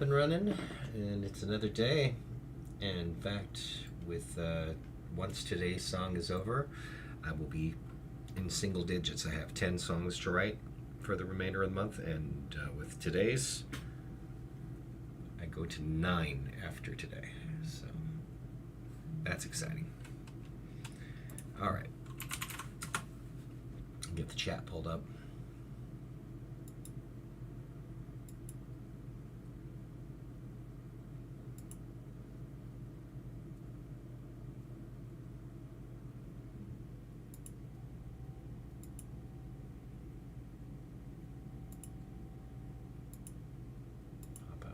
And running, and it's another day. And in fact, with once today's song is over, I will be in single digits. I have 10 songs to write for the remainder of the month, and with today's, I go to 9 after today. So that's exciting. All right, get the chat pulled up.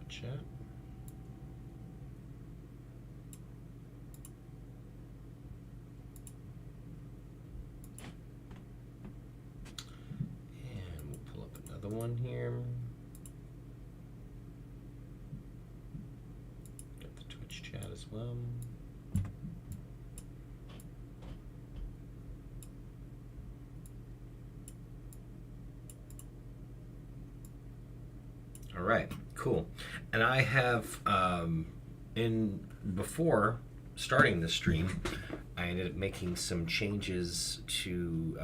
Chat. And we'll pull up another one here. Got the Twitch chat as well. All right, cool. And I have, before starting the stream, I ended up making some changes to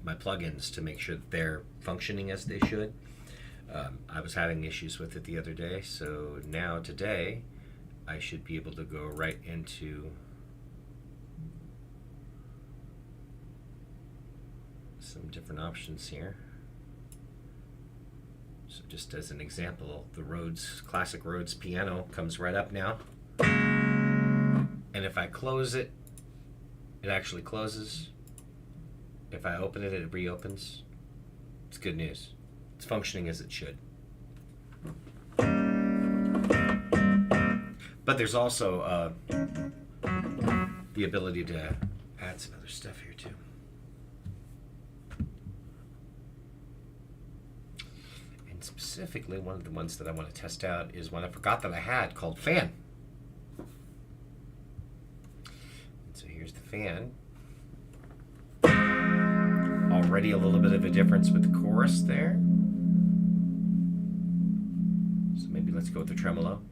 my plugins to make sure that they're functioning as they should. I was having issues with it the other day, so now today I should be able to go right into some different options here. So just as an example, the Rhodes, classic Rhodes piano comes right up now. And if I close it, it actually closes. If I open it, it reopens. It's good news. It's functioning as it should. But there's also the ability to add some other stuff here too. Specifically, one of the ones that I want to test out is one I forgot that I had called Fan. And so here's the Fan. Already a little bit of a difference with the chorus there. So maybe let's go with the tremolo.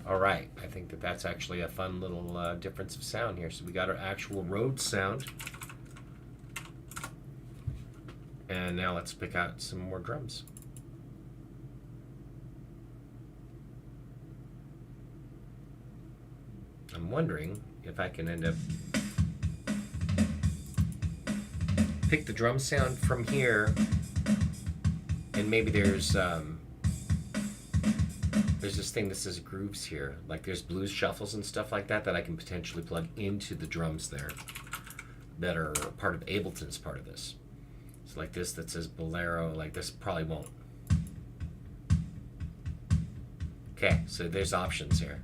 Alright, I think that that's actually a fun little difference of sound here. So we got our actual Rhodes sound. And now let's pick out some more drums. I'm wondering if I can end up pick the drum sound from here, and maybe there's this thing that says grooves here, like there's blues shuffles and stuff like that I can potentially plug into the drums there that are part of Ableton's part of this. So like this that says Bolero, like this probably won't. Okay, so there's options here.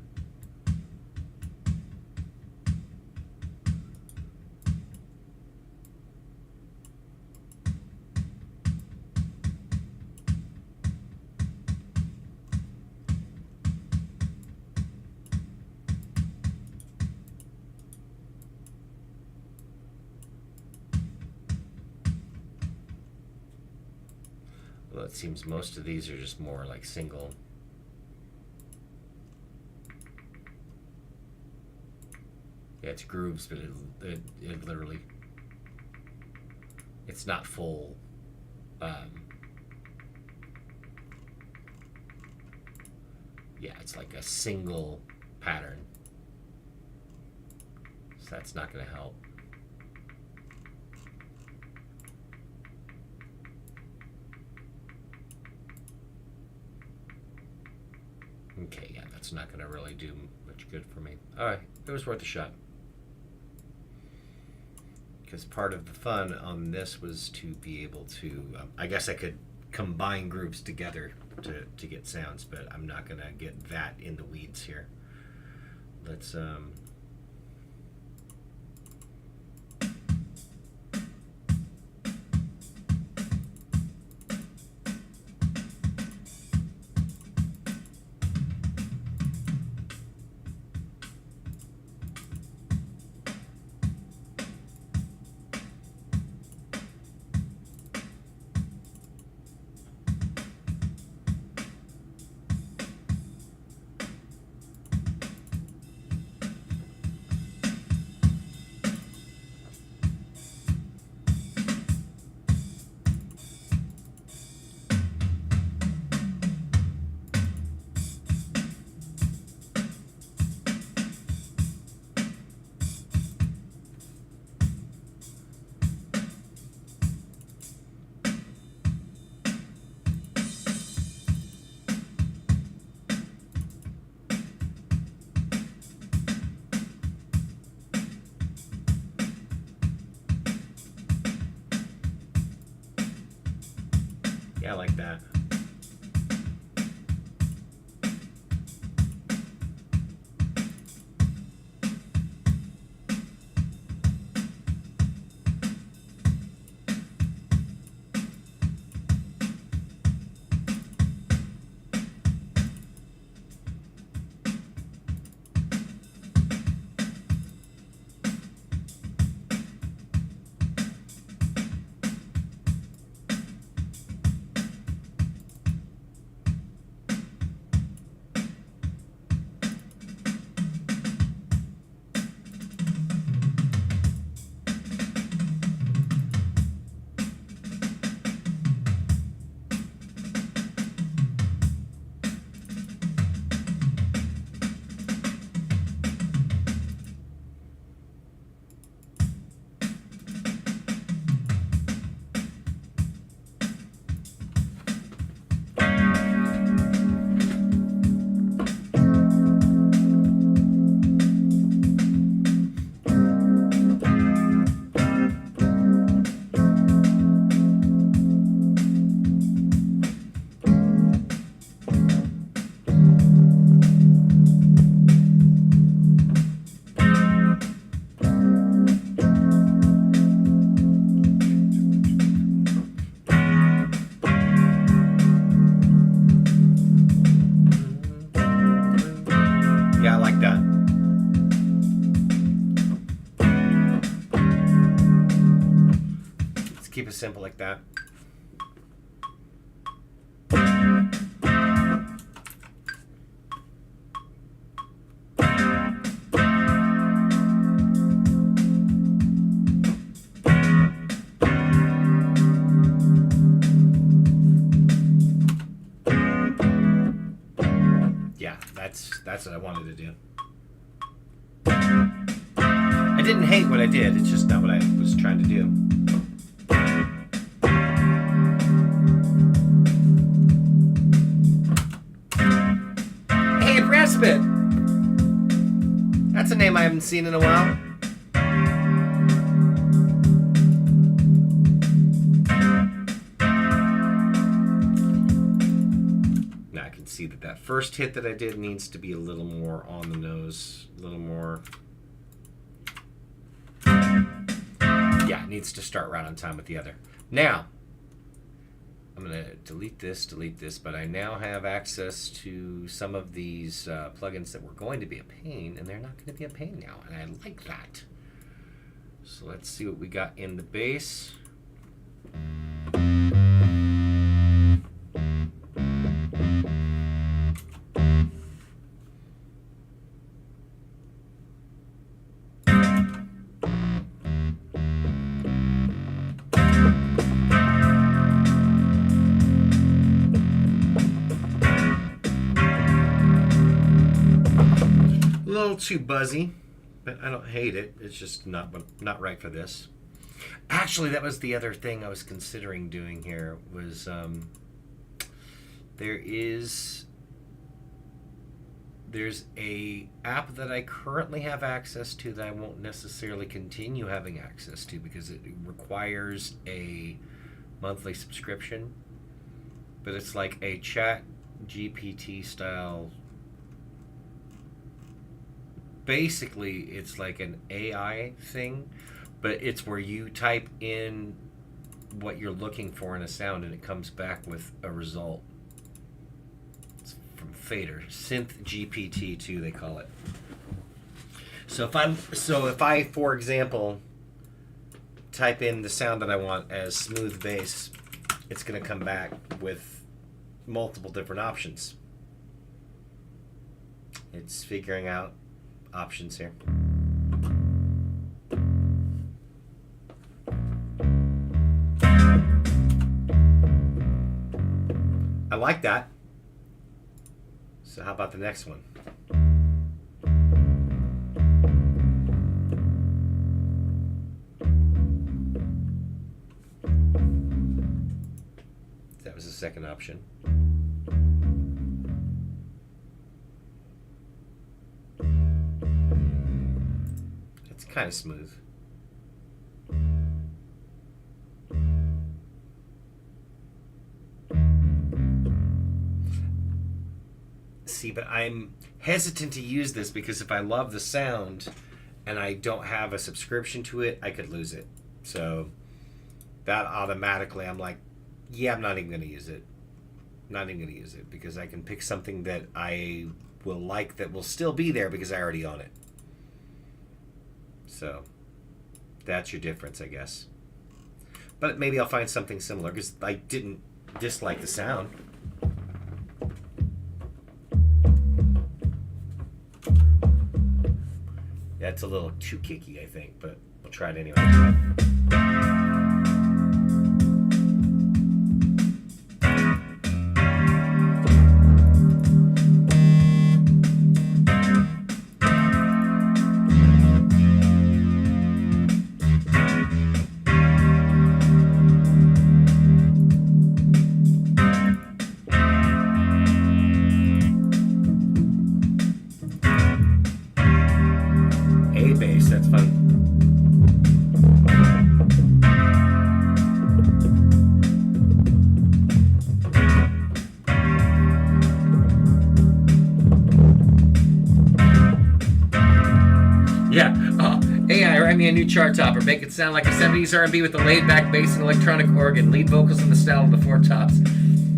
Well, it seems most of these are just more like single. Yeah, it's grooves, but it literally, it's not full. Yeah, it's like a single pattern. So that's not going to help. Okay, yeah, that's not going to really do much good for me. All right, it was worth a shot. Because part of the fun on this was to be able to, I guess I could combine groups together to get sounds, but I'm not gonna get that in the weeds here. Let's yeah, I like that. Yeah, I like that. Let's keep it simple like that. Yeah, that's what I wanted to do. I didn't hate what I did, it's just not what I was trying to do. Hey, Brassbit! That's a name I haven't seen in a while. Now I can see that first hit that I did needs to be a little more on the nose, a little more. Yeah, it needs to start right on time with the other. Now, I'm going to delete this, but I now have access to some of these plugins that were going to be a pain, and they're not going to be a pain now, and I like that. So let's see what we got in the bass. A little too buzzy, but I don't hate it. It's just not right for this. Actually, that was the other thing I was considering doing here. Was there's a app that I currently have access to that I won't necessarily continue having access to because it requires a monthly subscription. but it's like a chat GPT style. Basically, it's like an AI thing, but it's where you type in what you're looking for in a sound and it comes back with a result. It's from Fader, Synth GPT 2 they call it. So if I for example type in the sound that I want as smooth bass, it's going to come back with multiple different options. It's figuring out options here. I like that. So how about the next one? That was the second option. It's kind of smooth. See, but I'm hesitant to use this because if I love the sound and I don't have a subscription to it, I could lose it. So that automatically, I'm like, yeah, I'm not even going to use it. Not even going to use it because I can pick something that I will like that will still be there because I already own it. So that's your difference, I guess. But maybe I'll find something similar because I didn't dislike the sound. That's a little too kicky, I think, but we'll try it anyway. Bass, that's fun. Yeah. AI, write me a new chart topper. Make it sound like a 70s R&B with a laid-back bass and electronic organ. Lead vocals in the style of the Four Tops.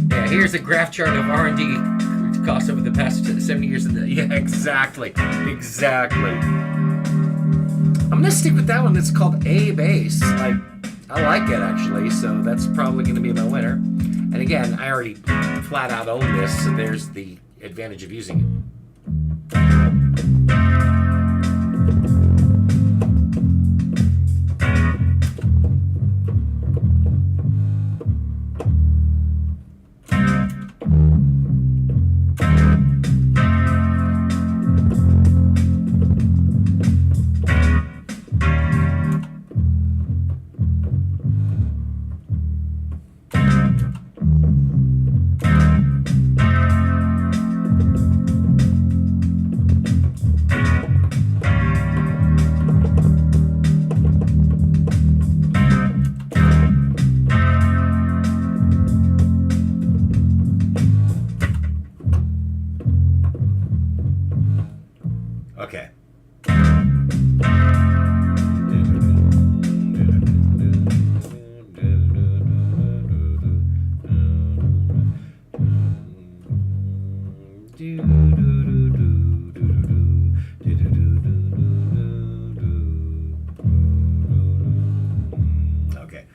Yeah, here's a graph chart of R&D costs over the past 70 years. Yeah, exactly. Exactly. I'm gonna stick with that one. It's called A Bass. Like, I like it actually, so that's probably gonna be my winner. And again, I already flat out own this, so there's the advantage of using it. Okay. Okay.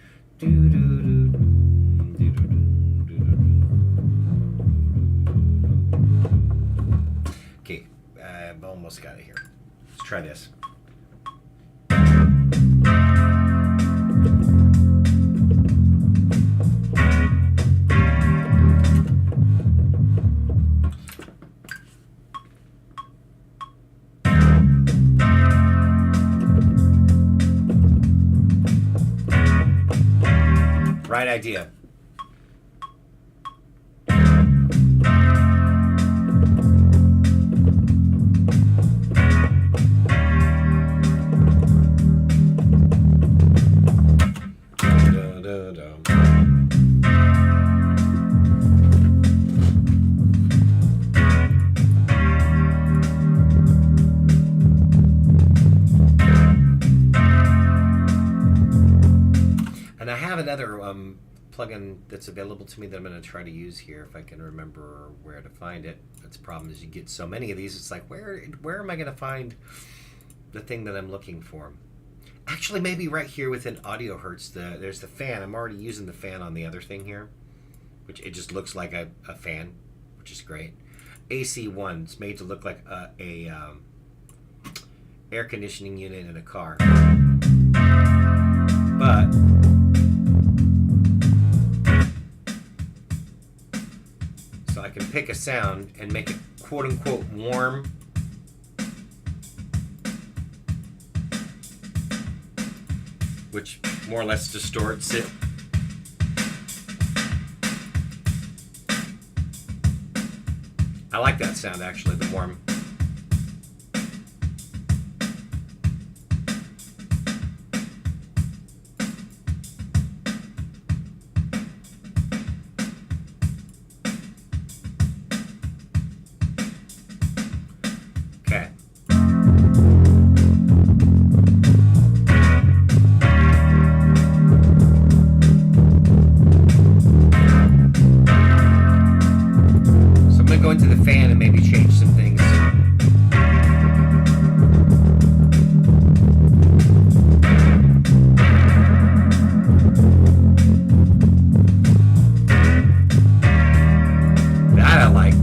Okay, I've almost got it here. Let's try this. Right idea. another plugin that's available to me that I'm going to try to use here if I can remember where to find it. That's the problem, is you get so many of these. It's like, where am I going to find the thing that I'm looking for? Actually, maybe right here within Audio Hertz, there's the fan. I'm already using the fan on the other thing here, which it just looks like a fan, which is great. AC1, it's made to look like a air conditioning unit in a car. But so I can pick a sound and make it quote unquote warm, which more or less distorts it. I like that sound, actually, the warm. Okay. Go into the fan and maybe change some things. That I like.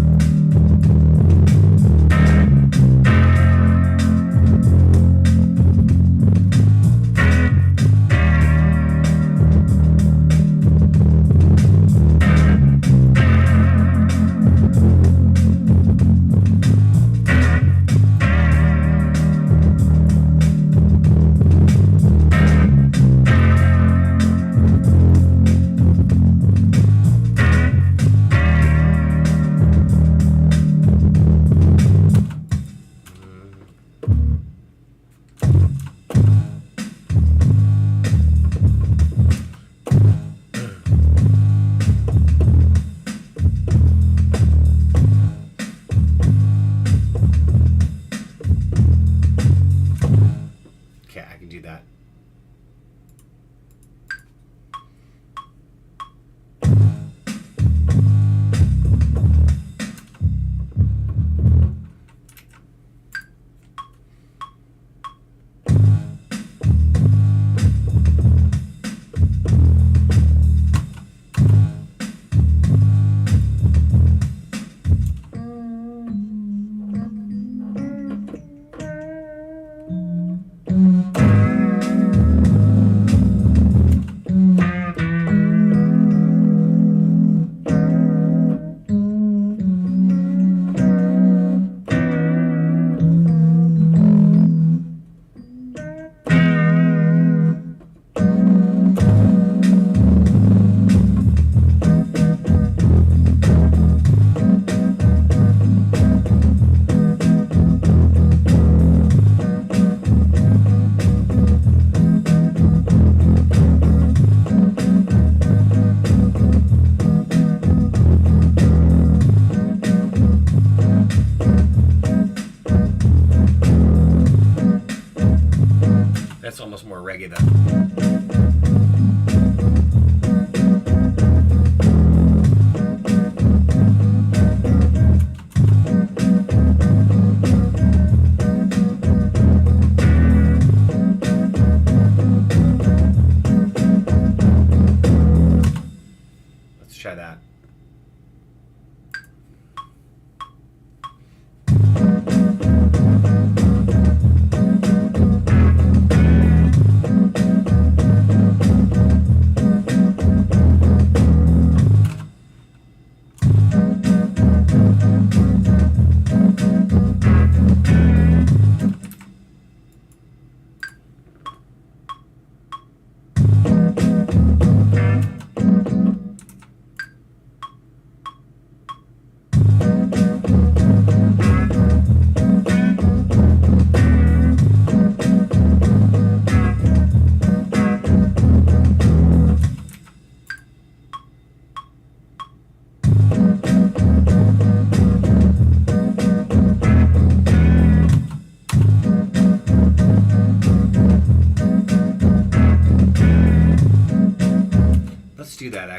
Do that. That's almost more reggae though. Let's try that.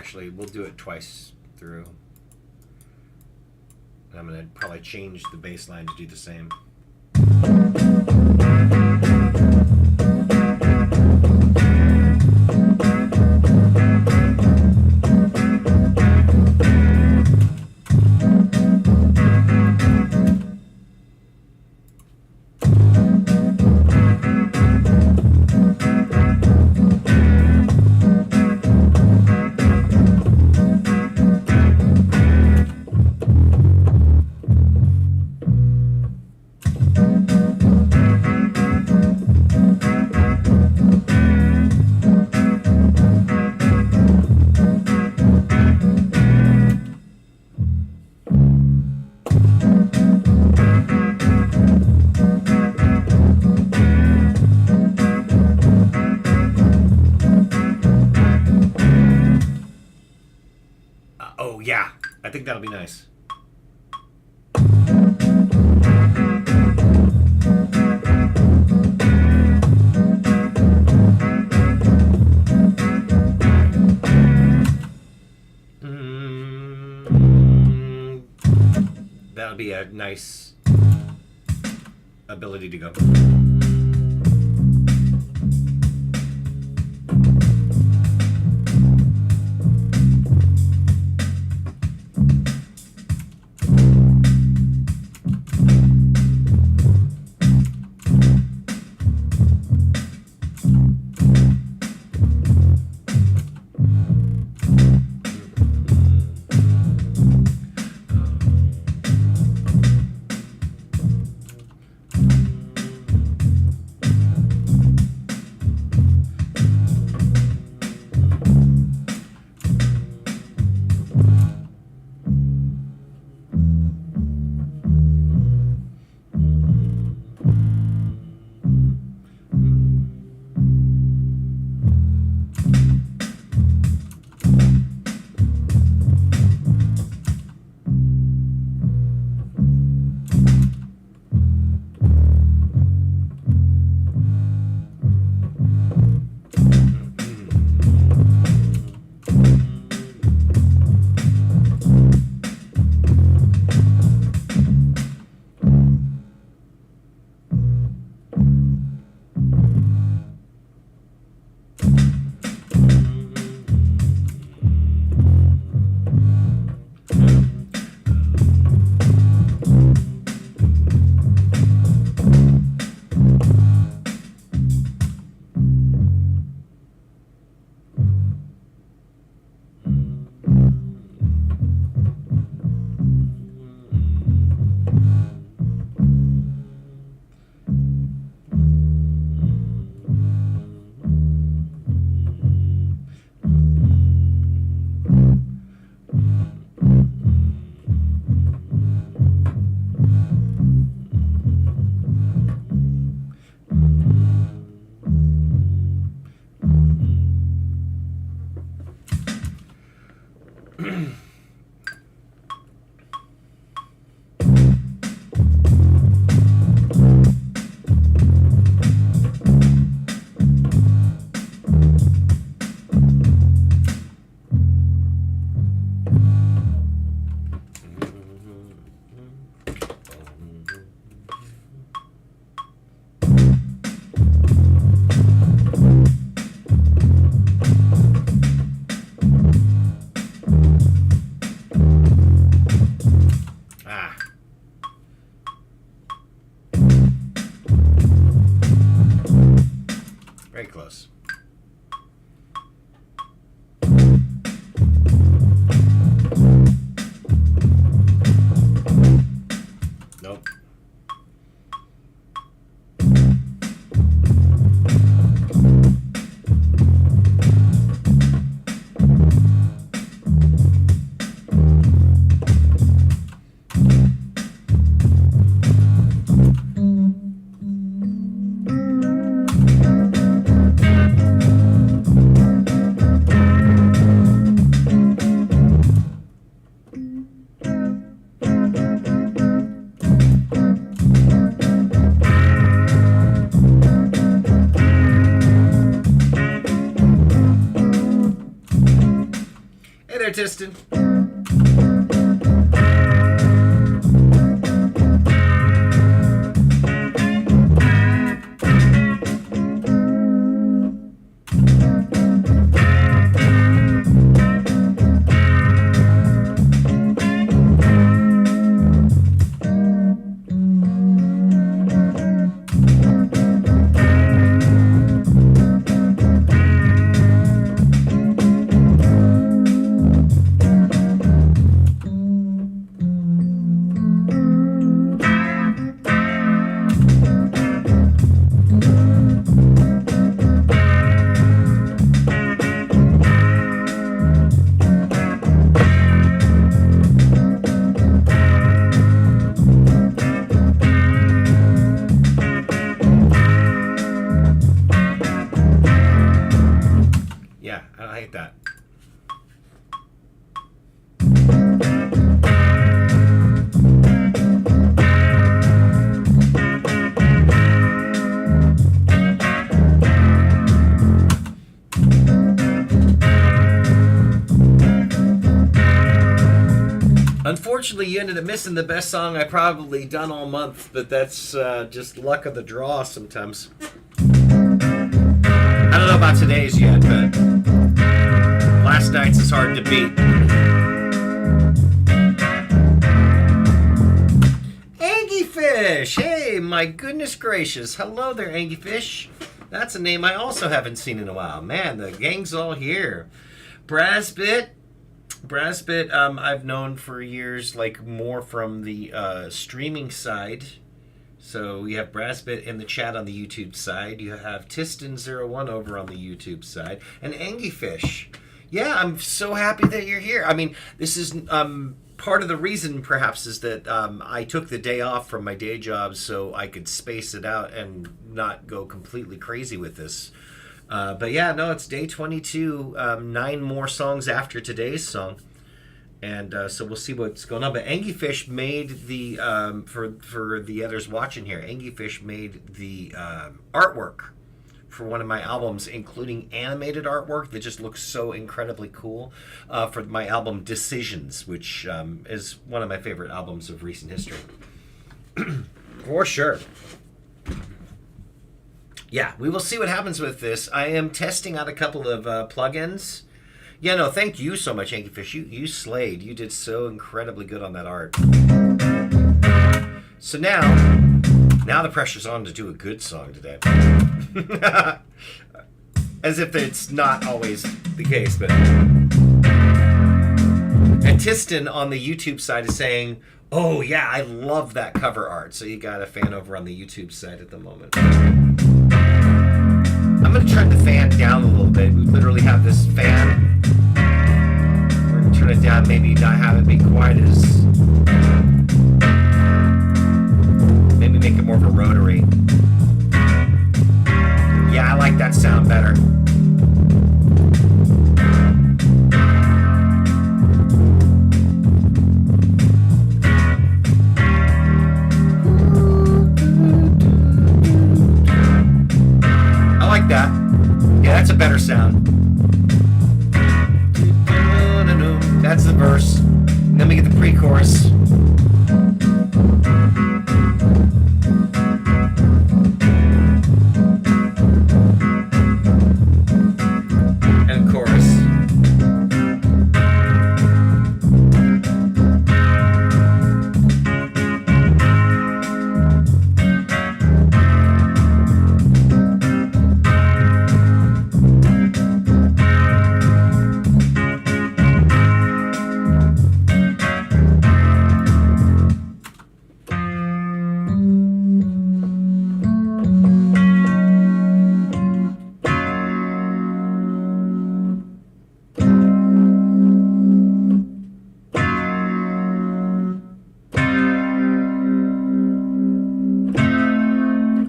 Actually, we'll do it twice through. I'm going to probably change the bass line to do the same. Oh yeah, I think that'll be nice. That'll be a nice ability to go. Very close. Nope. Tiston. Yeah, I hate that. Unfortunately, you ended up missing the best song I probably done all month, but that's just luck of the draw sometimes. I don't know about today's yet, but last night's is hard to beat. Angiefish! Hey, my goodness gracious. Hello there, Angiefish. That's a name I also haven't seen in a while. Man, the gang's all here. Brasbit, I've known for years, like more from the streaming side. So we have Brasbit in the chat on the YouTube side. You have Tiston01 over on the YouTube side. And Angiefish. Yeah, I'm so happy that you're here. I mean, this is part of the reason, perhaps, is that I took the day off from my day job so I could space it out and not go completely crazy with this. But yeah, no, it's day 22, 9 more songs after today's song. And so we'll see what's going on. But Angiefish made the, for the others watching here, Angiefish made the artwork for one of my albums, including animated artwork that just looks so incredibly cool, for my album Decisions, which is one of my favorite albums of recent history. For sure. Yeah, we will see what happens with this. I am testing out a couple of plugins. Yeah, no, thank you so much, Angiefish. You slayed. You did so incredibly good on that art. So now the pressure's on to do a good song today. As if it's not always the case, but... And Tiston on the YouTube side is saying, oh yeah, I love that cover art. So you got a fan over on the YouTube side at the moment. I'm going to turn the fan down a little bit. We literally have this fan. We're going to turn it down, maybe not have it be quite as... Maybe make it more of a rotary. Yeah, I like that sound better. I like that. Yeah, that's a better sound. That's the verse. Then we get the pre-chorus. And chorus.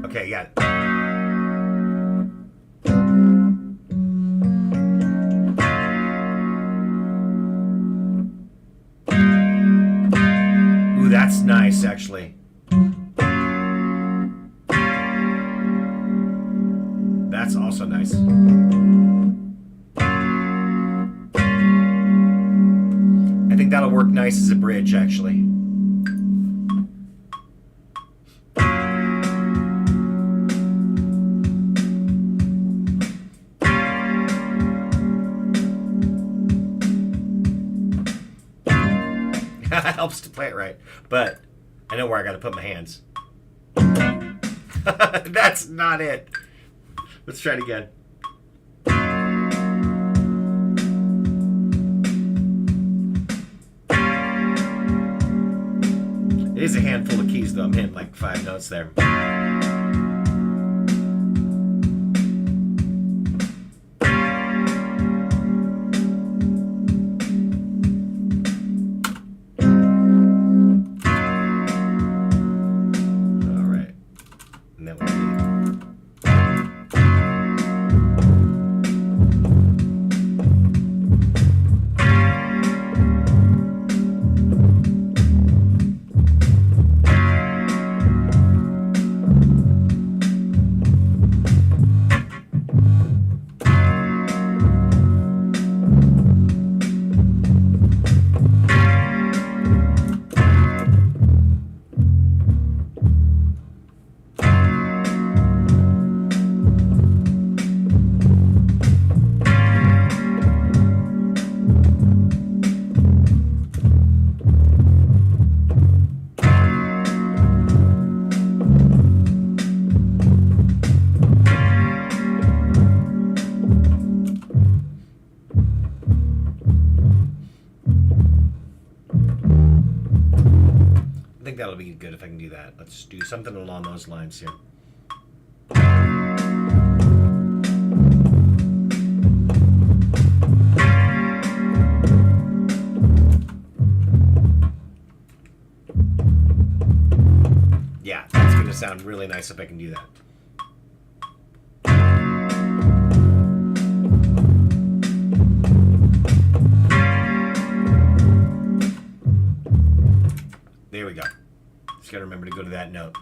Okay, got it. Ooh, that's nice, actually. That's also nice. think that'll work nice as a bridge, actually. It helps to play it right, but I know where I got to put my hands. That's not it. Let's try it again. It is a handful of keys, though. I'm hitting like 5 notes there. I think that'll be good if I can do that. Let's do something along those lines here. Yeah, that's going to sound really nice if I can do that. There we go. Just gotta remember to go to that note.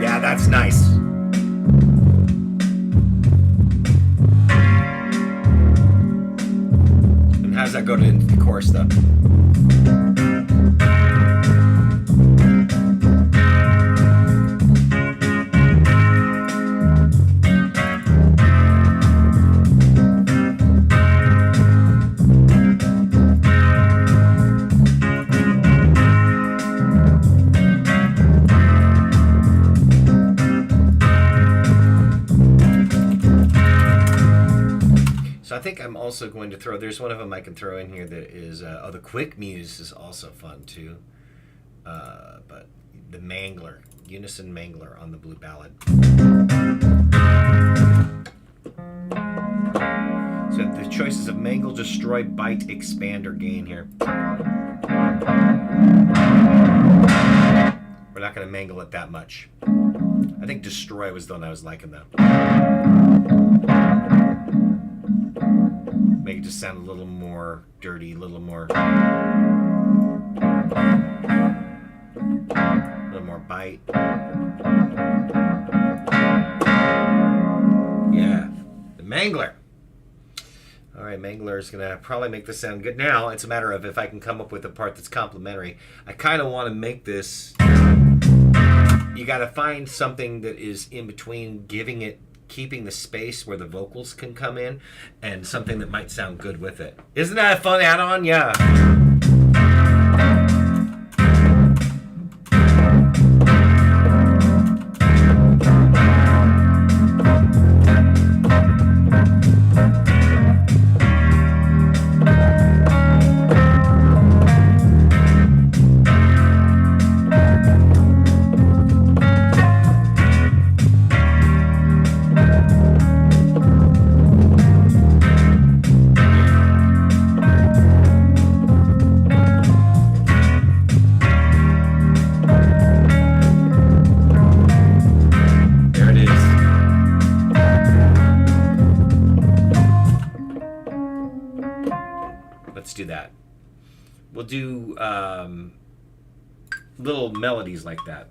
Yeah, that's nice. How's that go to the chorus, though? So I think I'm also going to throw, there's one of them I can throw in here that is, the Quick Muse is also fun too. But the Mangler, Unison Mangler on the Blue Ballad. So the choices of Mangle, Destroy, Bite, Expand, or Gain here. We're not going to mangle it that much. I think Destroy was the one I was liking though. Make it just sound a little more dirty, a little more bite. Yeah, the Mangler. All right, Mangler is gonna probably make this sound good. Now it's a matter of if I can come up with a part that's complementary. I kind of want to make this. You got to find something that is in between, keeping the space where the vocals can come in, and something that might sound good with it. Isn't that a fun add-on? Yeah. Let's do that. We'll do little melodies like that.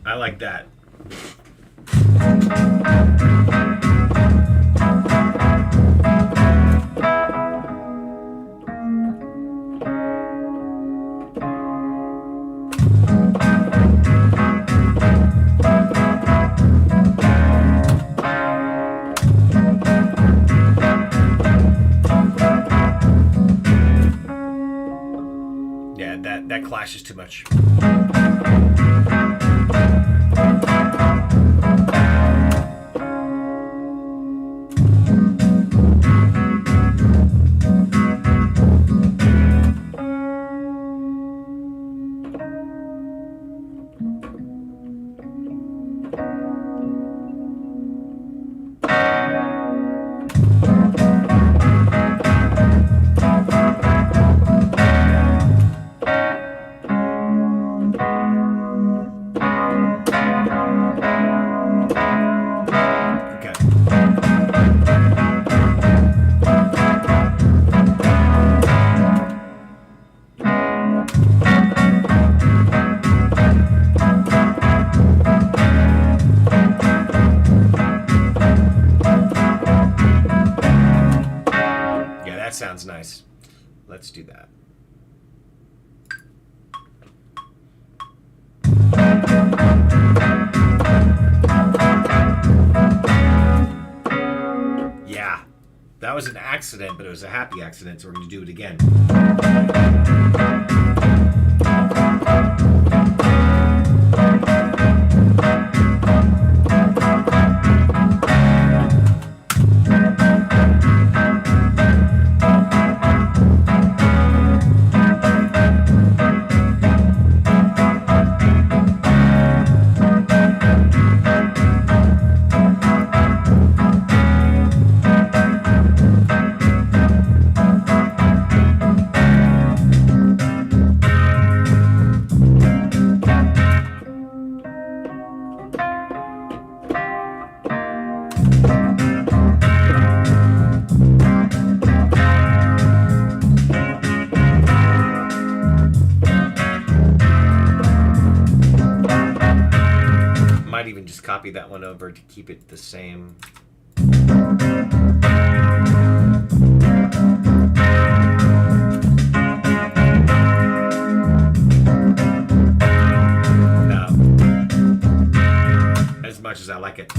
I like that. Yeah, that clashes too much. Sounds nice. Let's do that. Yeah, that was an accident, but it was a happy accident, so we're going to do it again. Might even just copy that one over to keep it the same. Now, as much as I like it.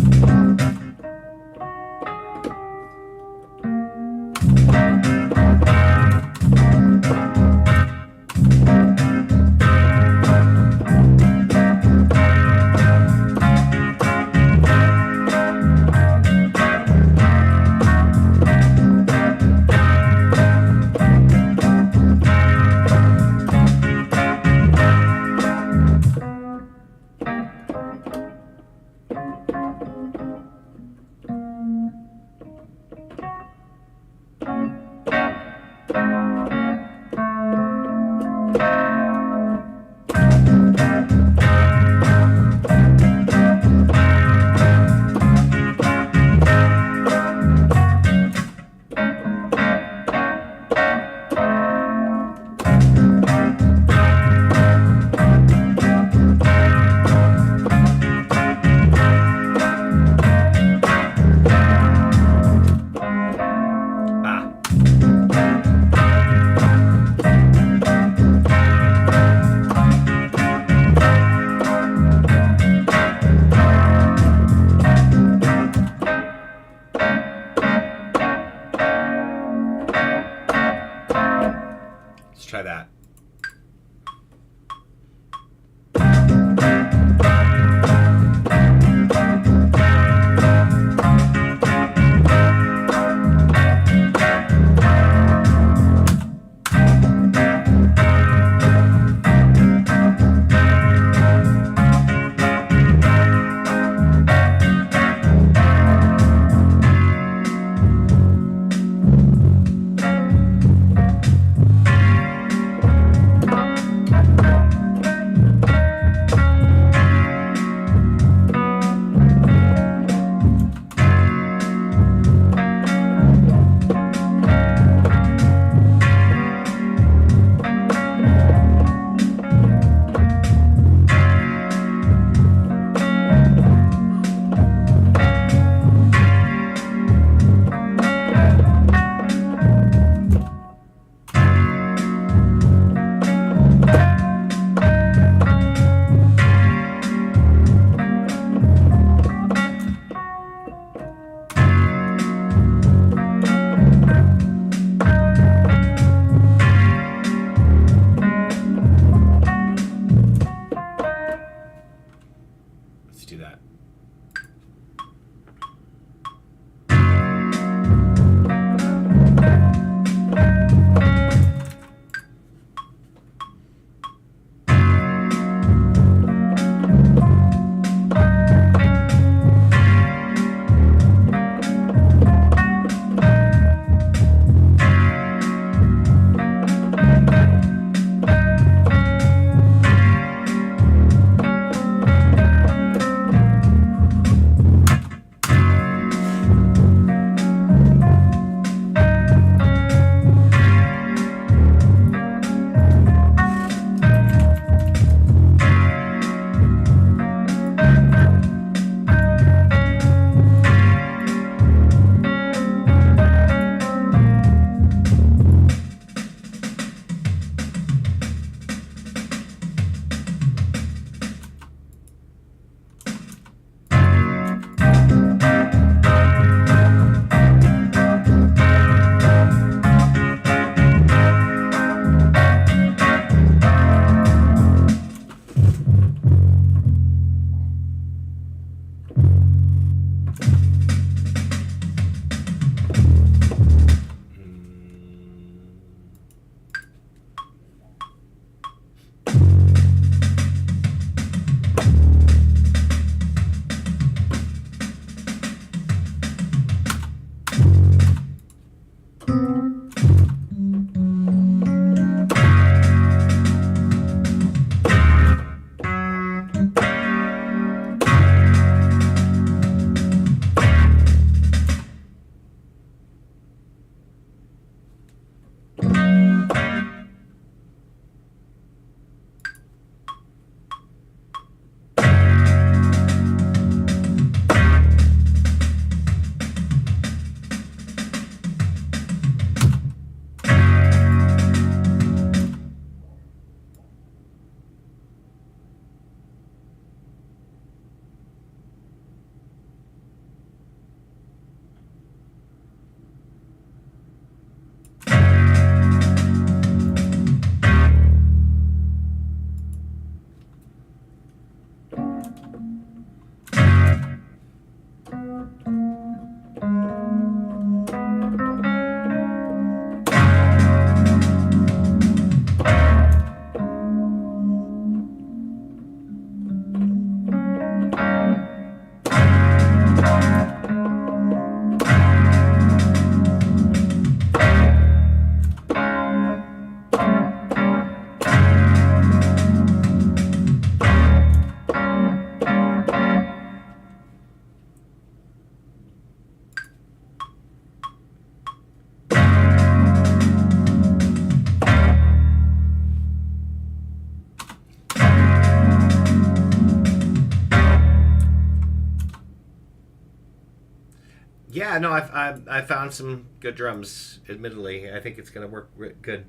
Yeah, no, I found some good drums. Admittedly, I think it's gonna work good.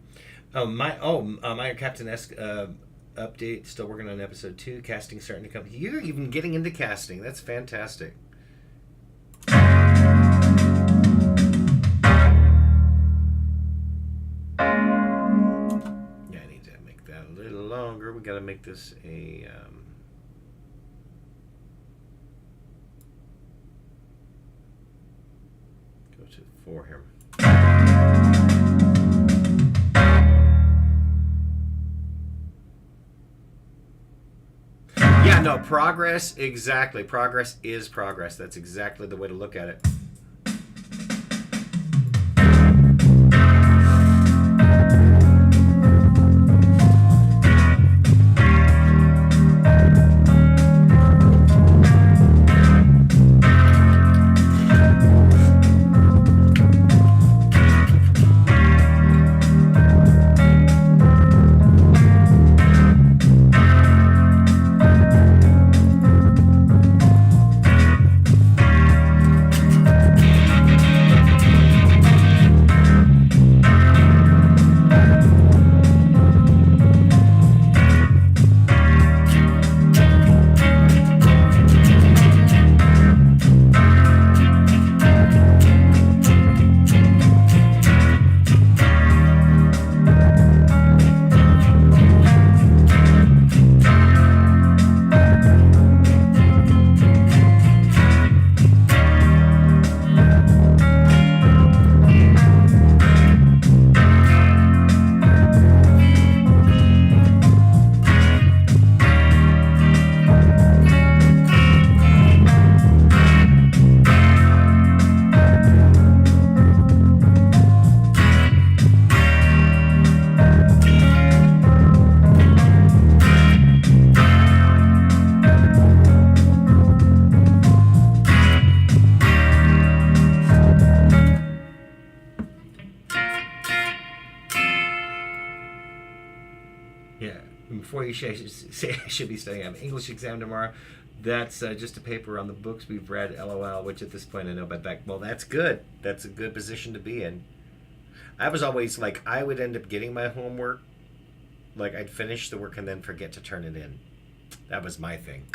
Minor Captain esque update. Still working on episode 2. Casting starting to come. You're even getting into casting. That's fantastic. Yeah, I need to make that a little longer. We got to make this a. Go to 4 here. Yeah, no, progress, exactly. Progress is progress. That's exactly the way to look at it. Yeah, before you say I should be studying, I have an English exam tomorrow. That's just a paper on the books we've read, LOL, which at this point I know about that. Well, that's good. That's a good position to be in. I was always like, I would end up getting my homework. Like, I'd finish the work and then forget to turn it in. That was my thing.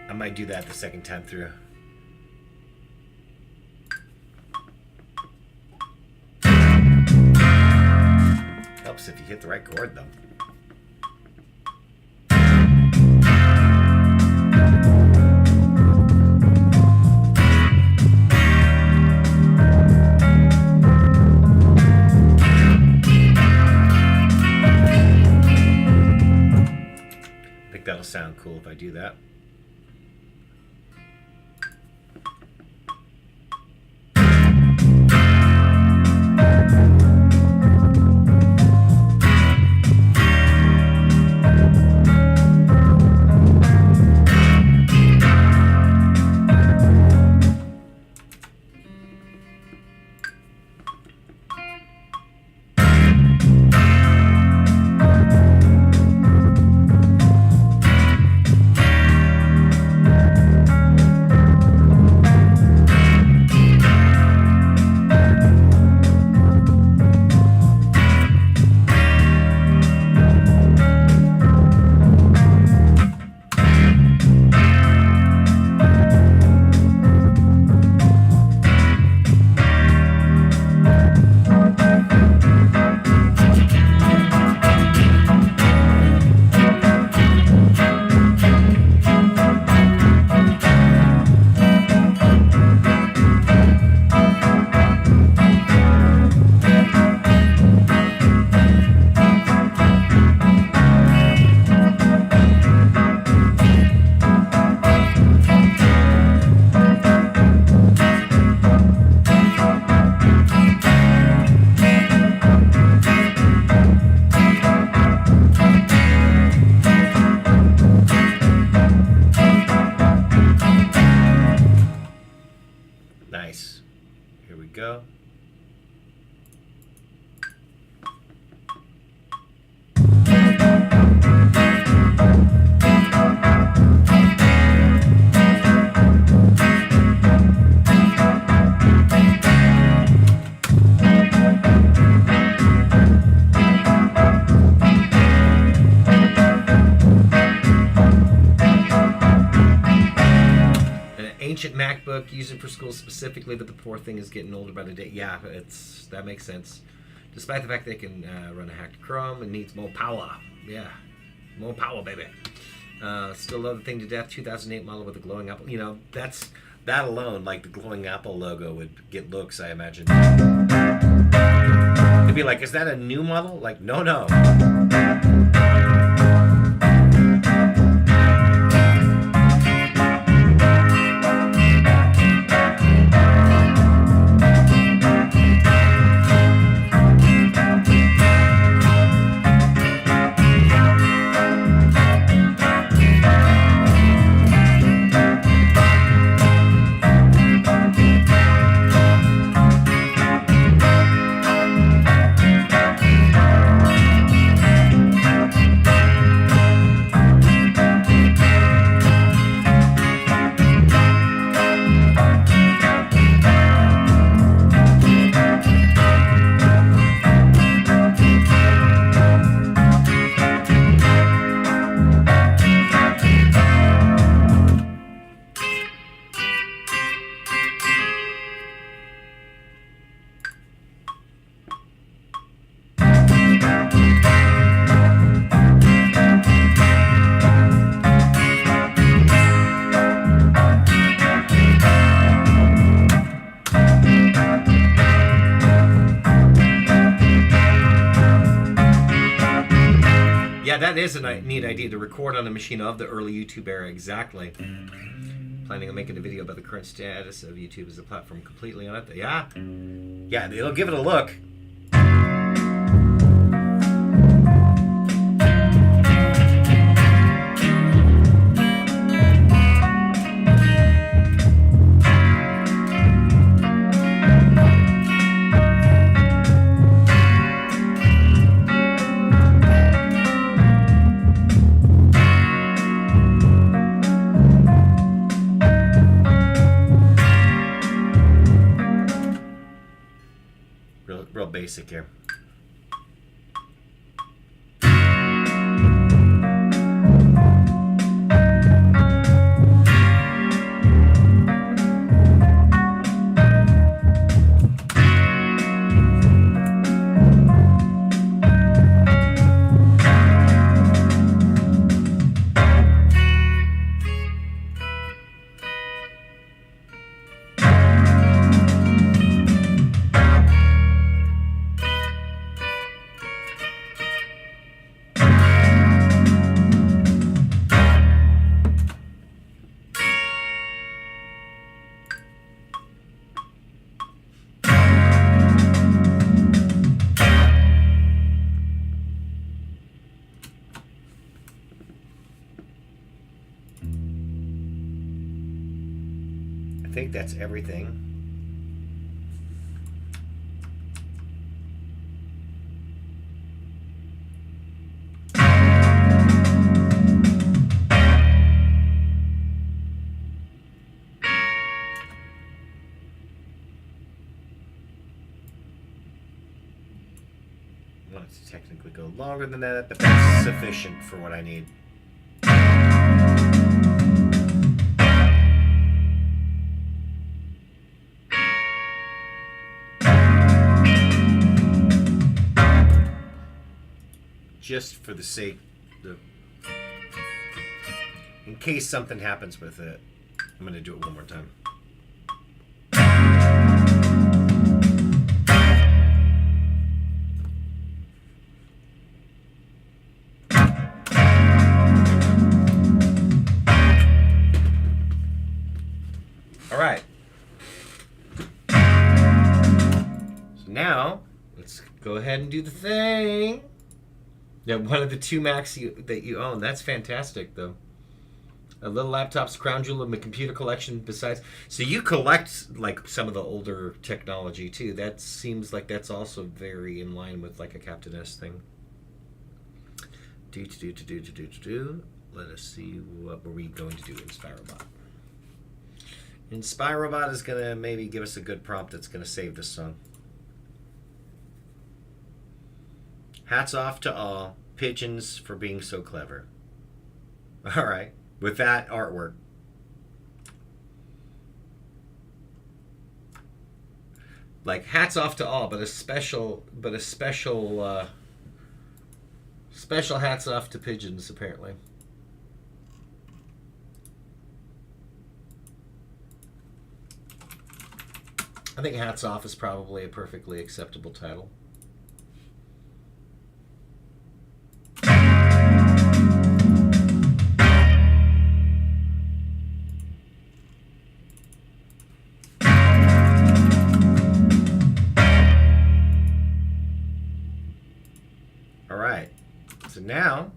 I might do that the second time through. Helps if you hit the right chord, though. I think that'll sound cool if I do that. textbook, use it for school specifically, but the poor thing is getting older by the day. Yeah, that makes sense. Despite the fact they can run a hacked Chrome and needs more power. Yeah, more power, baby. Still love the thing to death. 2008 model with a glowing apple. You know, that alone, like the glowing apple logo would get looks, I imagine. They'd be like, is that a new model? Like, no. Yeah, that is a neat idea to record on a machine of the early YouTube era. Exactly. Planning on making a video about the current status of YouTube as a platform completely on it. Yeah, it'll give it a look. Real basic here. I think that's everything. I want it to technically go longer than that, but that's sufficient for what I need. Just for the sake, in case something happens with it, I'm going to do it one more time. All right. So now, let's go ahead and do the thing. Yeah, one of the two Macs that you own. That's fantastic, though. A little laptop's crown jewel of my computer collection. Besides, so you collect like some of the older technology too. That seems like that's also very in line with like a Captain S thing. Let us see, what were we going to do in Inspirobot? Inspirobot is gonna maybe give us a good prompt that's gonna save this song. Hats off to all pigeons for being so clever. All right, with that artwork. like hats off to all, but a special special hats off to pigeons apparently. I think hats off is probably a perfectly acceptable title. All right. So now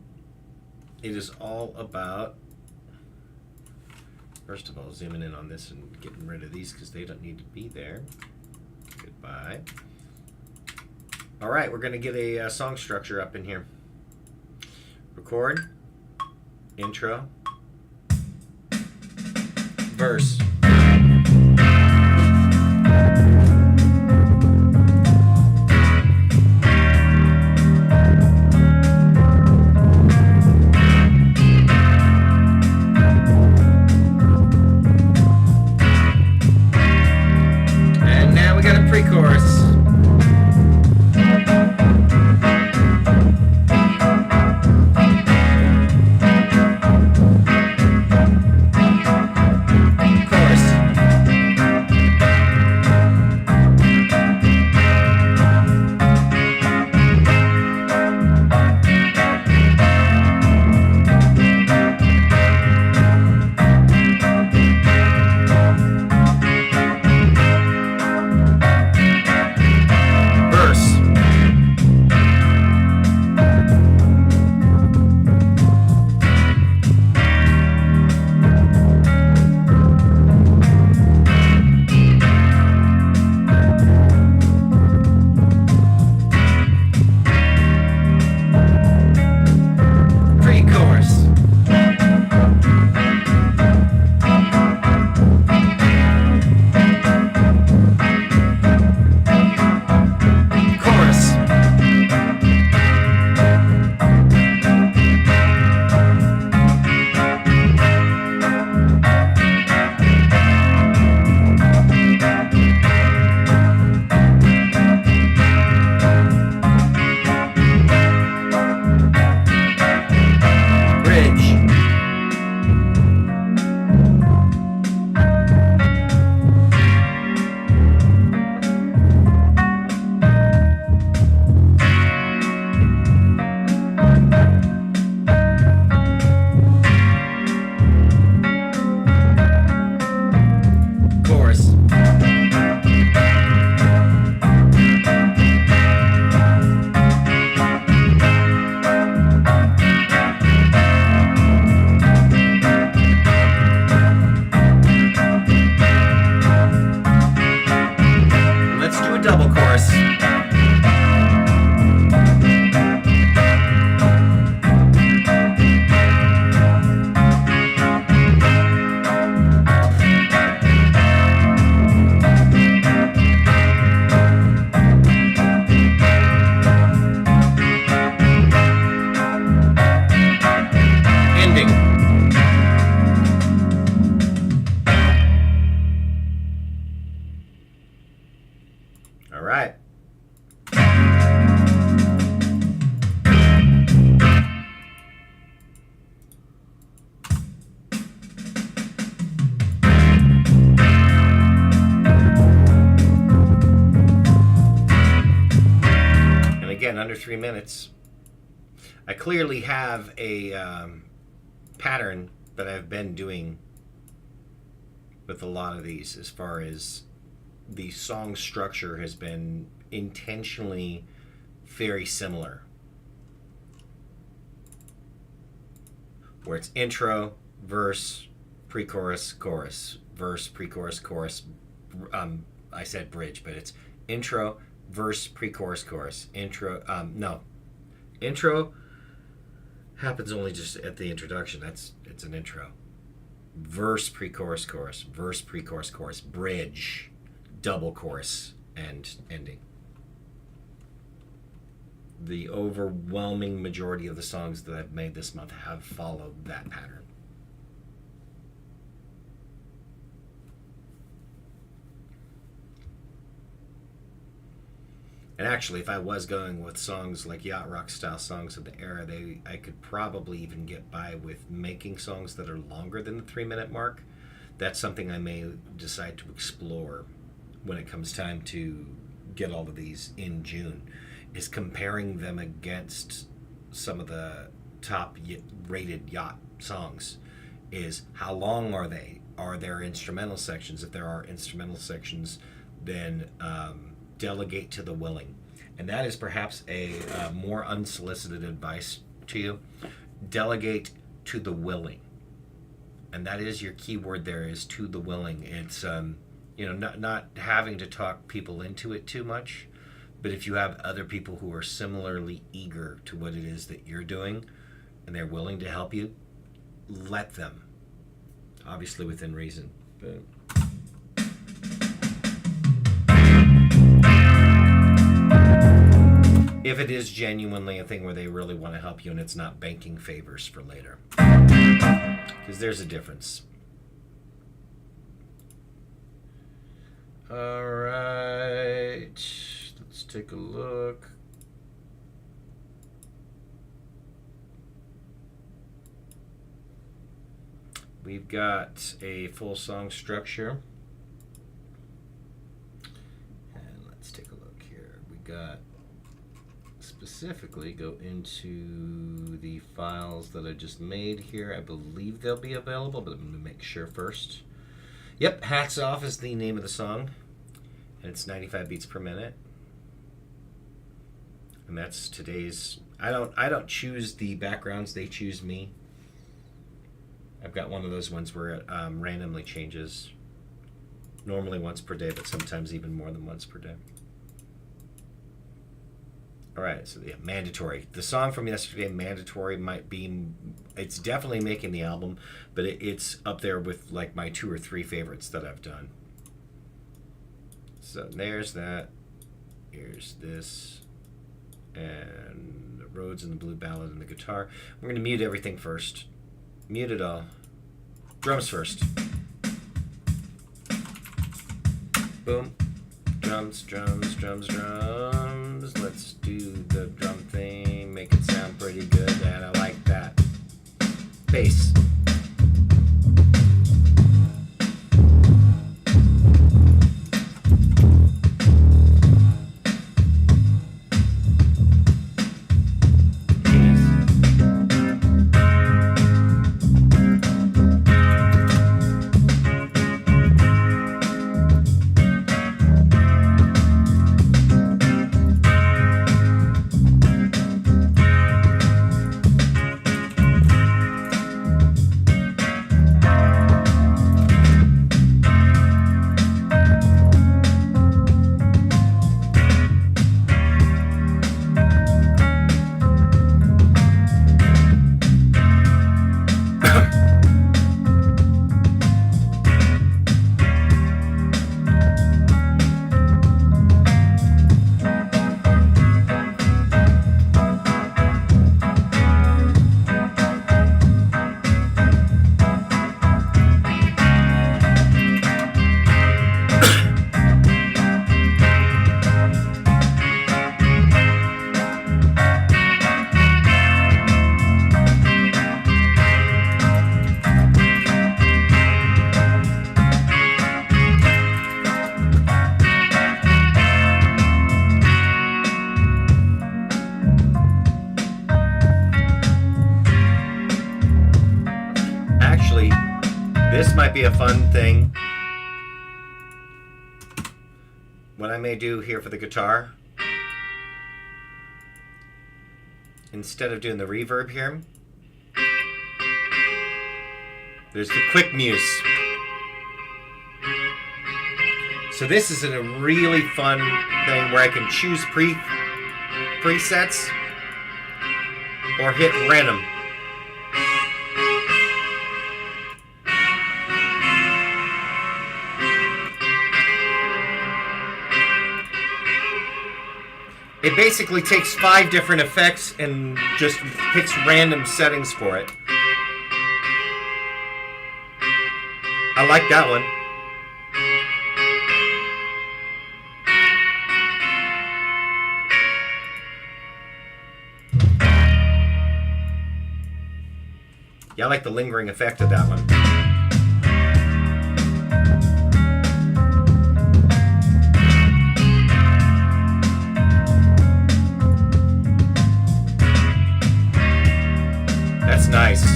it is all about, first of all, zooming in on this and getting rid of these because they don't need to be there. Goodbye. All right, we're going to get a song structure up in here. Record, intro, verse. Pre-chorus. All right. And again, under 3 minutes. I clearly have a pattern that I've been doing with a lot of these, as far as the song structure has been intentionally very similar, where it's intro, verse, pre-chorus, chorus, verse, pre-chorus, chorus. I said bridge, but it's intro, verse, pre-chorus, chorus. Intro happens only just at the introduction. It's an intro. Verse, pre-chorus, chorus. Verse, pre-chorus, chorus. Bridge, double chorus, and ending. The overwhelming majority of the songs that I've made this month have followed that pattern. And actually, if I was going with songs like yacht rock style songs of the era, I could probably even get by with making songs that are longer than the 3 minute mark. That's something I may decide to explore when it comes time to get all of these in June, is comparing them against some of the top rated yacht songs. Is how long are they? Are there instrumental sections? If there are instrumental sections, then delegate to the willing. And that is perhaps a more unsolicited advice to you. Delegate to the willing. And that is your key word there, is to the willing. It's not having to talk people into it too much, but if you have other people who are similarly eager to what it is that you're doing and they're willing to help you, let them. Obviously within reason. But if it is genuinely a thing where they really want to help you and it's not banking favors for later. Because there's a difference. All right. Let's take a look. We've got a full song structure. And let's take a look here. We got specifically go into the files that I just made here. I believe they'll be available, but I'm going to make sure first. Yep, Hats Off is the name of the song. And it's 95 beats per minute. And that's today's. I don't choose the backgrounds, they choose me. I've got one of those ones where it randomly changes. Normally once per day, but sometimes even more than once per day. All right, so yeah, Mandatory. The song from yesterday, Mandatory, might be, it's definitely making the album, but it's up there with like my 2 or 3 favorites that I've done. So there's that. Here's this. And the Rhodes and the Blue Ballad and the guitar. We're going to mute everything first. Mute it all. Drums first. Boom. Drums, drums, drums, drums. Let's do the drum thing. Make it sound pretty good, and I like that. Bass. This might be a fun thing. What I may do here for the guitar, instead of doing the reverb here, there's the quick muse. So this is a really fun thing where I can choose presets or hit random. It basically takes 5 different effects and just picks random settings for it. I like that one. Yeah, I like the lingering effect of that one. That's nice.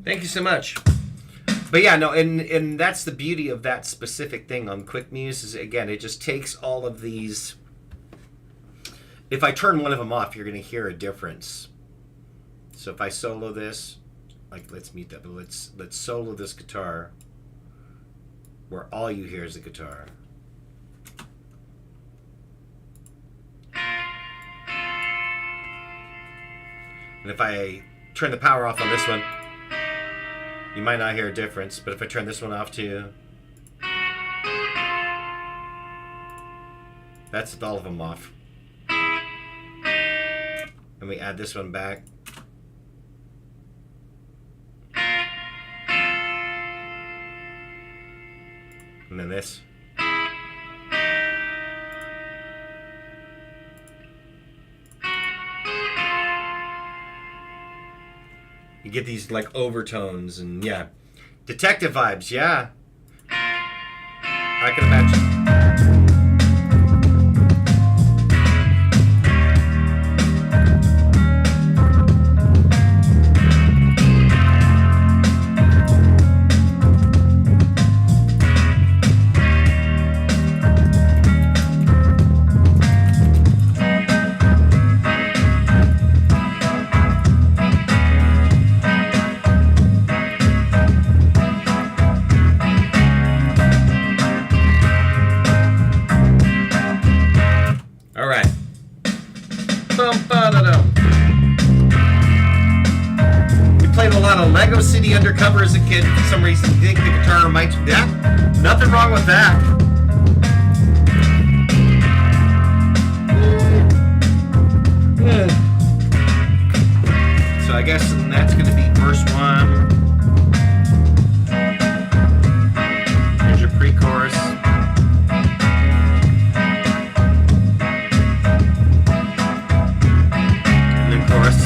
Thank you so much. But yeah, no, and that's the beauty of that specific thing on Quick Muse is, again, it just takes all of these. If I turn one of them off, you're going to hear a difference. So if I solo this, like, let's mute that, but let's solo this guitar where all you hear is the guitar. And if I turn the power off on this one, you might not hear a difference, but if I turn this one off too, that's with all of them off. And we add this one back. And then this. You get these like overtones and yeah. Detective vibes, yeah. I can imagine. Lego City Undercover as a kid. For some reason, you think the guitar reminds me of that. Nothing wrong with that. So I guess that's going to be verse 1. Here's your pre-chorus. And then chorus.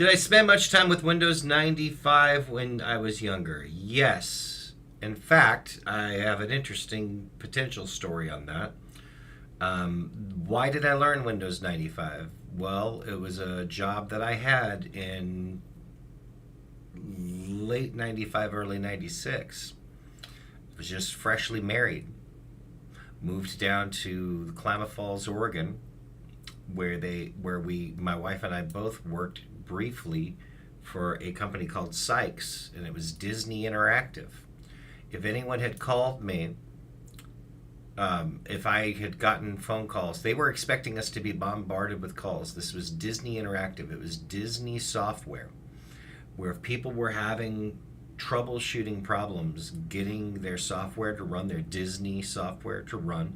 Did I spend much time with Windows 95 when I was younger? Yes. In fact, I have an interesting potential story on that. Why did I learn Windows 95? Well, it was a job that I had in late 95, early 96. I was just freshly married. Moved down to Klamath Falls, Oregon, my wife and I both worked briefly for a company called Sykes, and it was Disney Interactive. If anyone had called me, if I had gotten phone calls, they were expecting us to be bombarded with calls. This was Disney Interactive. It was Disney software, where if people were having troubleshooting problems getting their software to run, their Disney software to run,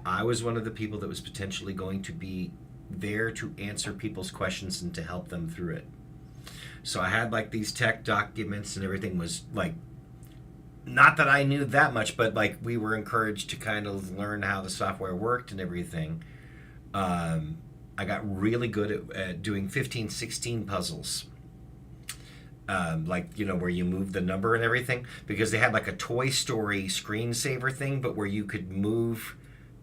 I was one of the people that was potentially going to be there to answer people's questions and to help them through it. So I had like these tech documents and everything was like, not that I knew that much, but like we were encouraged to kind of learn how the software worked and everything. I got really good at doing 1516 puzzles. Like, where you move the number and everything, because they had like a Toy Story screensaver thing, but where you could move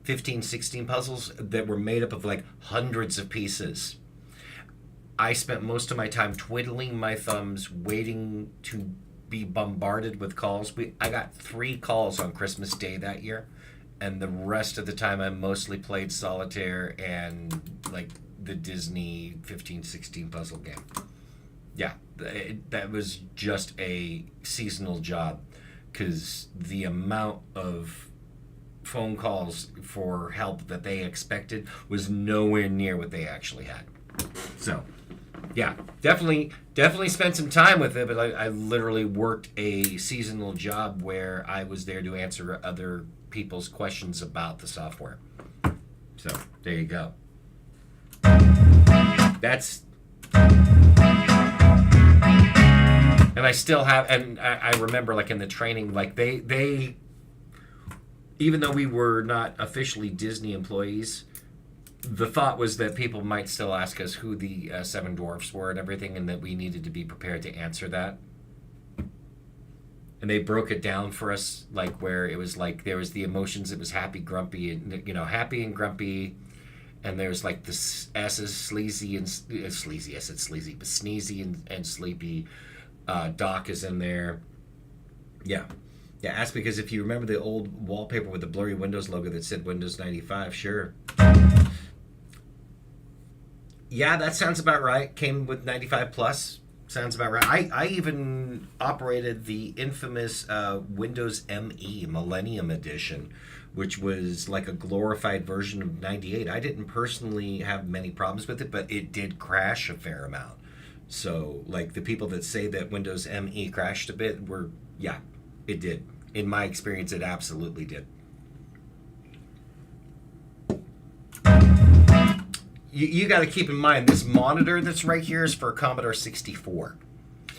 1516 puzzles that were made up of like hundreds of pieces. I spent most of my time twiddling my thumbs, waiting to be bombarded with calls. I got 3 calls on Christmas Day that year, and the rest of the time I mostly played solitaire and like the Disney 1516 puzzle game. Yeah, that was just a seasonal job, because the amount of phone calls for help that they expected was nowhere near what they actually had. So, yeah, definitely spent some time with it, but I literally worked a seasonal job where I was there to answer other people's questions about the software. So, there you go. That's... And I still have, and I remember like in the training, like they, even though we were not officially Disney employees, the thought was that people might still ask us who the 7 dwarfs were and everything, and that we needed to be prepared to answer that. And they broke it down for us, like where it was like there was the emotions. It was happy, grumpy, and happy and grumpy. And there's like the S's, sleazy and sleazy. I said sleazy, but sneezy and sleepy. Doc is in there. Yeah, ask, because if you remember the old wallpaper with the blurry Windows logo that said Windows 95, sure. Yeah, that sounds about right. Came with 95 Plus. Sounds about right. I even operated the infamous Windows ME Millennium Edition, which was like a glorified version of 98. I didn't personally have many problems with it, but it did crash a fair amount. So, like, the people that say that Windows ME crashed a bit yeah, it did. In my experience, it absolutely did. You got to keep in mind, this monitor that's right here is for Commodore 64.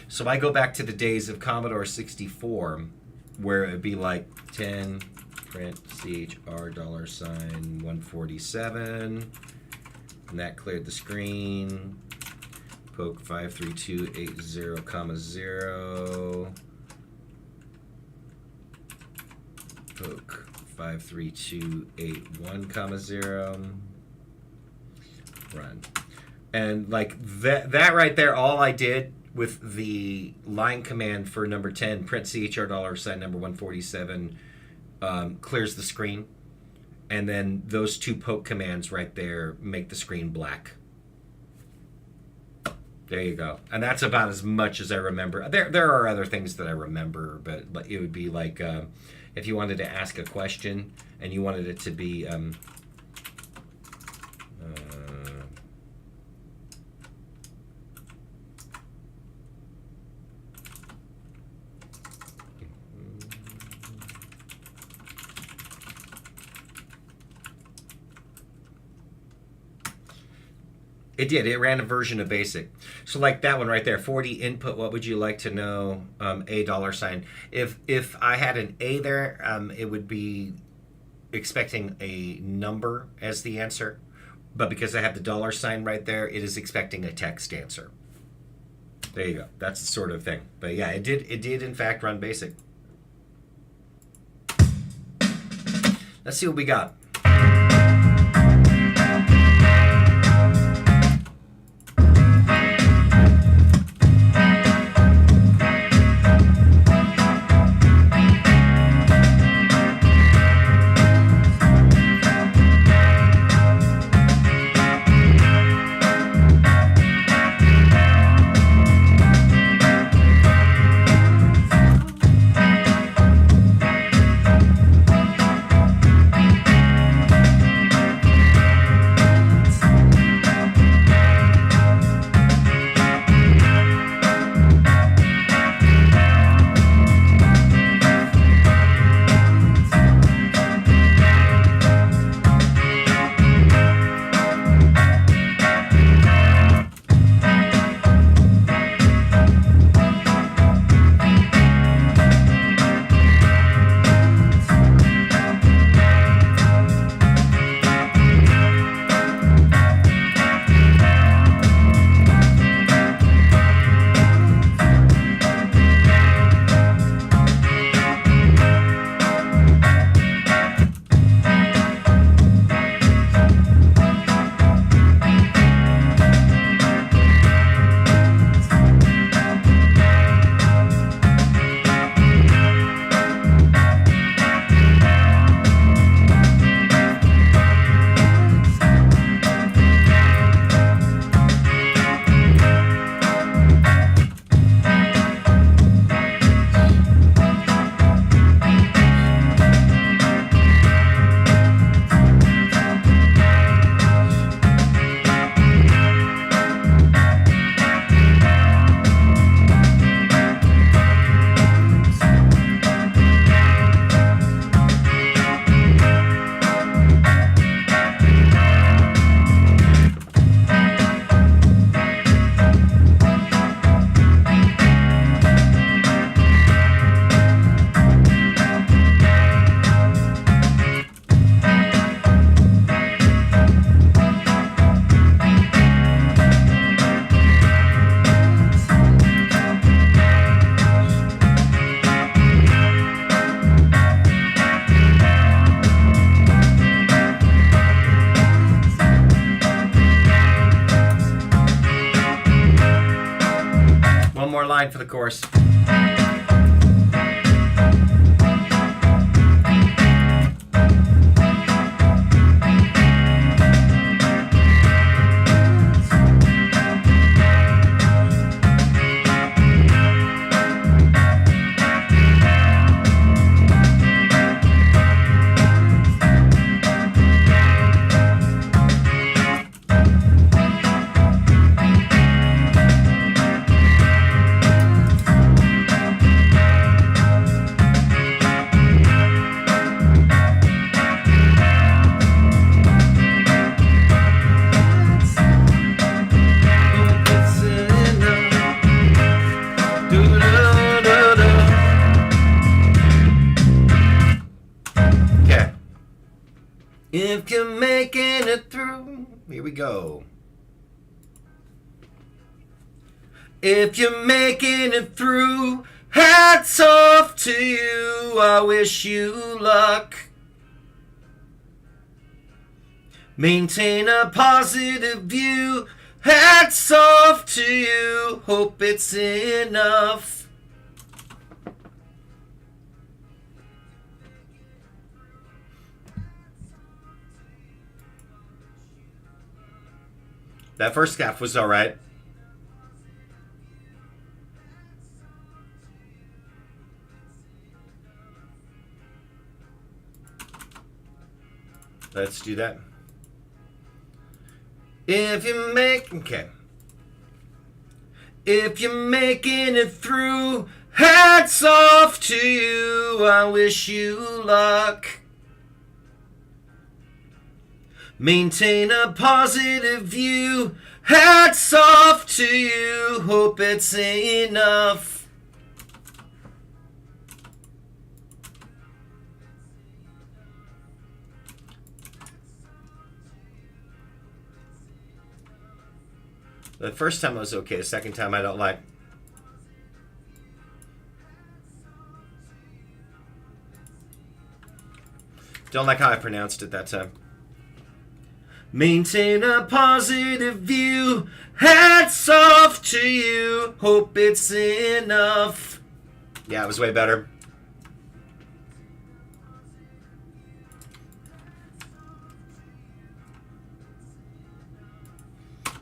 So I go back to the days of Commodore 64, where it'd be like 10, print, CHR, $147, and that cleared the screen. Poke 53280, 0. Poke 53281, 0. Run. And like that right there, all I did with the line command for number 10, print CHR number 147, clears the screen. And then those 2 poke commands right there make the screen black. There you go. And that's about as much as I remember. There are other things that I remember, but it would be like if you wanted to ask a question and you wanted it to be it did. It ran a version of BASIC. So like that one right there, 40 input, what would you like to know? $. If I had an A there, it would be expecting a number as the answer. But because I have the $sign right there, it is expecting a text answer. There you go. That's the sort of thing. But yeah, it did in fact run basic. Let's see what we got. One more line for the chorus. If you're making it through, here we go. If you're making it through, hats off to you, I wish you luck. Maintain a positive view, hats off to you, hope it's enough. That first scaff was all right. Let's do that. If you're making it through, hats off to you, I wish you luck. Maintain a positive view, hats off to you, hope it's enough. The first time I was okay, the second time I don't like. Don't like how I pronounced it that time. Maintain a positive view. Hats off to you. Hope it's enough. Yeah, it was way better.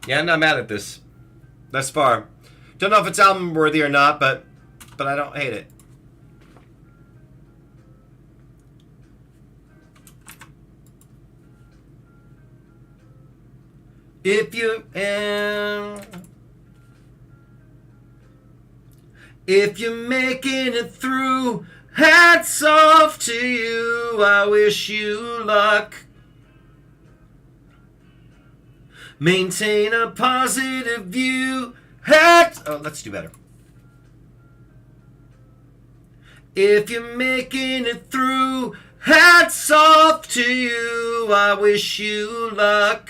Yeah, I'm not mad at this thus far. Don't know if it's album worthy or not, but I don't hate it. If you're making it through, hats off to you. I wish you luck. Maintain a positive view. Let's do better. If you're making it through, hats off to you. I wish you luck.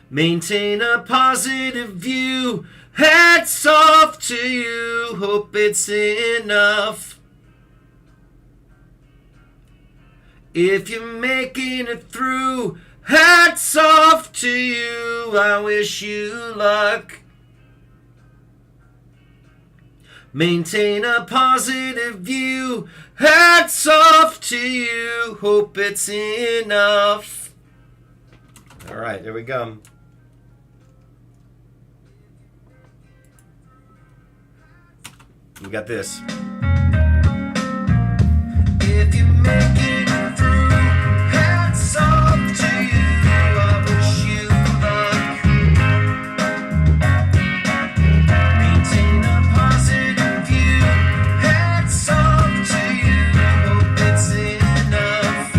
Maintain a positive view. Hats off to you. Hope it's enough. If you're making it through, hats off to you. I wish you luck. Maintain a positive view. Hats off to you. Hope it's enough. All right, there we go. We got this. If you make it through, hats off to you. I wish you luck. Maintain a positive view. Hats off to you. Hope it's enough.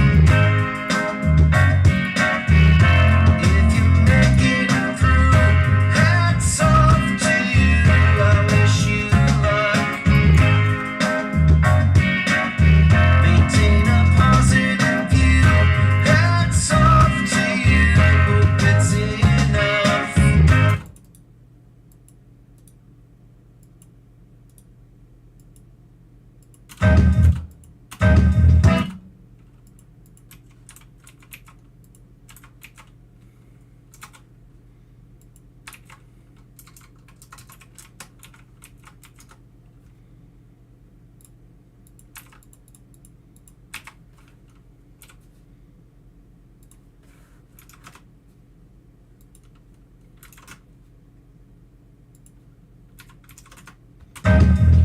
If you make it through, hats off to you. I wish you luck. Maintain a positive view. Hats off to you. Hope it's enough.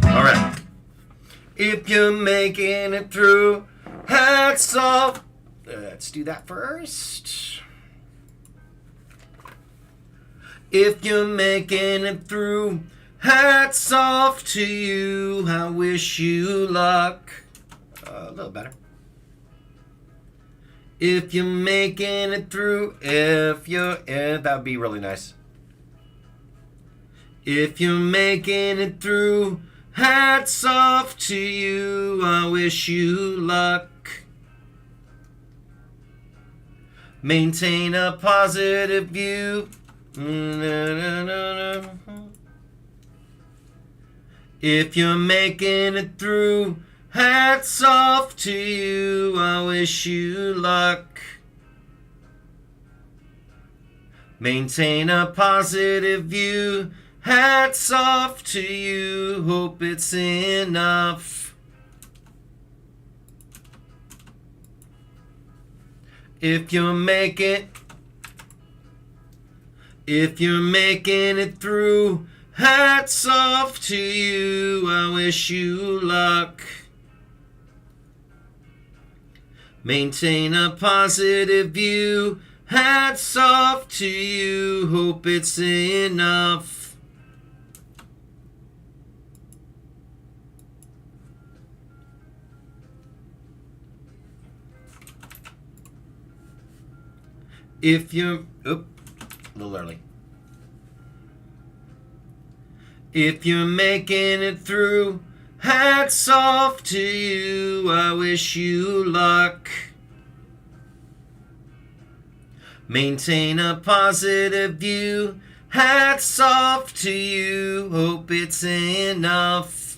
All right. If you're making it through, hats off. Let's do that first. If you're making it through, hats off to you. I wish you luck. A little better. If you're making it through, that would be really nice. If you're making it through, hats off to you. I wish you luck. Maintain a positive view. If you're making it through, hats off to you. I wish you luck. Maintain a positive view. Hats off to you. Hope it's enough. If you're making it through, hats off to you. I wish you luck. Maintain a positive view. Hats off to you. Hope it's enough. If you're, a little early. If you're making it through, hats off to you. I wish you luck. Maintain a positive view. Hats off to you. Hope it's enough.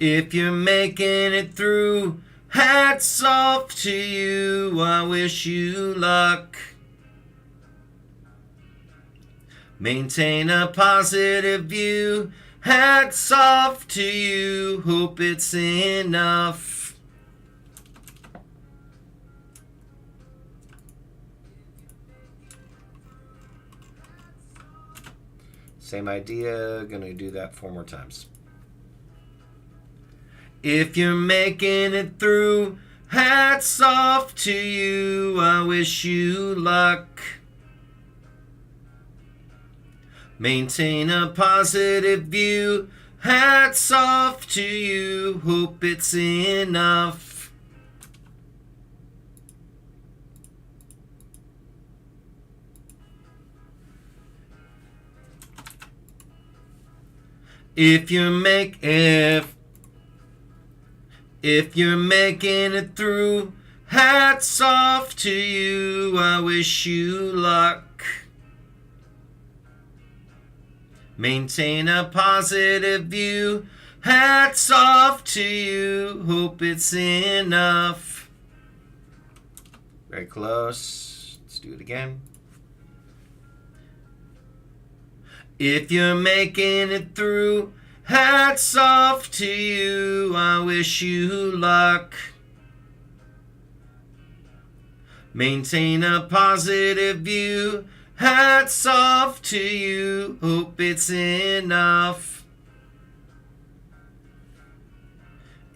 If you're making it through, hats off to you, I wish you luck. Maintain a positive view, hats off to you, hope it's enough. Same idea, gonna do that 4 more times. If you're making it through, hats off to you, I wish you luck. Maintain a positive view, hats off to you, hope it's enough. If you're making it through, hats off to you, I wish you luck. Maintain a positive view, hats off to you, hope it's enough. Very close. Let's do it again. If you're making it through, hats off to you, I wish you luck. Maintain a positive view, hats off to you, hope it's enough.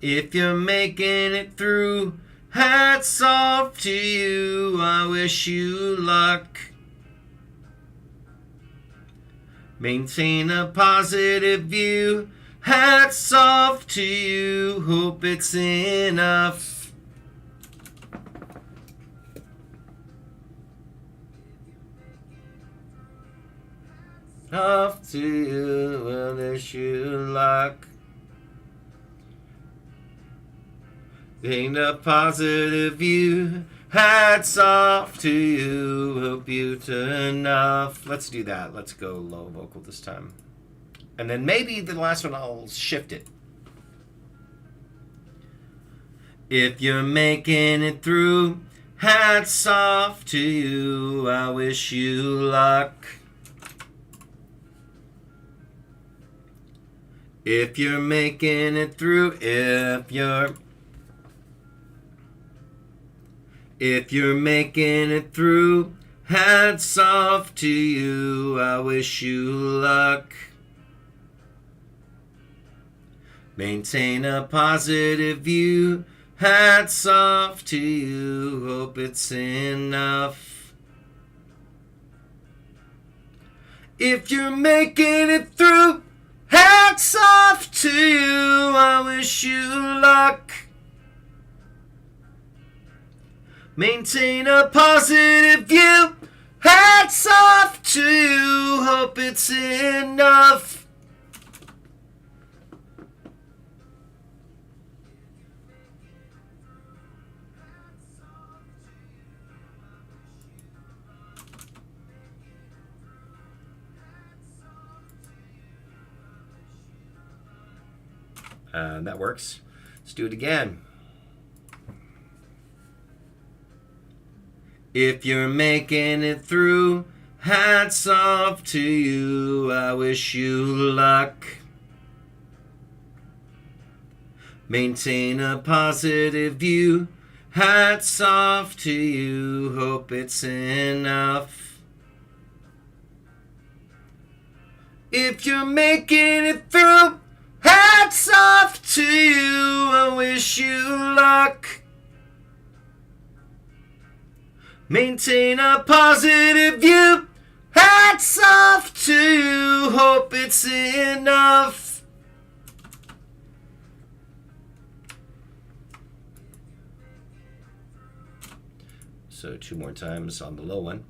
If you're making it through, hats off to you, I wish you luck. Maintain a positive view, hats off to you, hope it's enough. Off to you, I wish you luck. Maintain a positive view, hats off to you, hope you turn enough. Let's do that. Let's go low vocal this time. And then maybe the last one I'll shift it. If you're making it through, hats off to you, I wish you luck. If you're making it through, if you're making it through, hats off to you, I wish you luck. Maintain a positive view, hats off to you, hope it's enough. If you're making it through, hats off to you, I wish you luck. Maintain a positive view, hats off to you, hope it's enough. That works. Let's do it again. If you're making it through, hats off to you, I wish you luck. Maintain a positive view, hats off to you, hope it's enough. If you're making it through, hats off to you, I wish you luck. Maintain a positive view, hats off to you, hope it's enough. So 2 more times on the low one.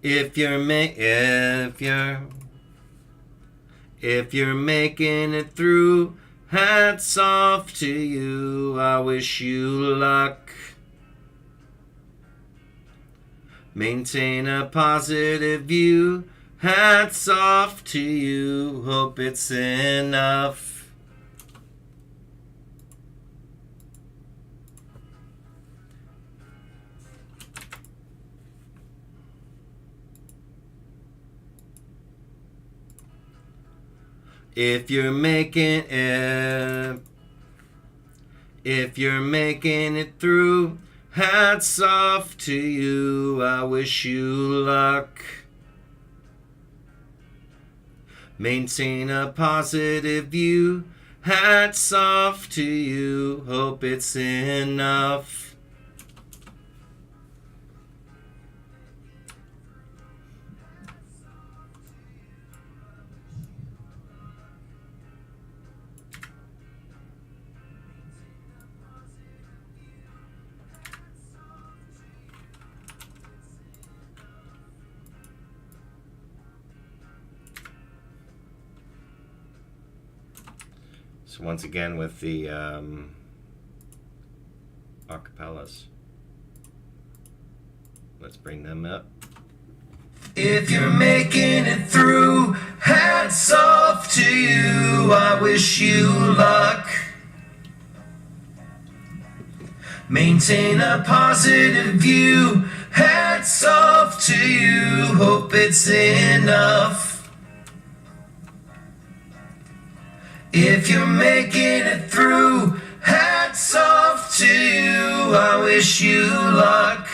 If you're making it through, hats off to you, I wish you luck. Maintain a positive view, Hats off to you, hope it's enough. If you're making it through, hats off to you, I wish you luck. Maintain a positive view, hats off to you, hope it's enough. So once again with the acapellas. Let's bring them up. If you're making it through, hats off to you, I wish you luck. Maintain a positive view, hats off to you, hope it's enough. If you're making it through, hats off to you, I wish you luck.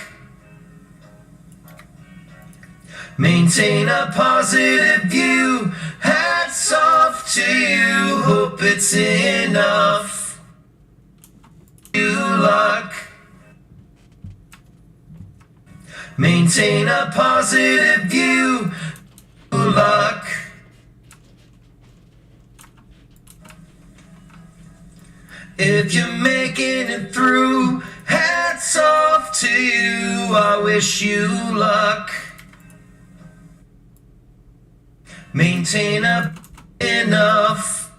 Maintain a positive view, hats off to you, hope it's enough. You luck. Maintain a positive view, luck. If you're making it through, hats off to you, I wish you luck. Maintain up enough.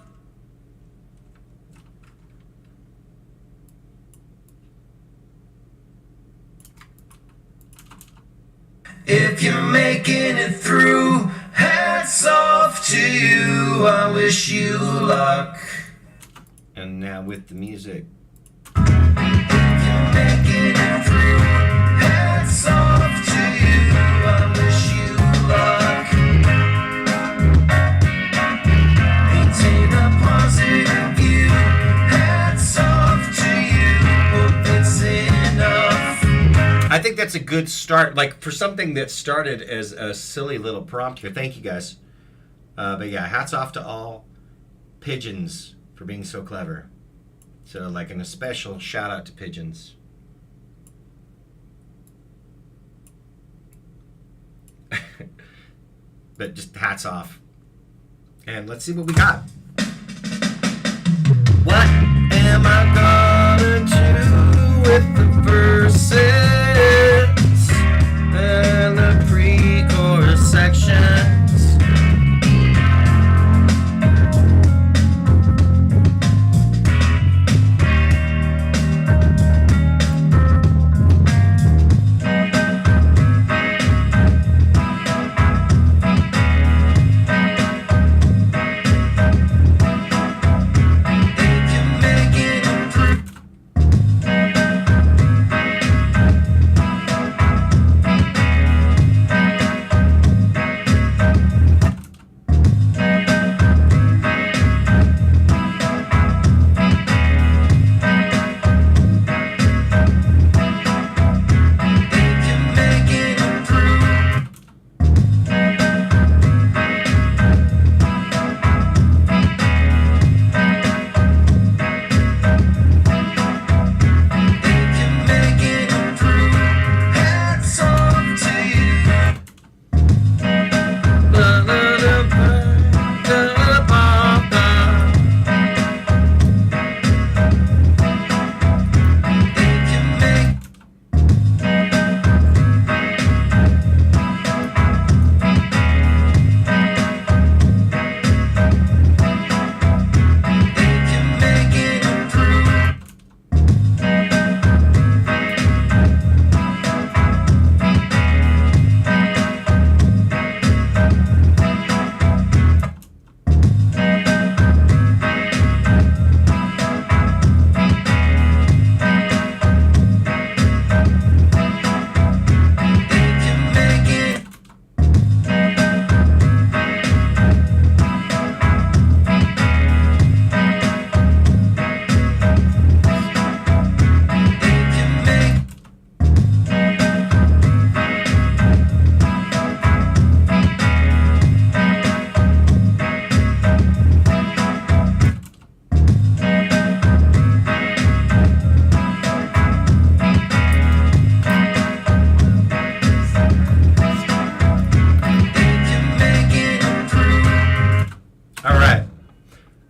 If you're making it through, hats off to you, I wish you luck. And now with the music. If you're making it through, hats off to you, I wish you luck. Maintain a positive view, hats off to you, hope it's enough. I think that's a good start, like for something that started as a silly little prompt here. Thank you guys. But yeah, hats off to all pigeons for being so clever. So like an especial shout out to pigeons. But just hats off. And let's see what we got. What am I gonna do with the verses and the pre-chorus sections?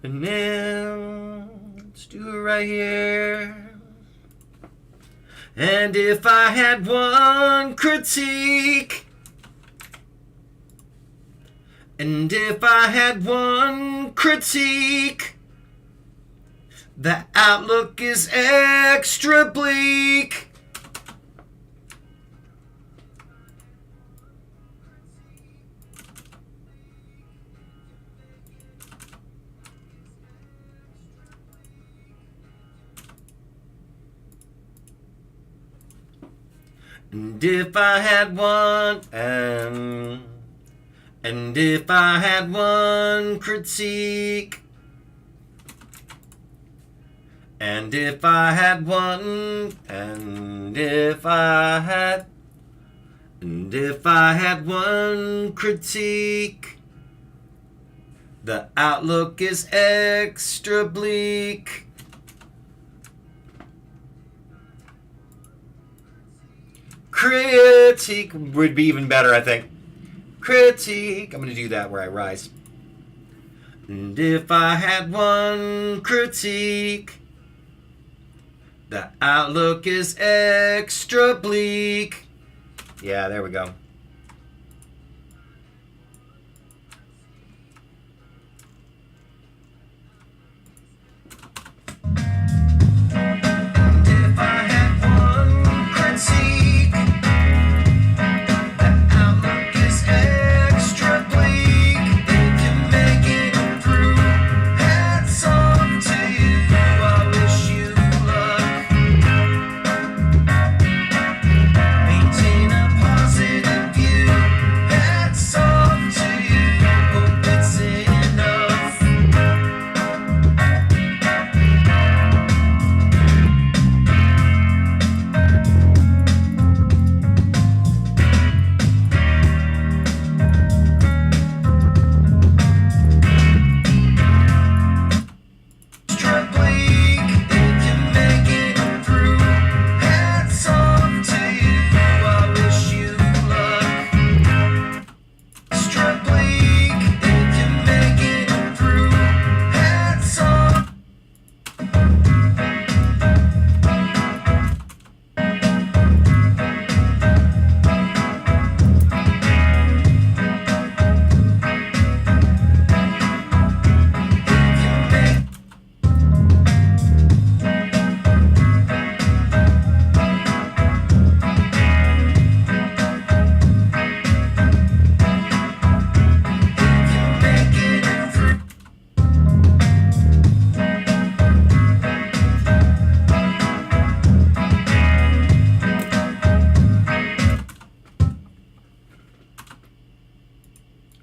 And then let's do it right here. And if I had one critique, and if I had one critique, the outlook is extra bleak. And if I had one, and if I had one critique, and if I had one, and if I had one critique, the outlook is extra bleak. Critique would be even better, I think. Critique. I'm going to do that where I rise. And if I had one critique, the outlook is extra bleak. Yeah, there we go.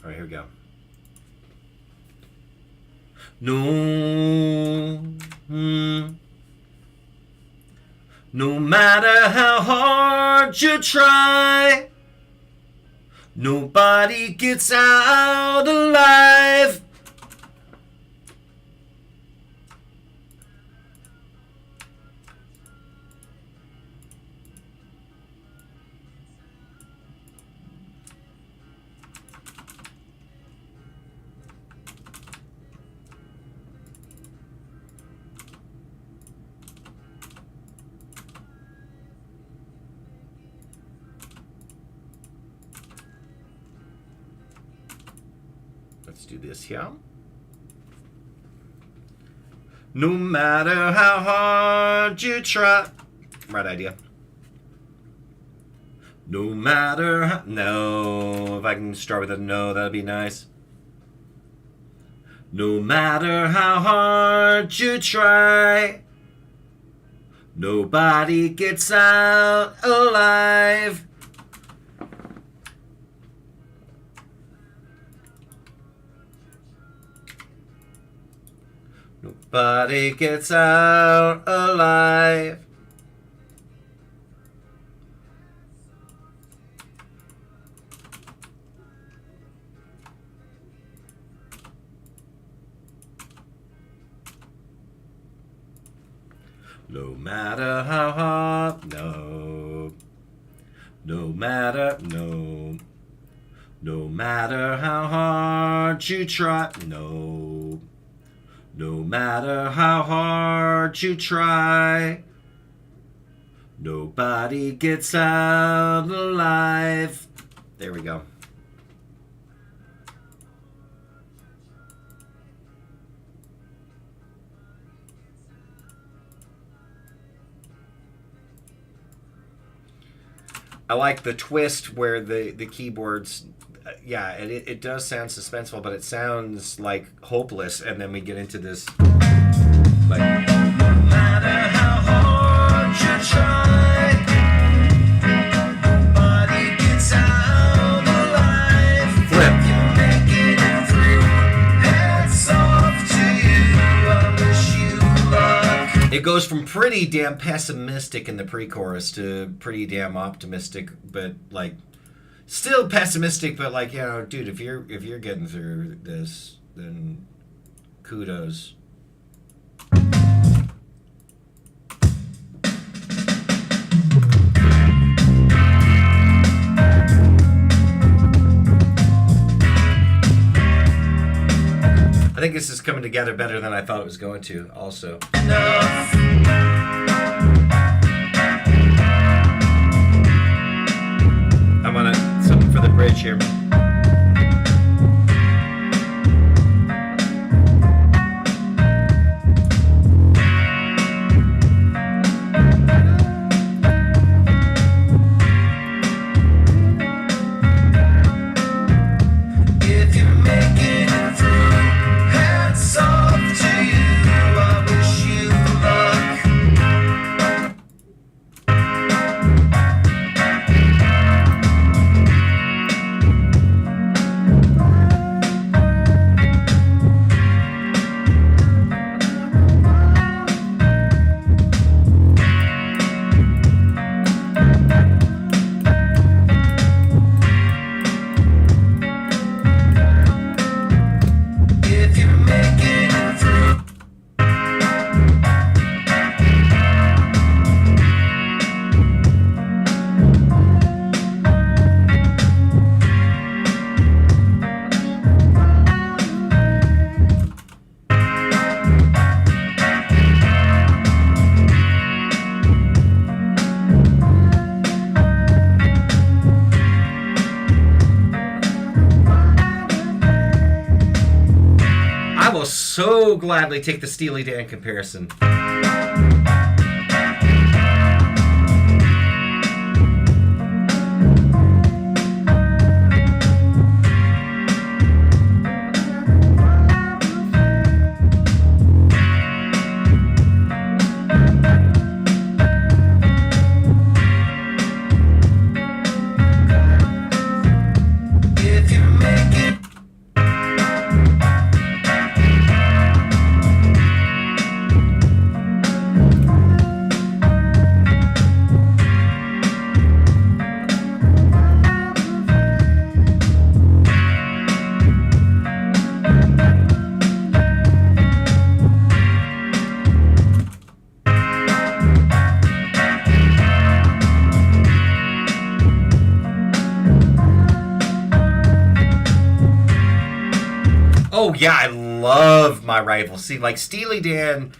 All right, here we go. No matter how hard you try, nobody gets out alive. Let's do this here. No matter how hard you try. Right idea. No matter how... No. If I can start with a no, that'd be nice. No matter how hard you try, nobody gets out alive. Nobody gets out alive. No matter how hard, no. No matter, no. No matter how hard you try, no. No matter how hard you try, nobody gets out alive. There we go. I like the twist where the keyboards, yeah, it does sound suspenseful, but it sounds like hopeless, and then we get into this, like, no matter how hard you try, nobody gets out alive. Flip. You're making it through. Hats off to you. I wish you luck. It goes from pretty damn pessimistic in the pre-chorus to pretty damn optimistic, but like still pessimistic, but like, you know, dude, if you're getting through this, then kudos. I think this is coming together better than I thought it was going to, also. I want something for the bridge here. If you're making it through, hats off to you. I wish you luck. If you're making it through. I will so gladly take the Steely Dan comparison. If you make it. Oh yeah, I love My Rival. See, like Steely Dan,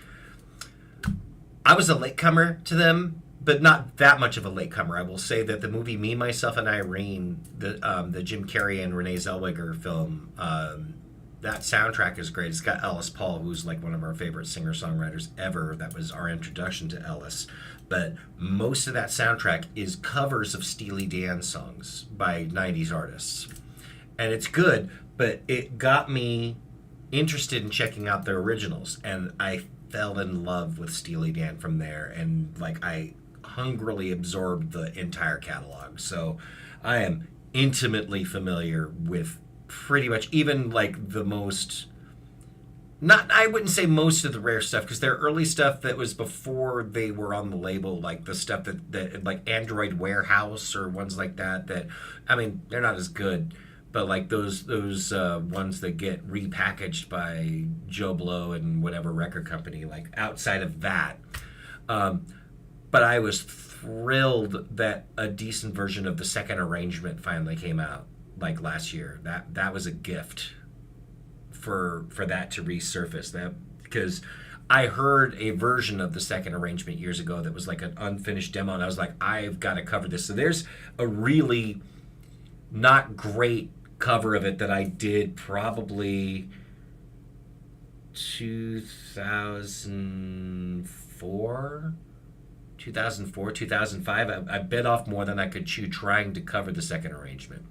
I was a latecomer to them, but not that much of a latecomer. I will say that the movie Me, Myself, and Irene, the Jim Carrey and Renee Zellweger film, that soundtrack is great. It's got Ellis Paul, who's like one of our favorite singer-songwriters ever. That was our introduction to Ellis. But most of that soundtrack is covers of Steely Dan songs by 90s artists. And it's good, but it got me interested in checking out their originals, and I fell in love with Steely Dan from there, and like I hungrily absorbed the entire catalog. So I am intimately familiar with pretty much even like the most, not, I wouldn't say most of the rare stuff, because their early stuff that was before they were on the label, like the stuff that like Android Warehouse or ones like that, I mean, they're not as good. But like those ones that get repackaged by Joe Blow and whatever record company, like outside of that. But I was thrilled that a decent version of the second arrangement finally came out, like last year. That was a gift for that to resurface. That because I heard a version of the second arrangement years ago that was like an unfinished demo, and I was like, I've got to cover this. So there's a really not great cover of it that I did probably 2004, 2005. I bit off more than I could chew trying to cover the second arrangement.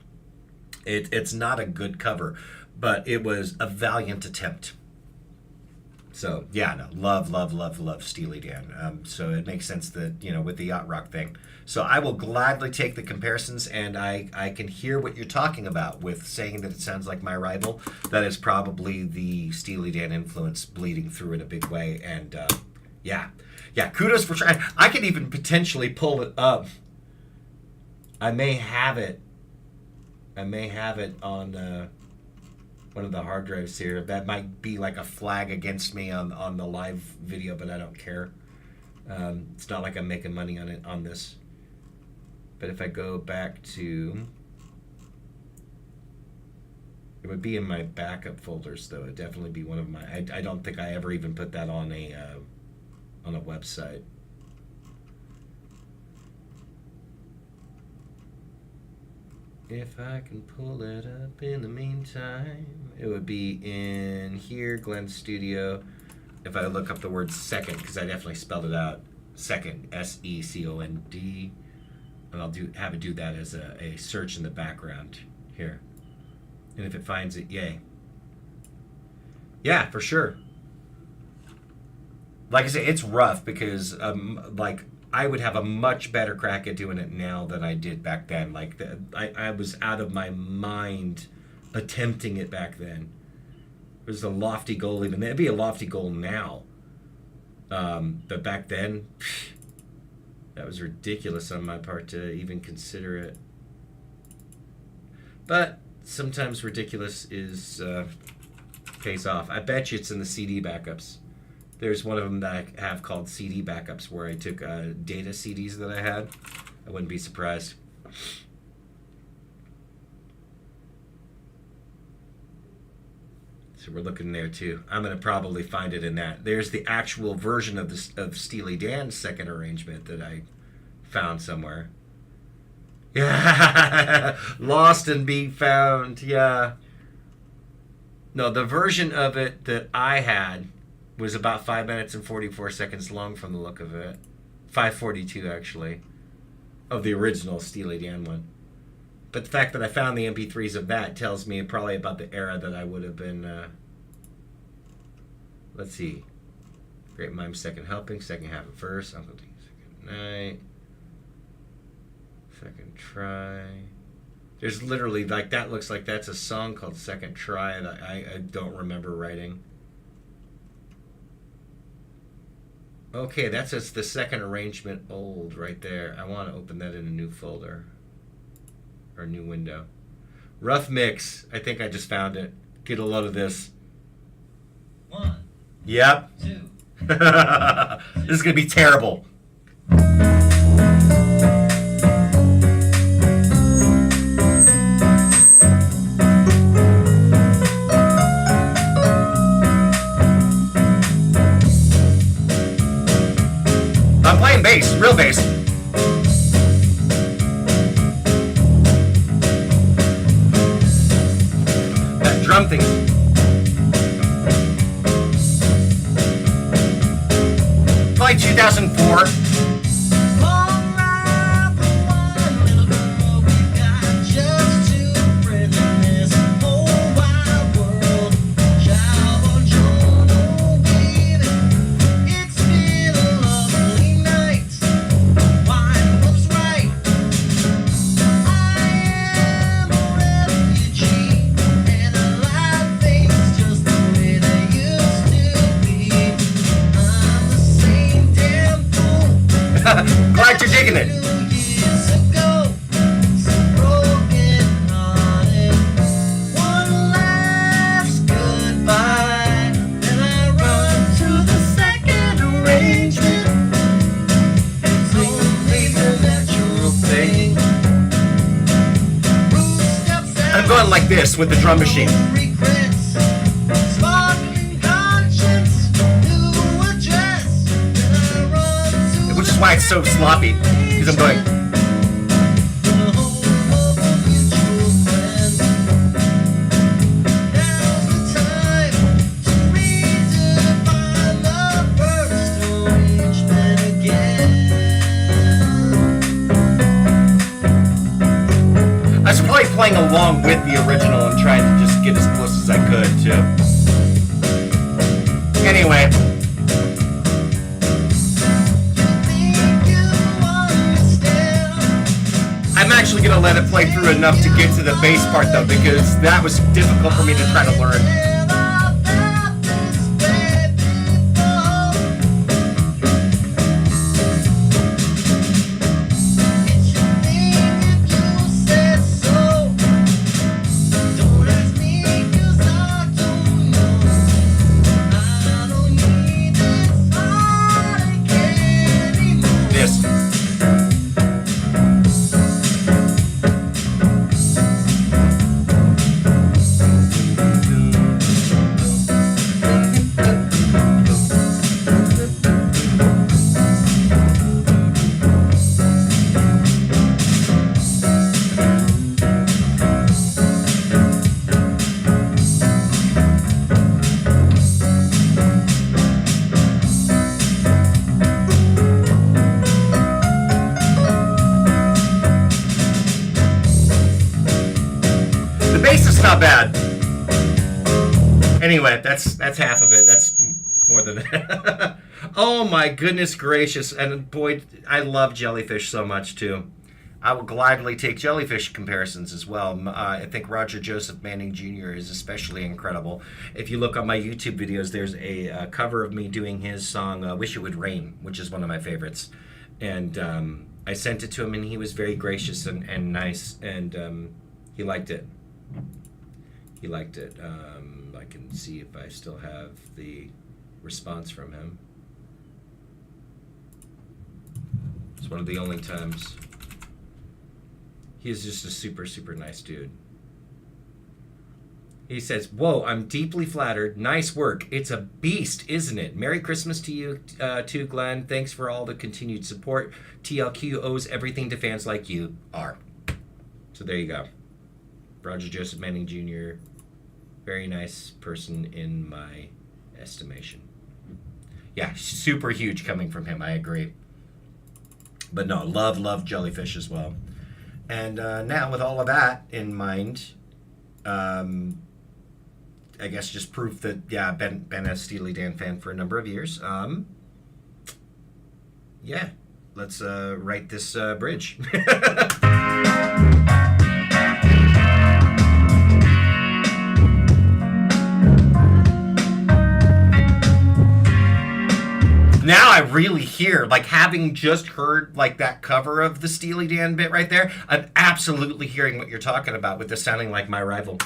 It's not a good cover, but it was a valiant attempt. So yeah, no, love Steely Dan. So it makes sense that, you know, with the yacht rock thing. So I will gladly take the comparisons, and I can hear what you're talking about with saying that it sounds like My Rival. That is probably the Steely Dan influence bleeding through in a big way. And yeah, kudos for trying. I could even potentially pull it up. I may have it on one of the hard drives here. That might be like a flag against me on the live video, but I don't care. It's not like I'm making money on this. But if I go back to, it would be in my backup folders, though. It'd definitely be one of my. I don't think I ever even put that on a website. If I can pull it up in the meantime, it would be in here, Glenn Studio. If I look up the word second, because I definitely spelled it out, second, SECOND, and I'll have it do that as a search in the background here. And if it finds it, yay. Yeah, for sure. Like I say, it's rough because like I would have a much better crack at doing it now than I did back then. Like I was out of my mind attempting it back then. It was a lofty goal even. It'd be a lofty goal now. But back then, that was ridiculous on my part to even consider it. But sometimes ridiculous pays off. I bet you it's in the CD backups. There's one of them that I have called CD backups, where I took data CDs that I had. I wouldn't be surprised. So we're looking there too. I'm going to probably find it in that. There's the actual version of Steely Dan's second arrangement that I found somewhere. Yeah, lost and be found. Yeah. No, the version of it that I had was about 5 minutes and 44 seconds long from the look of it. 5:42 actually, of the original Steely Dan one. But the fact that I found the MP3s of that tells me probably about the era that I would have been. Let's see. Great Mime second helping, second half of verse, Uncle D second night, second try. There's literally, like, that looks like that's a song called Second Try that I don't remember writing. Okay, that's just the second arrangement old right there. I want to open that in a new folder. Or a new window. Rough Mix. I think I just found it. Get a load of this. 1. Yep. 2. This is going to be terrible. I'm playing bass, real bass. That drum thing. Probably 2004. Glad you're digging it. I'm going like this with the drum machine. why it's so sloppy. Because I'm going. I was probably playing along with the original and trying to just get as close as I could too. Anyway. I'm actually going to let it play through enough to get to the bass part though, because that was difficult for me to try to learn. Not bad. Anyway, that's half of it. That's more than that. Oh my goodness gracious. And boy, I love Jellyfish so much too. I will gladly take Jellyfish comparisons as well. I think Roger Joseph Manning Jr. is especially incredible. If you look on my YouTube videos, there's a cover of me doing his song Wish It Would Rain, which is one of my favorites. And I sent it to him and he was very gracious and nice, and he liked it. He liked it. I can see if I still have the response from him. It's one of the only times. He is just a super, super nice dude. He says, "Whoa, I'm deeply flattered. Nice work. It's a beast, isn't it? Merry Christmas to you, too, Glenn. Thanks for all the continued support. TLQ owes everything to fans like you. R." So there you go. Roger Joseph Manning Jr., very nice person in my estimation. Yeah, super huge coming from him, I agree. But no, love Jellyfish as well. And now with all of that in mind, I guess just proof that, yeah, been a Steely Dan fan for a number of years. Yeah, let's write this bridge. Now I really hear, like, having just heard, like, that cover of the Steely Dan bit right there, I'm absolutely hearing what you're talking about with this sounding like My Rival.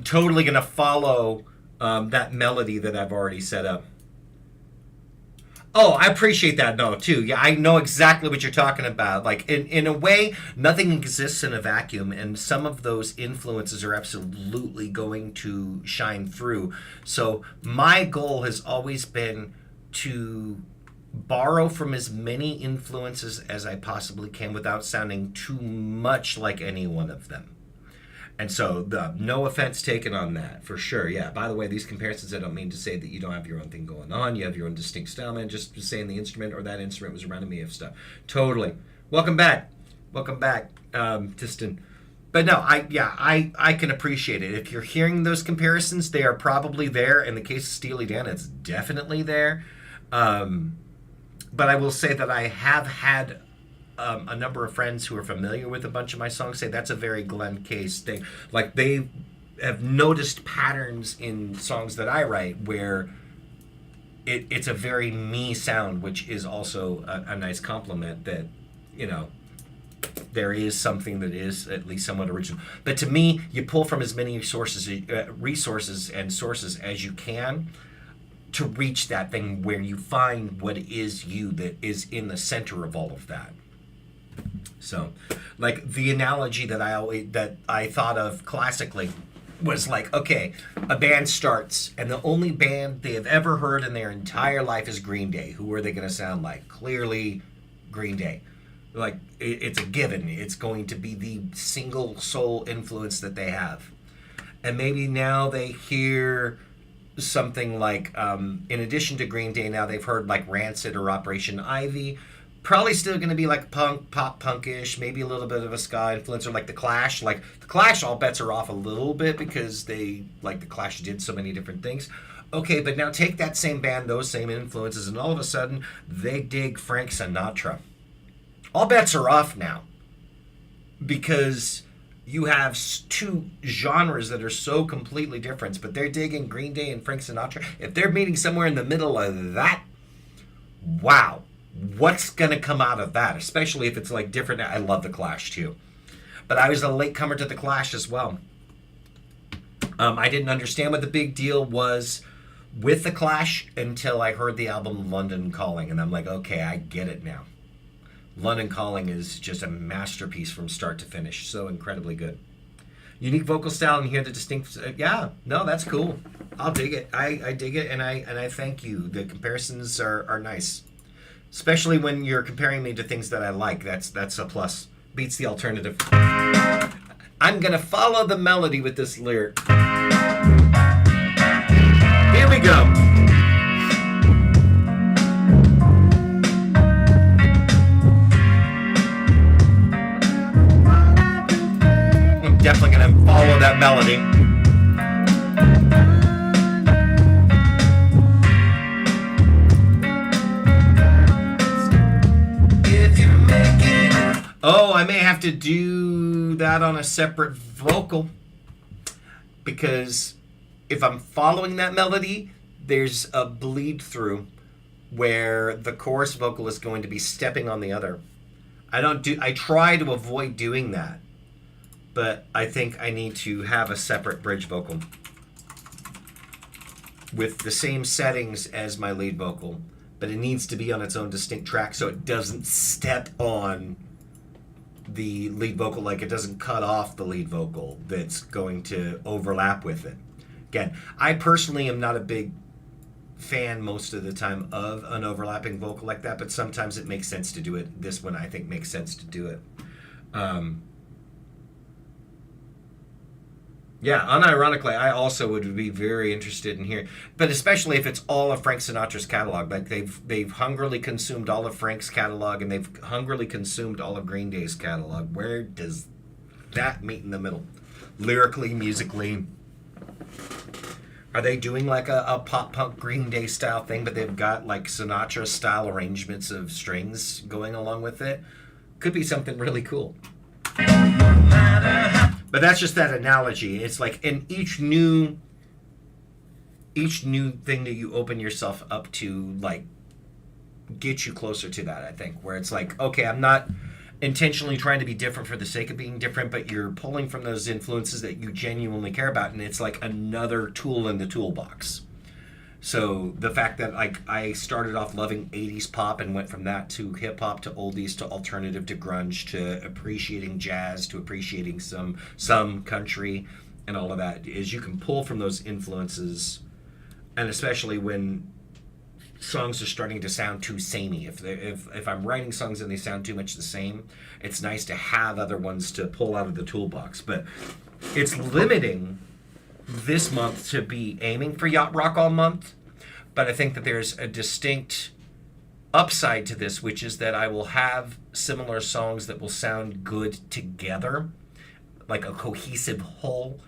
Totally gonna follow that melody that I've already set up. Oh, I appreciate that, no, too. Yeah, I know exactly what you're talking about. Like, in a way, nothing exists in a vacuum, and some of those influences are absolutely going to shine through. So, my goal has always been to borrow from as many influences as I possibly can without sounding too much like any one of them. And so, no offense taken on that, for sure. Yeah, by the way, these comparisons, I don't mean to say that you don't have your own thing going on. You have your own distinct style, man. Just saying the instrument or that instrument was reminding me of stuff. Totally. Welcome back. Welcome back, Tiston. But no, I can appreciate it. If you're hearing those comparisons, they are probably there. In the case of Steely Dan, it's definitely there. But I will say that I have had a number of friends who are familiar with a bunch of my songs say that's a very Glenn Case thing. Like, they have noticed patterns in songs that I write where it's a very me sound, which is also a nice compliment that, you know, there is something that is at least somewhat original. But to me, you pull from as many resources and sources as you can to reach that thing where you find what is you that is in the center of all of that. So, like, the analogy that I thought of classically was like, okay, a band starts, and the only band they have ever heard in their entire life is Green Day. Who are they going to sound like? Clearly, Green Day. Like, it's a given. It's going to be the single soul influence that they have. And maybe now they hear something like, in addition to Green Day, now they've heard like Rancid or Operation Ivy. Probably still going to be like pop punkish, maybe a little bit of a ska influence, or like the Clash. Like the Clash, all bets are off a little bit because the Clash did so many different things. Okay, but now take that same band, those same influences, and all of a sudden they dig Frank Sinatra. All bets are off now because you have two genres that are so completely different, but they're digging Green Day and Frank Sinatra. If they're meeting somewhere in the middle of that, wow. What's going to come out of that? Especially if it's like different. I love the Clash too. But I was a latecomer to the Clash as well. I didn't understand what the big deal was with the Clash until I heard the album London Calling. And I'm like, okay, I get it now. London Calling is just a masterpiece from start to finish. So incredibly good. Unique vocal style and hear the distinct... yeah, no, that's cool. I'll dig it. I dig it, and I thank you. The comparisons are nice. Especially when you're comparing me to things that I like. That's a plus. Beats the alternative. I'm going to follow the melody with this lyric. Here we go. I'm definitely going to follow that melody. Oh, I may have to do that on a separate vocal because if I'm following that melody, there's a bleed through where the chorus vocal is going to be stepping on the other. I try to avoid doing that, but I think I need to have a separate bridge vocal with the same settings as my lead vocal, but it needs to be on its own distinct track so it doesn't step on the lead vocal, like it doesn't cut off the lead vocal that's going to overlap with it. Again, I personally am not a big fan most of the time of an overlapping vocal like that, but sometimes it makes sense to do it. This one I think makes sense to do it. Yeah, unironically, I also would be very interested in hearing, but especially if it's all of Frank Sinatra's catalog. Like they've hungrily consumed all of Frank's catalog, and they've hungrily consumed all of Green Day's catalog. Where does that meet in the middle? Lyrically, musically, are they doing like a pop punk Green Day style thing, but they've got like Sinatra style arrangements of strings going along with it? Could be something really cool. But that's just that analogy. It's like in each new thing that you open yourself up to, like, get you closer to that, I think. Where it's like, okay, I'm not intentionally trying to be different for the sake of being different, but you're pulling from those influences that you genuinely care about, and it's like another tool in the toolbox. So the fact that like I started off loving 80s pop and went from that to hip hop to oldies to alternative to grunge to appreciating jazz to appreciating some country and all of that is you can pull from those influences, and especially when songs are starting to sound too samey. If I'm writing songs and they sound too much the same, it's nice to have other ones to pull out of the toolbox. But it's limiting this month to be aiming for yacht rock all month. But I think that there's a distinct upside to this, which is that I will have similar songs that will sound good together, like a cohesive whole,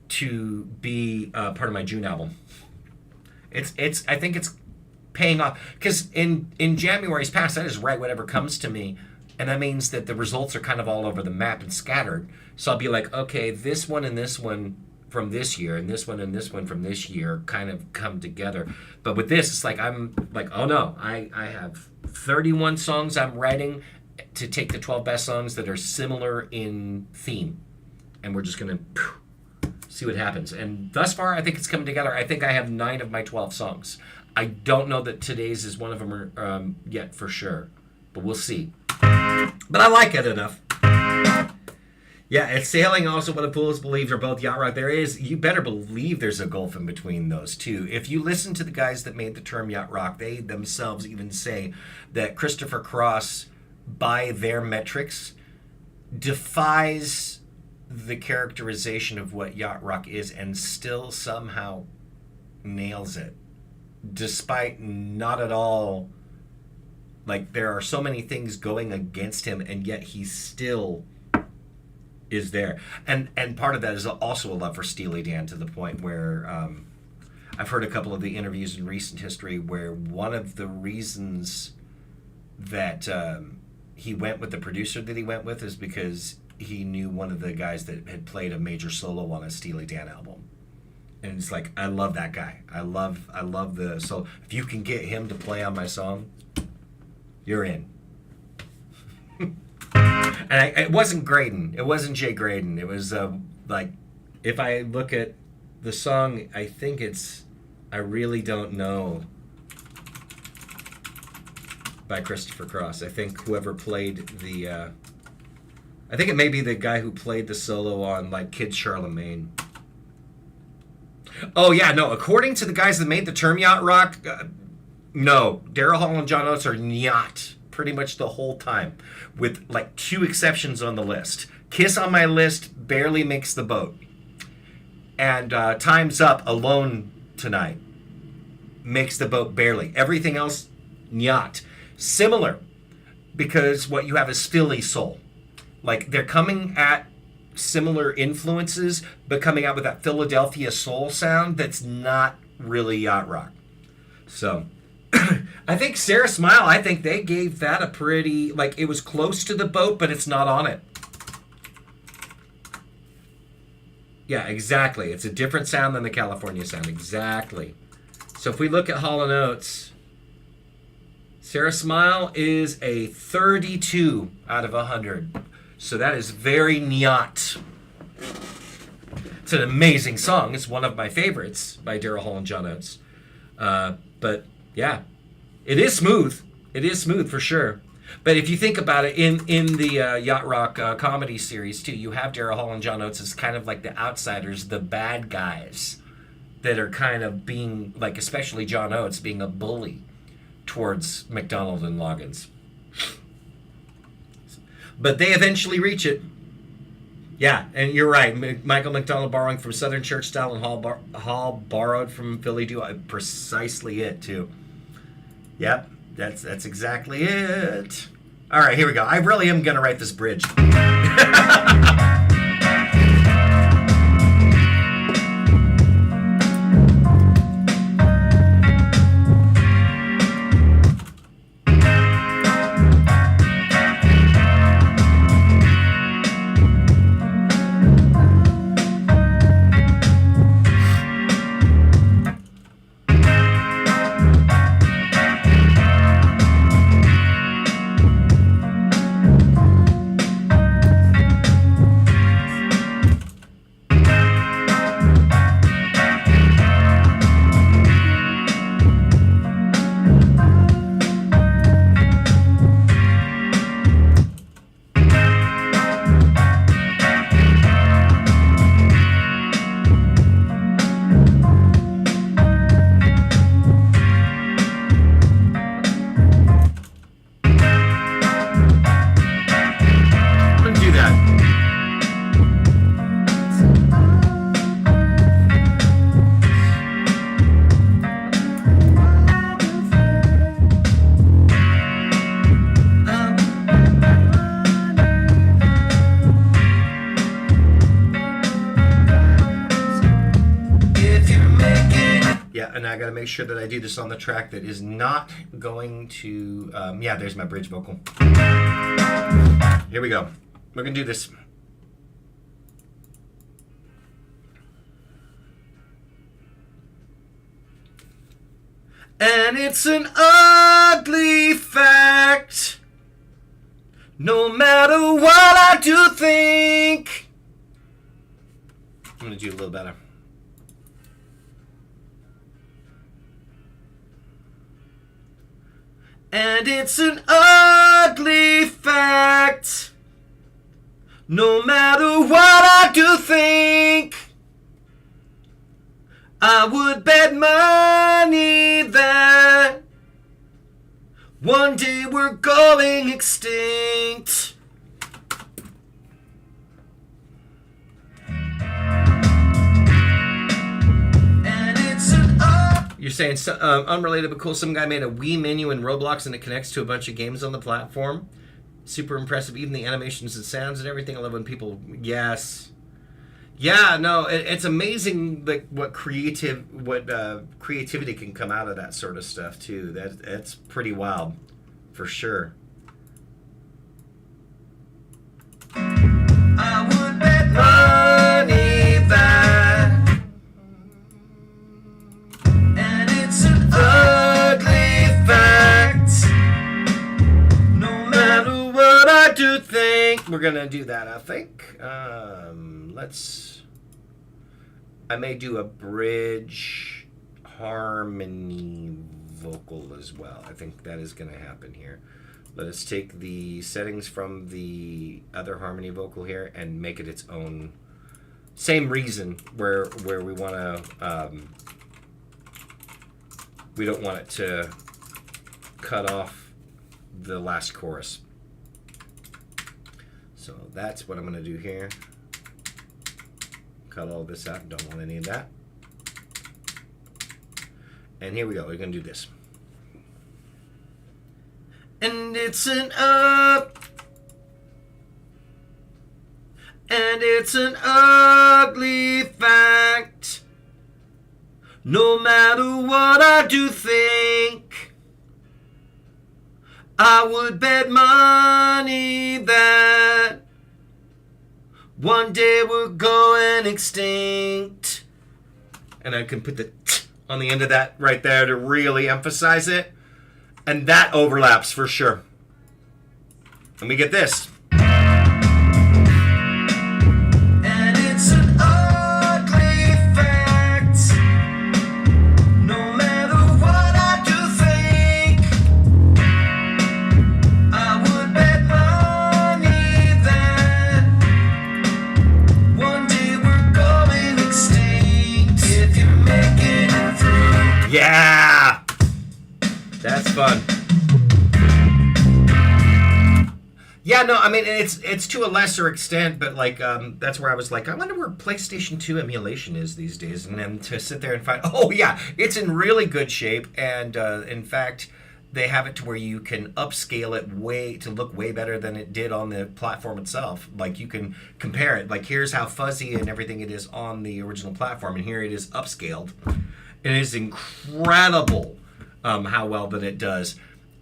to be part of my June album. I think it's paying off, because in January's past, I just write whatever comes to me, and that means that the results are kind of all over the map and scattered. So I'll be like, okay, this one and this one from this year, and this one from this year kind of come together. But with this, it's like I'm like, oh no, I have 31 songs I'm writing to take the 12 best songs that are similar in theme, and we're just gonna see what happens. And thus far, I think it's coming together. I think I have 9 of my 12 songs. I don't know that today's is one of them yet for sure, but we'll see. But I like it enough. Yeah, it's Sailing, also What a Fool's Believes are both yacht rock. You better believe there's a gulf in between those two. If you listen to the guys that made the term yacht rock, they themselves even say that Christopher Cross, by their metrics, defies the characterization of what yacht rock is and still somehow nails it. Despite not at all, like, there are so many things going against him, and yet he still is there. And part of that is also a love for Steely Dan, to the point where I've heard a couple of the interviews in recent history where one of the reasons that he went with the producer that he went with is because he knew one of the guys that had played a major solo on a Steely Dan album. And it's like, I love that guy. I love the solo. If you can get him to play on my song, you're in. And it wasn't Graydon. It wasn't Jay Graydon. It was like, if I look at the song, I think it's I Really Don't Know by Christopher Cross. I think whoever played the I think it may be the guy who played the solo on like Kid Charlemagne. Oh yeah, no, according to the guys that made the term yacht rock, no, Daryl Hall and John Oates are yacht pretty much the whole time, with like 2 exceptions on the list. Kiss on My List barely makes the boat, and Time's Up, Alone Tonight, makes the boat barely. Everything else, yacht. Similar, because what you have is Philly soul. Like, they're coming at similar influences, but coming out with that Philadelphia soul sound that's not really yacht rock. So I think Sarah Smile, I think they gave that a pretty, like, it was close to the boat, but it's not on it. Yeah, exactly. It's a different sound than the California sound. Exactly. So if we look at Hall & Oates, Sarah Smile is a 32 out of 100. So that is very yacht. It's an amazing song. It's one of my favorites by Daryl Hall and John Oates. But yeah, it is smooth. It is smooth for sure. But if you think about it, in the yacht rock comedy series too, you have Daryl Hall and John Oates as kind of like the outsiders, the bad guys that are kind of being, like, especially John Oates being a bully towards McDonald and Loggins. But they eventually reach it. Yeah, and you're right. Michael McDonald borrowing from Southern Church Style, and Hall borrowed from Philly Duo. Precisely it, too. Yep, that's exactly it. All right, here we go. I really am going to write this bridge. Yeah, and I got to make sure that I do this on the track that is not going to... yeah, there's my bridge vocal. Here we go. We're going to do this. And it's an ugly fact, no matter what I do think. I'm going to do a little better. And it's an ugly fact, no matter what I do think. I would bet money that one day we're going extinct. And it's you're saying unrelated but cool. Some guy made a Wii menu in Roblox and it connects to a bunch of games on the platform. Super impressive. Even the animations and sounds and everything. I love when people... Yes. Yeah, no, it's amazing like what creativity can come out of that sort of stuff too. That's pretty wild, for sure. I would bet money that, and it's an ugly fact. No matter what I do think, we're gonna do that. I think. I may do a bridge harmony vocal as well. I think that is going to happen here. Let us take the settings from the other harmony vocal here and make it its own. Same reason where we want to, we don't want it to cut off the last chorus. So that's what I'm going to do here. Cut all this out. Don't want any of that. And here we go. We're going to do this. And it's an up. And it's an ugly fact. No matter what I do think, I would bet money that one day we're going extinct. And I can put the t on the end of that right there to really emphasize it. And that overlaps for sure. And we get this. And it's an ugly fact. No matter what I do think, I would bet money that one day we're going extinct if you're making it through. Yeah! That's fun. Yeah, no, I mean, it's to a lesser extent, but like, that's where I was like, I wonder where PlayStation 2 emulation is these days. And then to sit there and find, oh yeah, it's in really good shape. And in fact, they have it to where you can upscale it to look way better than it did on the platform itself. Like you can compare it. Like here's how fuzzy and everything it is on the original platform. And here it is upscaled. It is incredible how well that it does.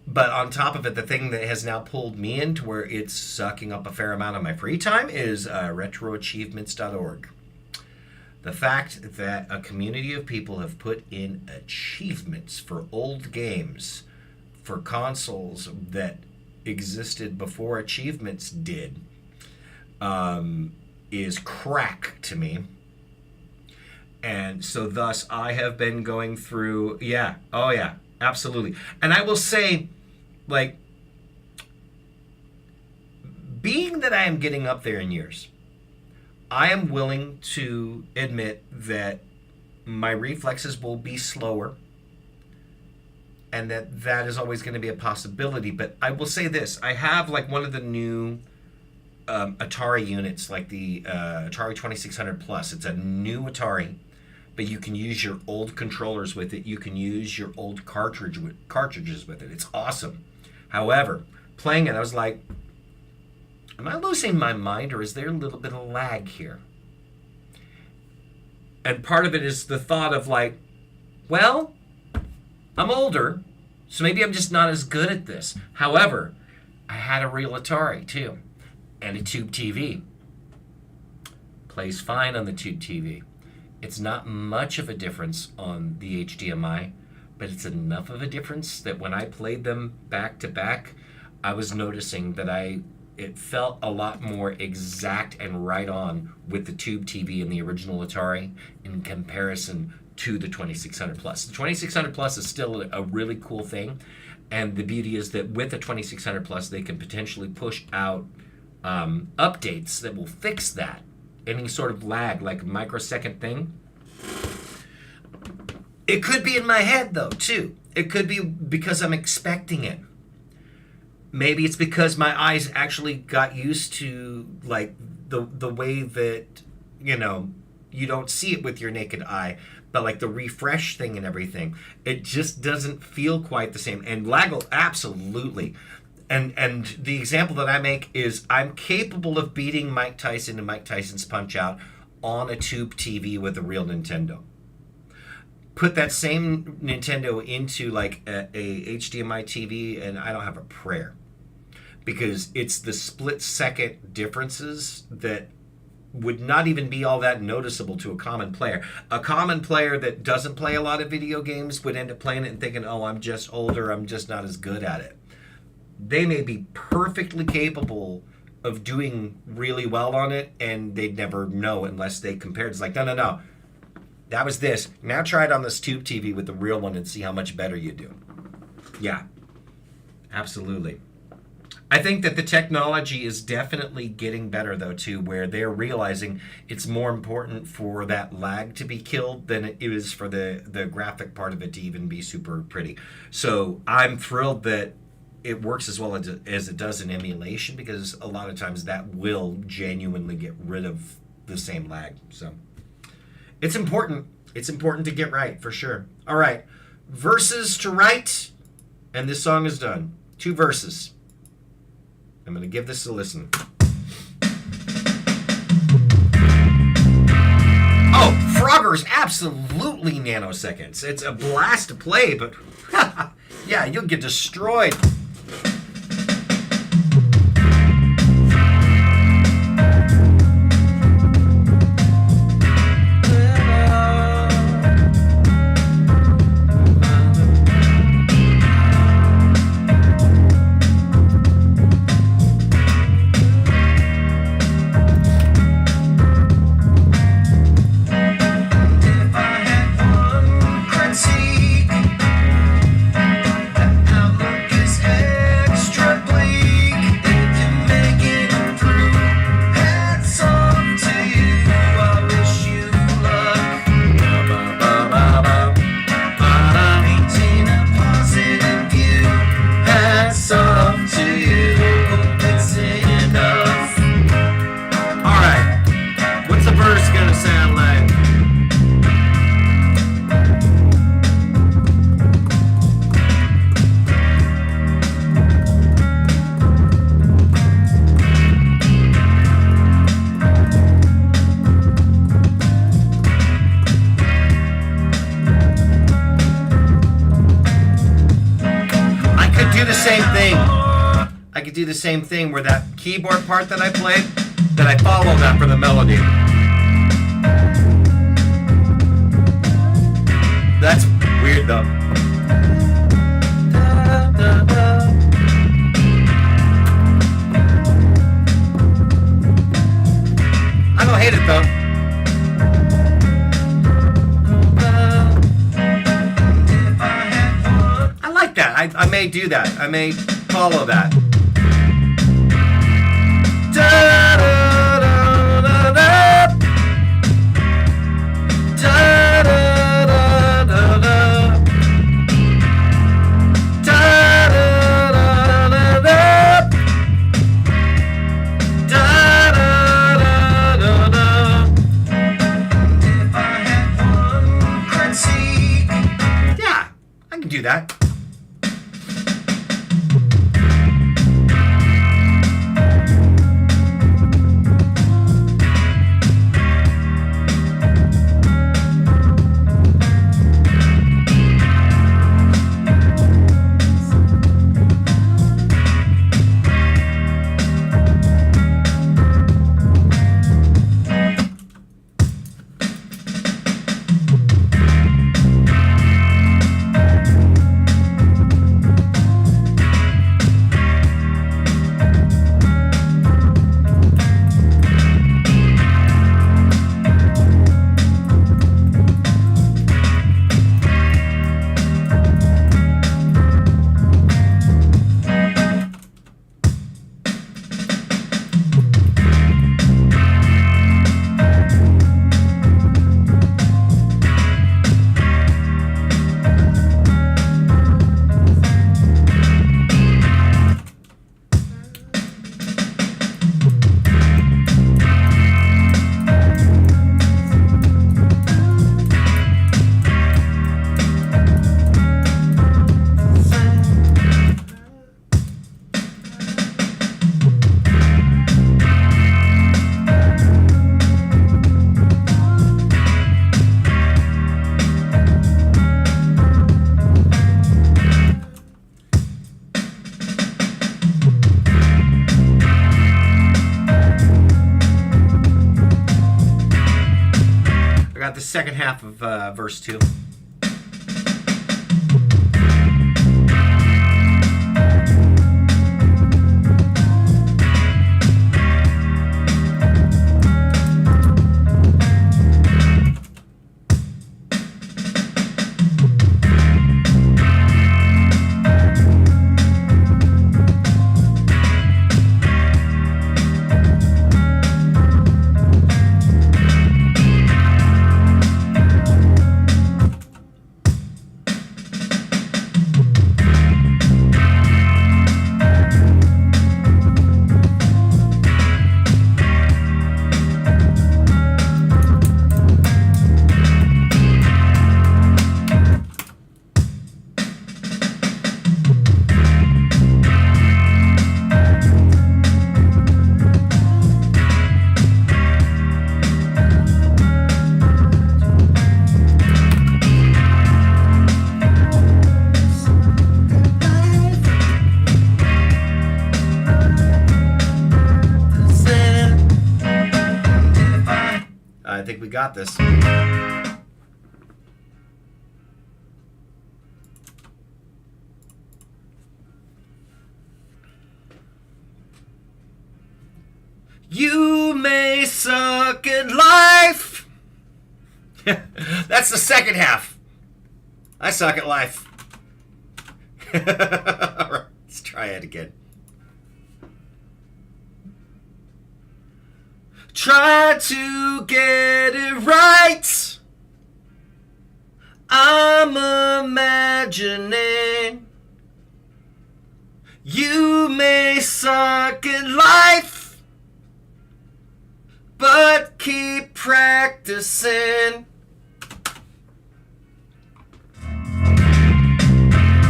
But on top of it, the thing that has now pulled me in to where it's sucking up a fair amount of my free time is retroachievements.org. The fact that a community of people have put in achievements for old games, for consoles that existed before achievements did, is crack to me. And so thus I have been going through, yeah, oh yeah, absolutely. And I will say, like, being that I am getting up there in years, I am willing to admit that my reflexes will be slower and that is always going to be a possibility. But I will say this, I have like one of the new Atari units, like the Atari 2600 Plus. It's a new Atari, but you can use your old controllers with it. You can use your old cartridges with it. It's awesome. However, playing it, I was like, am I losing my mind or is there a little bit of lag here? And part of it is the thought of like, Well, I'm older, so maybe I'm just not as good at this. However, I had a real Atari too, and a tube TV. Plays fine on the tube TV. It's not much of a difference on the HDMI, but it's enough of a difference that when I played them back to back, I was noticing that it felt a lot more exact and right on with the tube TV and the original Atari in comparison to the 2600 Plus. The 2600 Plus is still a really cool thing, and the beauty is that with the 2600 Plus, they can potentially push out updates that will fix that. Any sort of lag, like a microsecond thing. It could be in my head, though, too. It could be because I'm expecting it. Maybe it's because my eyes actually got used to, like, the way that, you don't see it with your naked eye, but like the refresh thing and everything, it just doesn't feel quite the same. And lag will absolutely. And the example that I make is I'm capable of beating Mike Tyson and Mike Tyson's Punch-Out on a tube TV with a real Nintendo. Put that same Nintendo into like a HDMI TV and I don't have a prayer. Because it's the split-second differences that would not even be all that noticeable to a common player. A common player that doesn't play a lot of video games would end up playing it and thinking, oh, I'm just older, I'm just not as good at it. They may be perfectly capable of doing really well on it, and they'd never know unless they compared. It's like, no. That was this. Now try it on this tube TV with the real one and see how much better you do. Yeah, absolutely. I think that the technology is definitely getting better, though, too, where they're realizing it's more important for that lag to be killed than it is for the graphic part of it to even be super pretty. So I'm thrilled that it works as well as it does in emulation, because a lot of times that will genuinely get rid of the same lag. So it's important. It's important to get right, for sure. All right. Verses to write, and this song is done. 2 verses. I'm going to give this a listen. Oh, Frogger's absolutely nanoseconds. It's a blast to play, but yeah, you'll get destroyed. Do the same thing where that keyboard part that I played, that I follow that for the melody. That's weird though. I don't hate it though. I like that. I may do that. I may follow that. Yeah, I can do that. second half of verse 2. I think we got this. You may suck at life. That's the second half. I suck at life. All right, let's try it again. Try to get it right. I'm imagining you may suck at life, but keep practicing.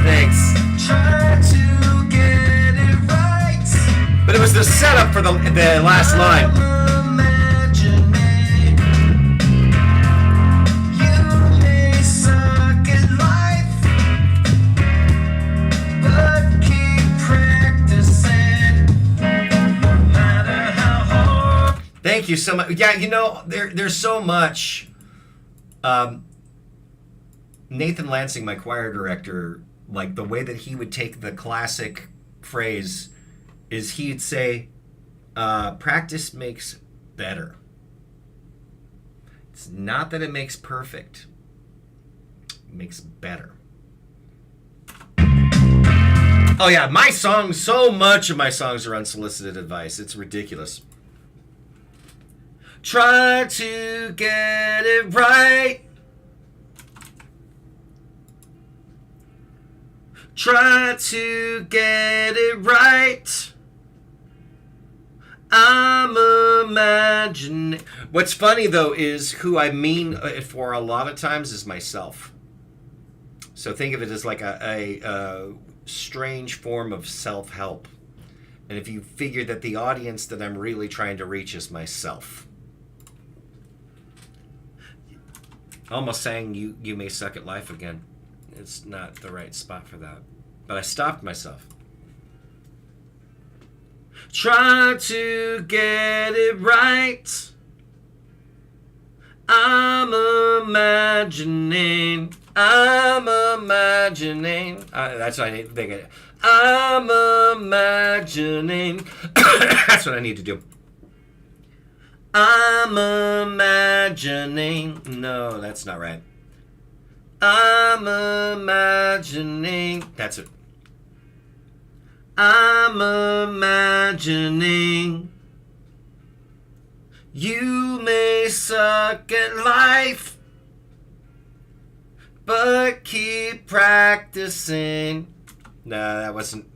Thanks. Try to get it right. But it was the setup for the last line. Thank you so much. Yeah, you know, there's so much. Nathan Lansing, my choir director, like the way that he would take the classic phrase is he'd say, practice makes better. It's not that it makes perfect. It makes better. Oh yeah, my songs, so much of my songs are unsolicited advice. It's ridiculous. Try to get it right. Try to get it right. I'm imagining. What's funny though is who I mean it for a lot of times is myself. So think of it as like a strange form of self-help. And if you figure that the audience that I'm really trying to reach is myself. Almost saying you may suck at life again. It's not the right spot for that. But I stopped myself. Try to get it right. I'm imagining. That's what I need to think of. I'm imagining. That's what I need to do. I'm imagining. No, that's not right. I'm imagining. That's it. I'm imagining. You may suck at life, but keep practicing. No, that wasn't.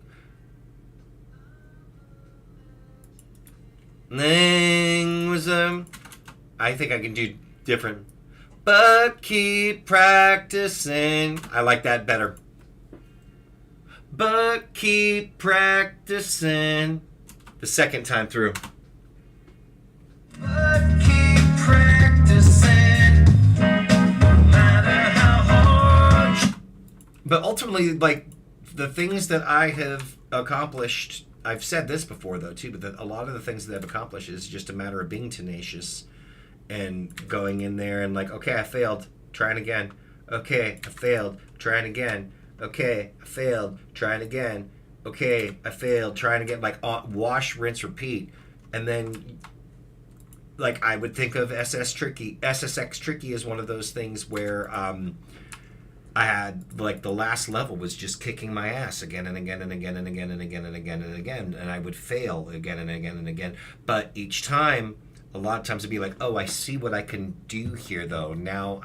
I think I can do different. But keep practicing. I like that better. But keep practicing. The second time through. But keep practicing. No matter how hard. But ultimately, like, the things that I have accomplished, I've said this before though too, but a lot of the things that I've accomplished is just a matter of being tenacious and going in there and like, okay, I failed, trying again. Okay, I failed, trying again. Okay, I failed, trying again. Okay, I failed, trying again. Like wash, rinse, repeat, and then like I would think of SSX Tricky as one of those things where I had like the last level was just kicking my ass again and again and again and again and again and again and again, and I would fail again and again and again. But each time, a lot of times it'd be like, oh, I see what I can do here though. Now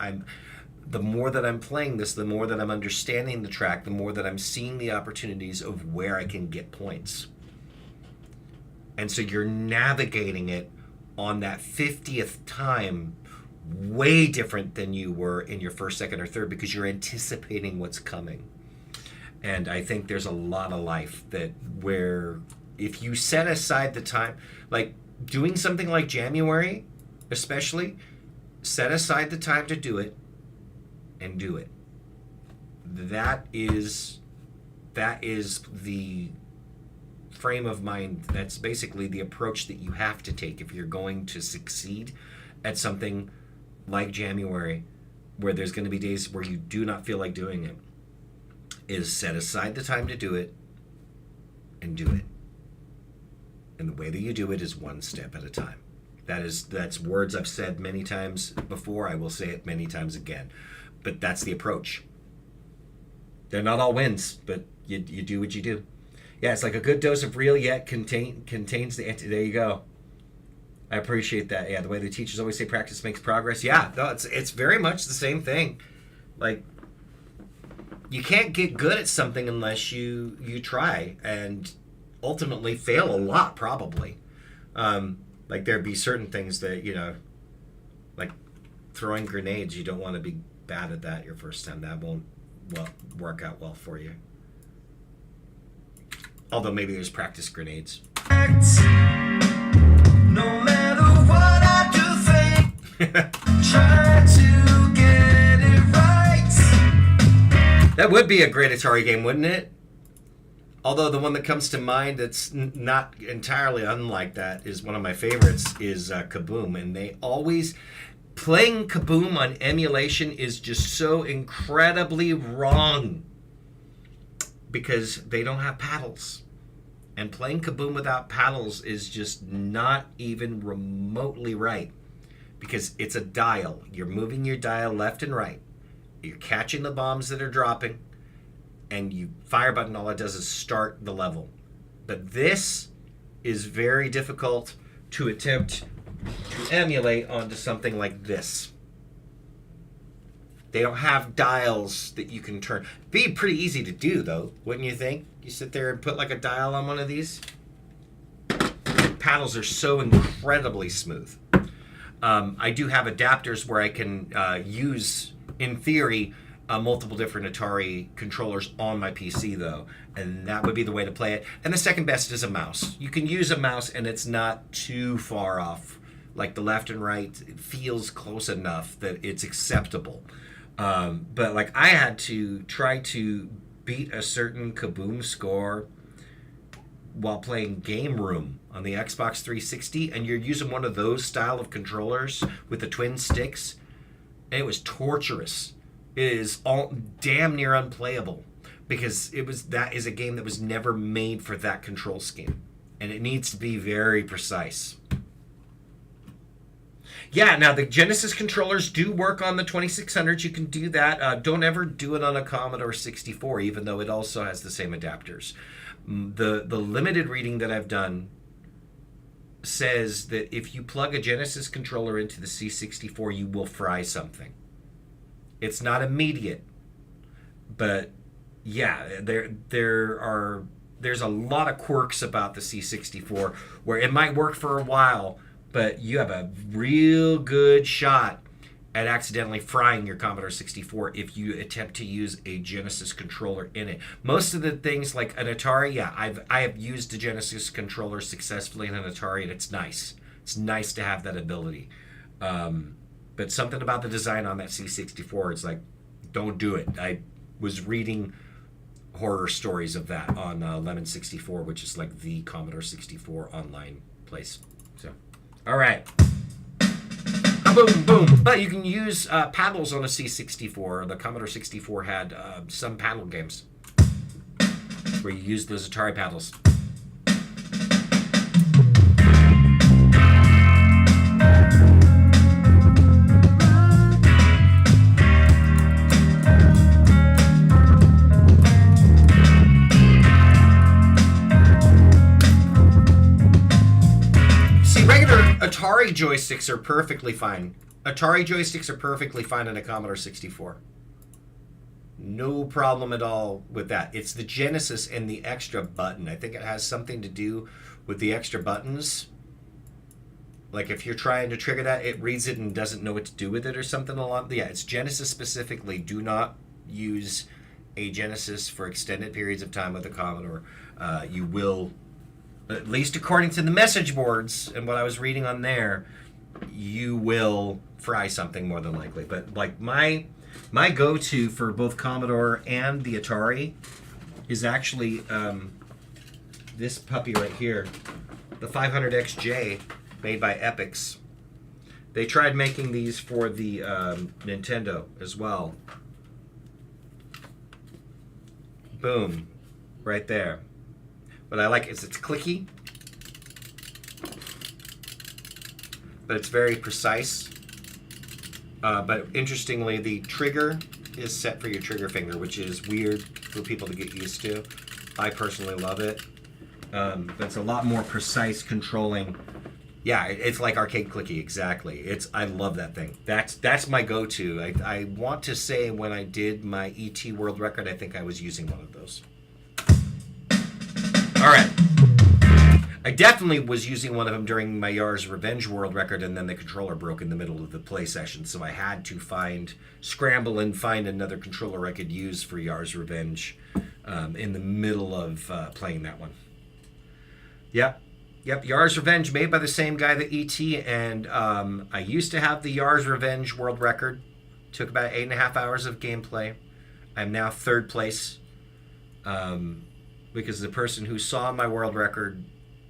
the more that I'm playing this, the more that I'm understanding the track, the more that I'm seeing the opportunities of where I can get points. And so you're navigating it on that 50th time way different than you were in your first, second, or third, because you're anticipating what's coming. And I think there's a lot of life that where if you set aside the time, like doing something like January, especially, set aside the time to do it and do it. That is the frame of mind. That's basically the approach that you have to take if you're going to succeed at something like January, where there's going to be days where you do not feel like doing it, is set aside the time to do it and do it. And the way that you do it is one step at a time. That's words I've said many times before. I will say it many times again. But that's the approach. They're not all wins, but you do what you do. Yeah, it's like a good dose of real yet contains the anti. There you go. I appreciate that. Yeah, the way the teachers always say practice makes progress. Yeah, no, it's very much the same thing. Like, you can't get good at something unless you try and ultimately fail a lot, probably. Like, there'd be certain things that, like throwing grenades, you don't want to be bad at that your first time. That won't work out well for you. Although maybe there's practice grenades. No matter what I do, try to get it right. That would be a great Atari game, wouldn't it? Although the one that comes to mind that's not entirely unlike that is one of my favorites is Kaboom. And they always... Playing Kaboom on emulation is just so incredibly wrong because they don't have paddles. And playing Kaboom without paddles is just not even remotely right because it's a dial. You're moving your dial left and right. You're catching the bombs that are dropping, and you fire button, all it does is start the level. But this is very difficult to attempt to emulate onto something like this. They don't have dials that you can turn. Be pretty easy to do, though, wouldn't you think? You sit there and put like a dial on one of these. Paddles are so incredibly smooth. I do have adapters where I can use, in theory, multiple different Atari controllers on my PC, though, and that would be the way to play it. And the second best is a mouse. You can use a mouse, and it's not too far off. Like the left and right, it feels close enough that it's acceptable. But like I had to try to beat a certain Kaboom score while playing Game Room on the Xbox 360, and you're using one of those style of controllers with the twin sticks, and it was torturous. It is all damn near unplayable because that is a game that was never made for that control scheme, and it needs to be very precise. Yeah, now the Genesis controllers do work on the 2600s. You can do that. Don't ever do it on a Commodore 64, even though it also has the same adapters. The limited reading that I've done says that if you plug a Genesis controller into the C64, you will fry something. It's not immediate, but yeah, there's a lot of quirks about the C64 where it might work for a while, but you have a real good shot at accidentally frying your Commodore 64 if you attempt to use a Genesis controller in it. Most of the things like an Atari, yeah, I have used a Genesis controller successfully in an Atari, and it's nice. It's nice to have that ability. But something about the design on that C64, it's like, don't do it. I was reading horror stories of that on Lemon 64, which is like the Commodore 64 online place. So, all right. I boom, boom, boom. But you can use paddles on a C64. The Commodore 64 had some paddle games where you use those Atari paddles. Atari joysticks are perfectly fine. Atari joysticks are perfectly fine on a Commodore 64. No problem at all with that. It's the Genesis and the extra button. I think it has something to do with the extra buttons. Like if you're trying to trigger that, it reads it and doesn't know what to do with it or something along. Yeah, it's Genesis specifically. Do not use a Genesis for extended periods of time with a Commodore. You will, at least according to the message boards and what I was reading on there, you will fry something more than likely. But like my go-to for both Commodore and the Atari is actually this puppy right here, the 500XJ, made by Epix. They tried making these for the Nintendo as well. Boom, right there. What I like is it's clicky, but it's very precise. But interestingly, the trigger is set for your trigger finger, which is weird for people to get used to. I personally love it. But it's a lot more precise controlling. Yeah, it's like arcade clicky, exactly. I love that thing. That's my go-to. I want to say when I did my ET world record, I think I was using one of those. All right. I definitely was using one of them during my Yars Revenge world record, and then the controller broke in the middle of the play session, so I had to scramble and find another controller I could use for Yars Revenge in the middle of playing that one. Yep, Yars Revenge, made by the same guy that E.T., and I used to have the Yars Revenge world record. Took about 8.5 hours of gameplay. I'm now third place because the person who saw my world record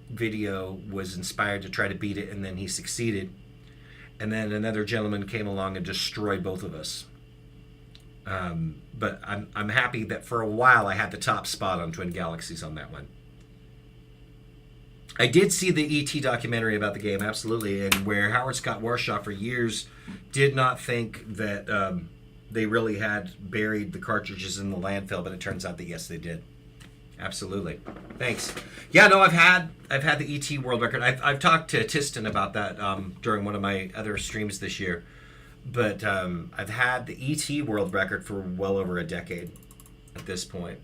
video was inspired to try to beat it, and then he succeeded. And then another gentleman came along and destroyed both of us. But I'm happy that for a while I had the top spot on Twin Galaxies on that one. I did see the E.T. documentary about the game, absolutely, and where Howard Scott Warshaw for years did not think that they really had buried the cartridges in the landfill, but it turns out that yes, they did. Absolutely. Thanks. Yeah, no, I've had the ET world record. I've talked to Tiston about that during one of my other streams this year, but I've had the ET world record for well over a decade at this point.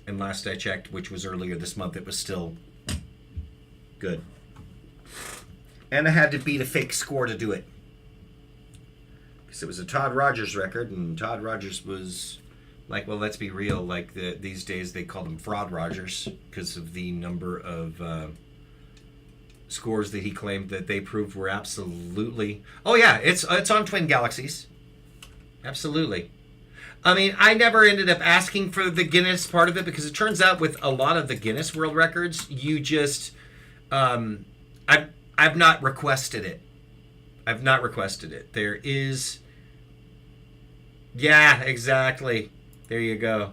And last I checked, which was earlier this month, it was still good. And I had to beat a fake score to do it, because it was a Todd Rogers record, and Todd Rogers was like, well, let's be real, like these days they call them Fraud Rogers because of the number of scores that he claimed that they proved were absolutely... Oh yeah, it's on Twin Galaxies. Absolutely. I mean, I never ended up asking for the Guinness part of it, because it turns out with a lot of the Guinness World Records, you just... I've not requested it. I've not requested it. There is... Yeah, exactly. There you go.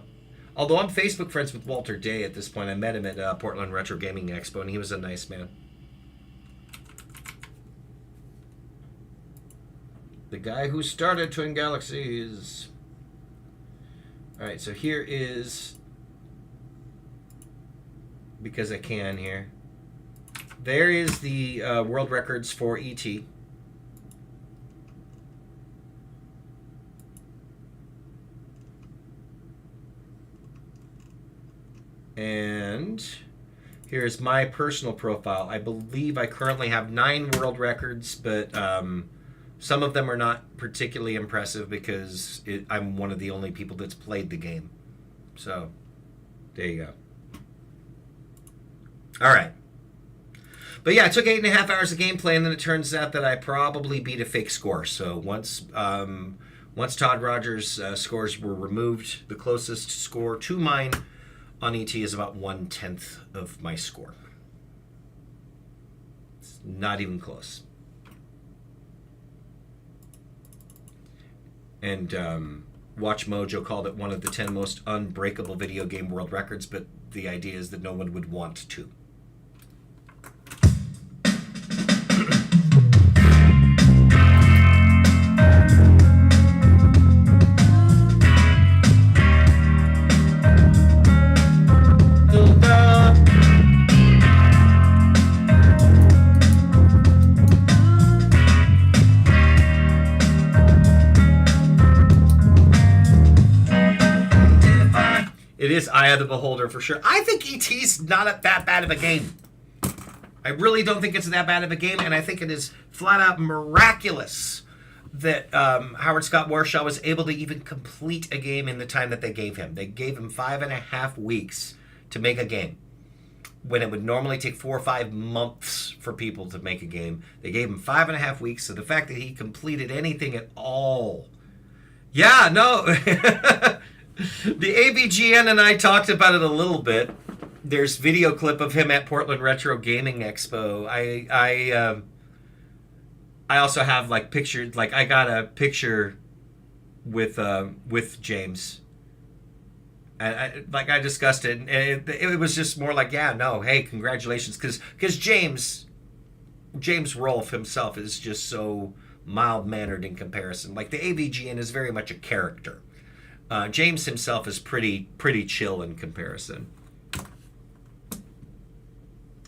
Although I'm Facebook friends with Walter Day at this point. I met him at Portland Retro Gaming Expo, and he was a nice man. The guy who started Twin Galaxies. Alright, so here is... Because I can here. There is the world records for E.T. And here's my personal profile. I believe I currently have 9 world records, but some of them are not particularly impressive because I'm one of the only people that's played the game. So, there you go. All right. But yeah, it took 8.5 hours of gameplay, and then it turns out that I probably beat a fake score. So once Todd Rogers' scores were removed, the closest score to mine on ET is about 1/10 of my score. It's not even close. And Watch Mojo called it one of the 10 most unbreakable video game world records, but the idea is that no one would want to. It is Eye of the Beholder for sure. I think E.T.'s not that bad of a game. I really don't think it's that bad of a game, and I think it is flat out miraculous that Howard Scott Warshaw was able to even complete a game in the time that they gave him. They gave him 5.5 weeks to make a game, when it would normally take 4 or 5 months for people to make a game. They gave him 5.5 weeks, so the fact that he completed anything at all. Yeah, no. The AVGN and I talked about it a little bit. There's video clip of him at Portland Retro Gaming Expo. I also have like pictures. Like I got a picture with James. And I discussed it, and it was just more like, yeah, no, hey, congratulations, because James Rolfe himself is just so mild mannered in comparison. Like the AVGN is very much a character. James himself is pretty chill in comparison.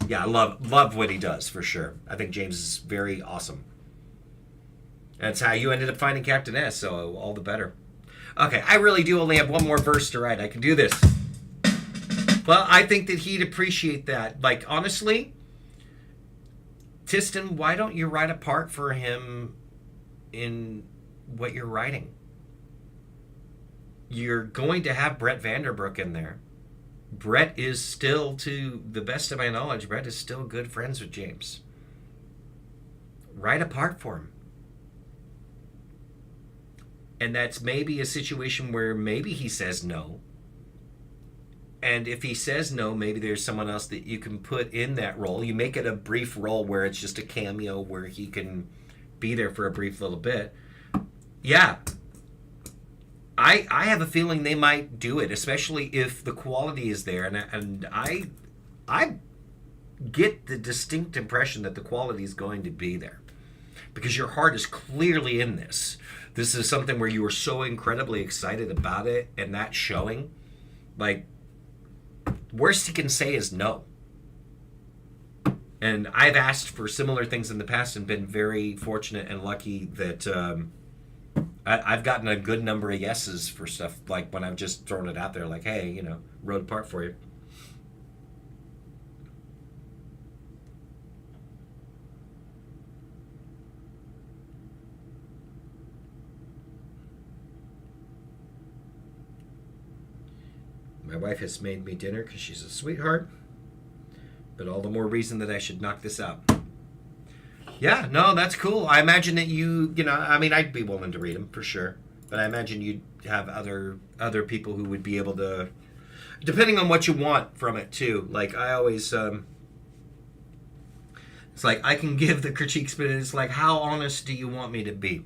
Yeah, I love what he does for sure. I think James is very awesome. That's how you ended up finding Captain S, so all the better. Okay, I really do only have one more verse to write. I can do this. Well, I think that he'd appreciate that. Like, honestly, Tiston, why don't you write a part for him in what you're writing? You're going to have Brett Vanderbrook in there. Brett is still, to the best of my knowledge, Brett is still good friends with James. Write a part for him. And that's maybe a situation where maybe he says no. And if he says no, maybe there's someone else that you can put in that role. You make it a brief role where it's just a cameo where he can be there for a brief little bit. Yeah. I have a feeling they might do it, especially if the quality is there. And I get the distinct impression that the quality is going to be there. Because your heart is clearly in this. This is something where you are so incredibly excited about it, and that's showing. Like, worst he can say is no. And I've asked for similar things in the past and been very fortunate and lucky that I've gotten a good number of yeses for stuff, like when I've just thrown it out there, like, hey, wrote a part for you. My wife has made me dinner because she's a sweetheart, but all the more reason that I should knock this out. Yeah, no, that's cool. I imagine that I'd be willing to read them for sure, but I imagine you'd have other people who would be able to, depending on what you want from it too. Like I always, it's like I can give the critiques, but it's like, how honest do you want me to be?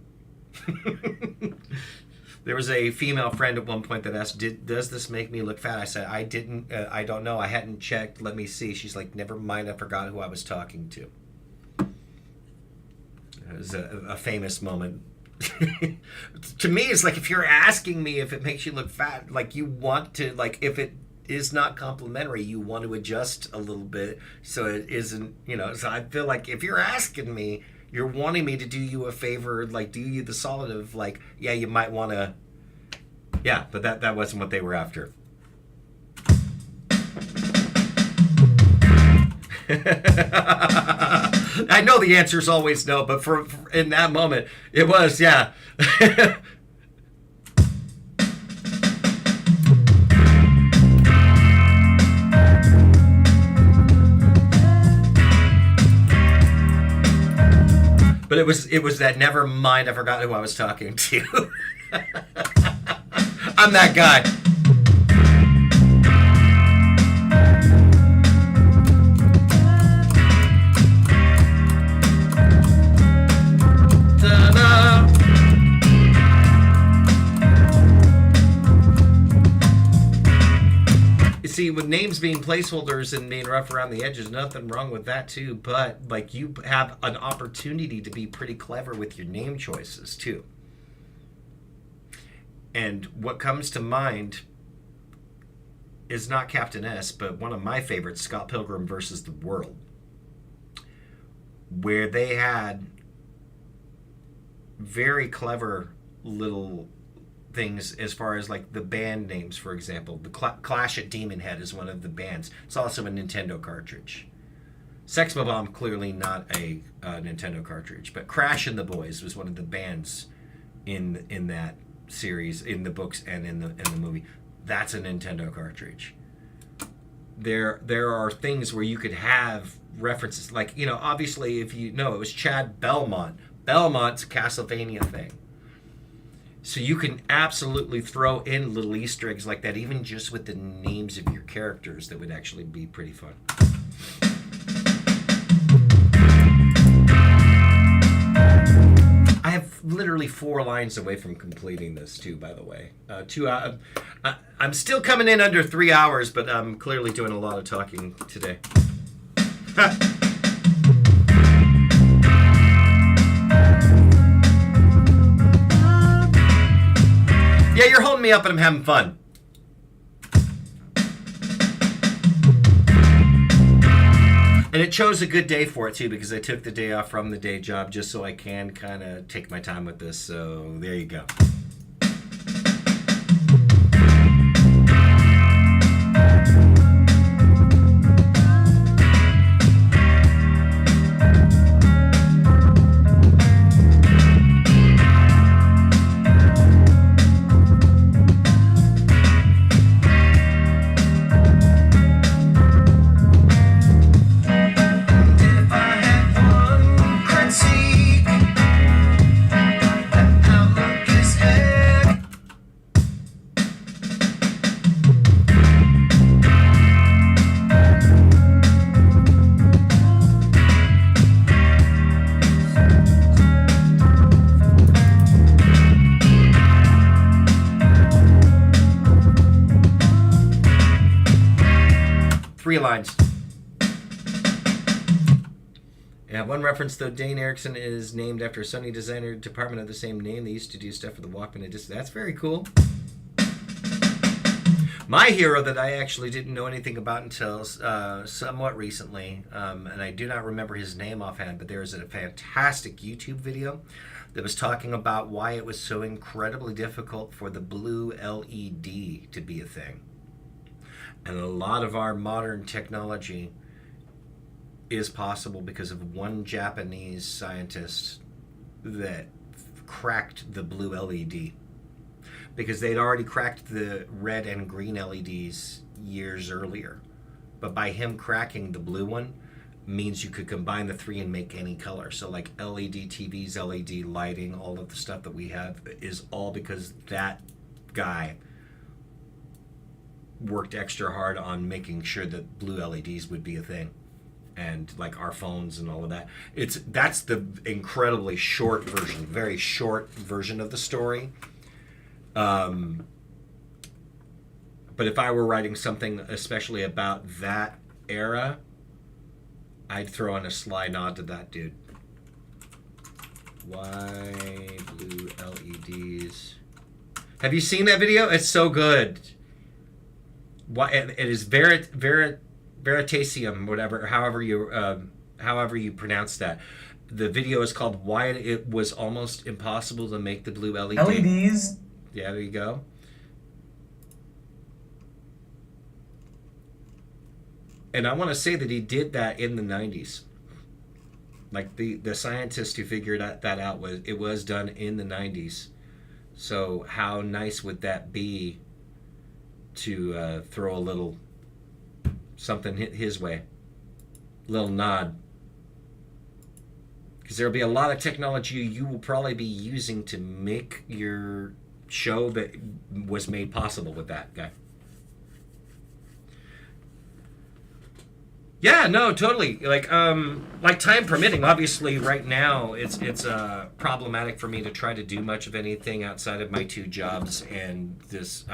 There was a female friend at one point that asked, does this make me look fat? I said, I didn't, I don't know. I hadn't checked. Let me see. She's like, never mind. I forgot who I was talking to. It was a famous moment. To me, it's like, if you're asking me if it makes you look fat, like you want to, like if it is not complimentary, you want to adjust a little bit so it isn't, so I feel like if you're asking me, you're wanting me to do you a favor, like do you the solid of like, yeah, you might want to, yeah, but that wasn't what they were after. I know the answer is always no, but for in that moment, it was, yeah. But it was that never mind, I forgot who I was talking to. I'm that guy. Ta-da. see, with names being placeholders and being rough around the edges, nothing wrong with that too. But like, you have an opportunity to be pretty clever with your name choices too. And what comes to mind is not Captain S, but one of my favorites, Scott Pilgrim versus the World, where they had very clever little things as far as like the band names. For example, the Clash at Demon Head is one of the bands. It's also a Nintendo cartridge. Sex Bomb, clearly not a Nintendo cartridge, but Crash and the Boys was one of the bands in that series, in the books and in the movie. That's a Nintendo cartridge. There are things where you could have references, like, you know, obviously if you know it was Chad Belmont. Belmont's a Castlevania thing. So you can absolutely throw in little Easter eggs like that, even just with the names of your characters, that would actually be pretty fun. I have literally 4 lines away from completing this too, by the way. I'm still coming in under 3 hours, but I'm clearly doing a lot of talking today. Yeah, you're holding me up and I'm having fun. And it chose a good day for it too, because I took the day off from the day job just so I can kind of take my time with this. So there you go. If I had one critique, that outlook is heck. Three lines. Yeah, one reference though, Dane Erickson is named after a Sony designer department of the same name. They used to do stuff for the Walkman. That's very cool. My hero that I actually didn't know anything about until somewhat recently, and I do not remember his name offhand, but there is a fantastic YouTube video that was talking about why it was so incredibly difficult for the blue LED to be a thing. And a lot of our modern technology is possible because of one Japanese scientist that cracked the blue LED. Because they'd already cracked the red and green LEDs years earlier. But by him cracking the blue one means you could combine the 3 and make any color. So like LED TVs, LED lighting, all of the stuff that we have is all because that guy worked extra hard on making sure that blue LEDs would be a thing. And like our phones and all of that. That's the incredibly short version, very short version of the story. But if I were writing something especially about that era, I'd throw in a sly nod to that dude. Why blue LEDs? Have you seen that video? It's so good. Why it is Veritasium, whatever, however you pronounce that. The video is called "Why It Was Almost Impossible to Make the Blue LED." LEDs. Yeah, there you go. And I want to say that he did that in the 90s. Like the scientist who figured that out was done in the 90s. So how nice would that be to throw a little something his way, little nod, because there'll be a lot of technology you will probably be using to make your show that was made possible with that guy. Yeah, no, totally. Like time permitting. Obviously, right now it's problematic for me to try to do much of anything outside of my 2 jobs and this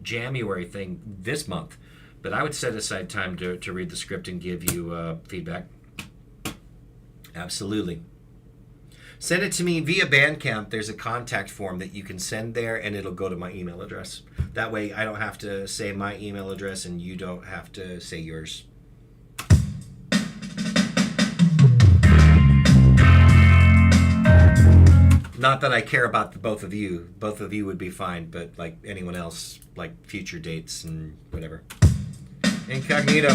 January thing this month. But I would set aside time to read the script and give you feedback. Absolutely. Send it to me via Bandcamp. There's a contact form that you can send there, and it'll go to my email address. That way I don't have to say my email address, and you don't have to say yours. Not that I care about the both of you. Both of you would be fine, but like anyone else, like future dates and whatever. Incognito.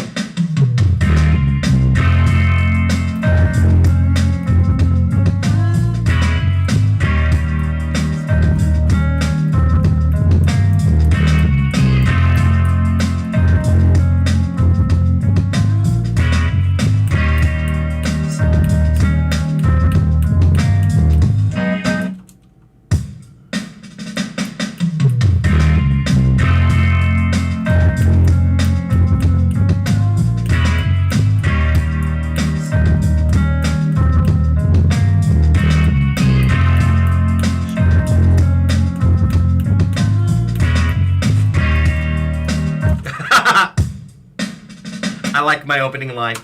I like my opening line.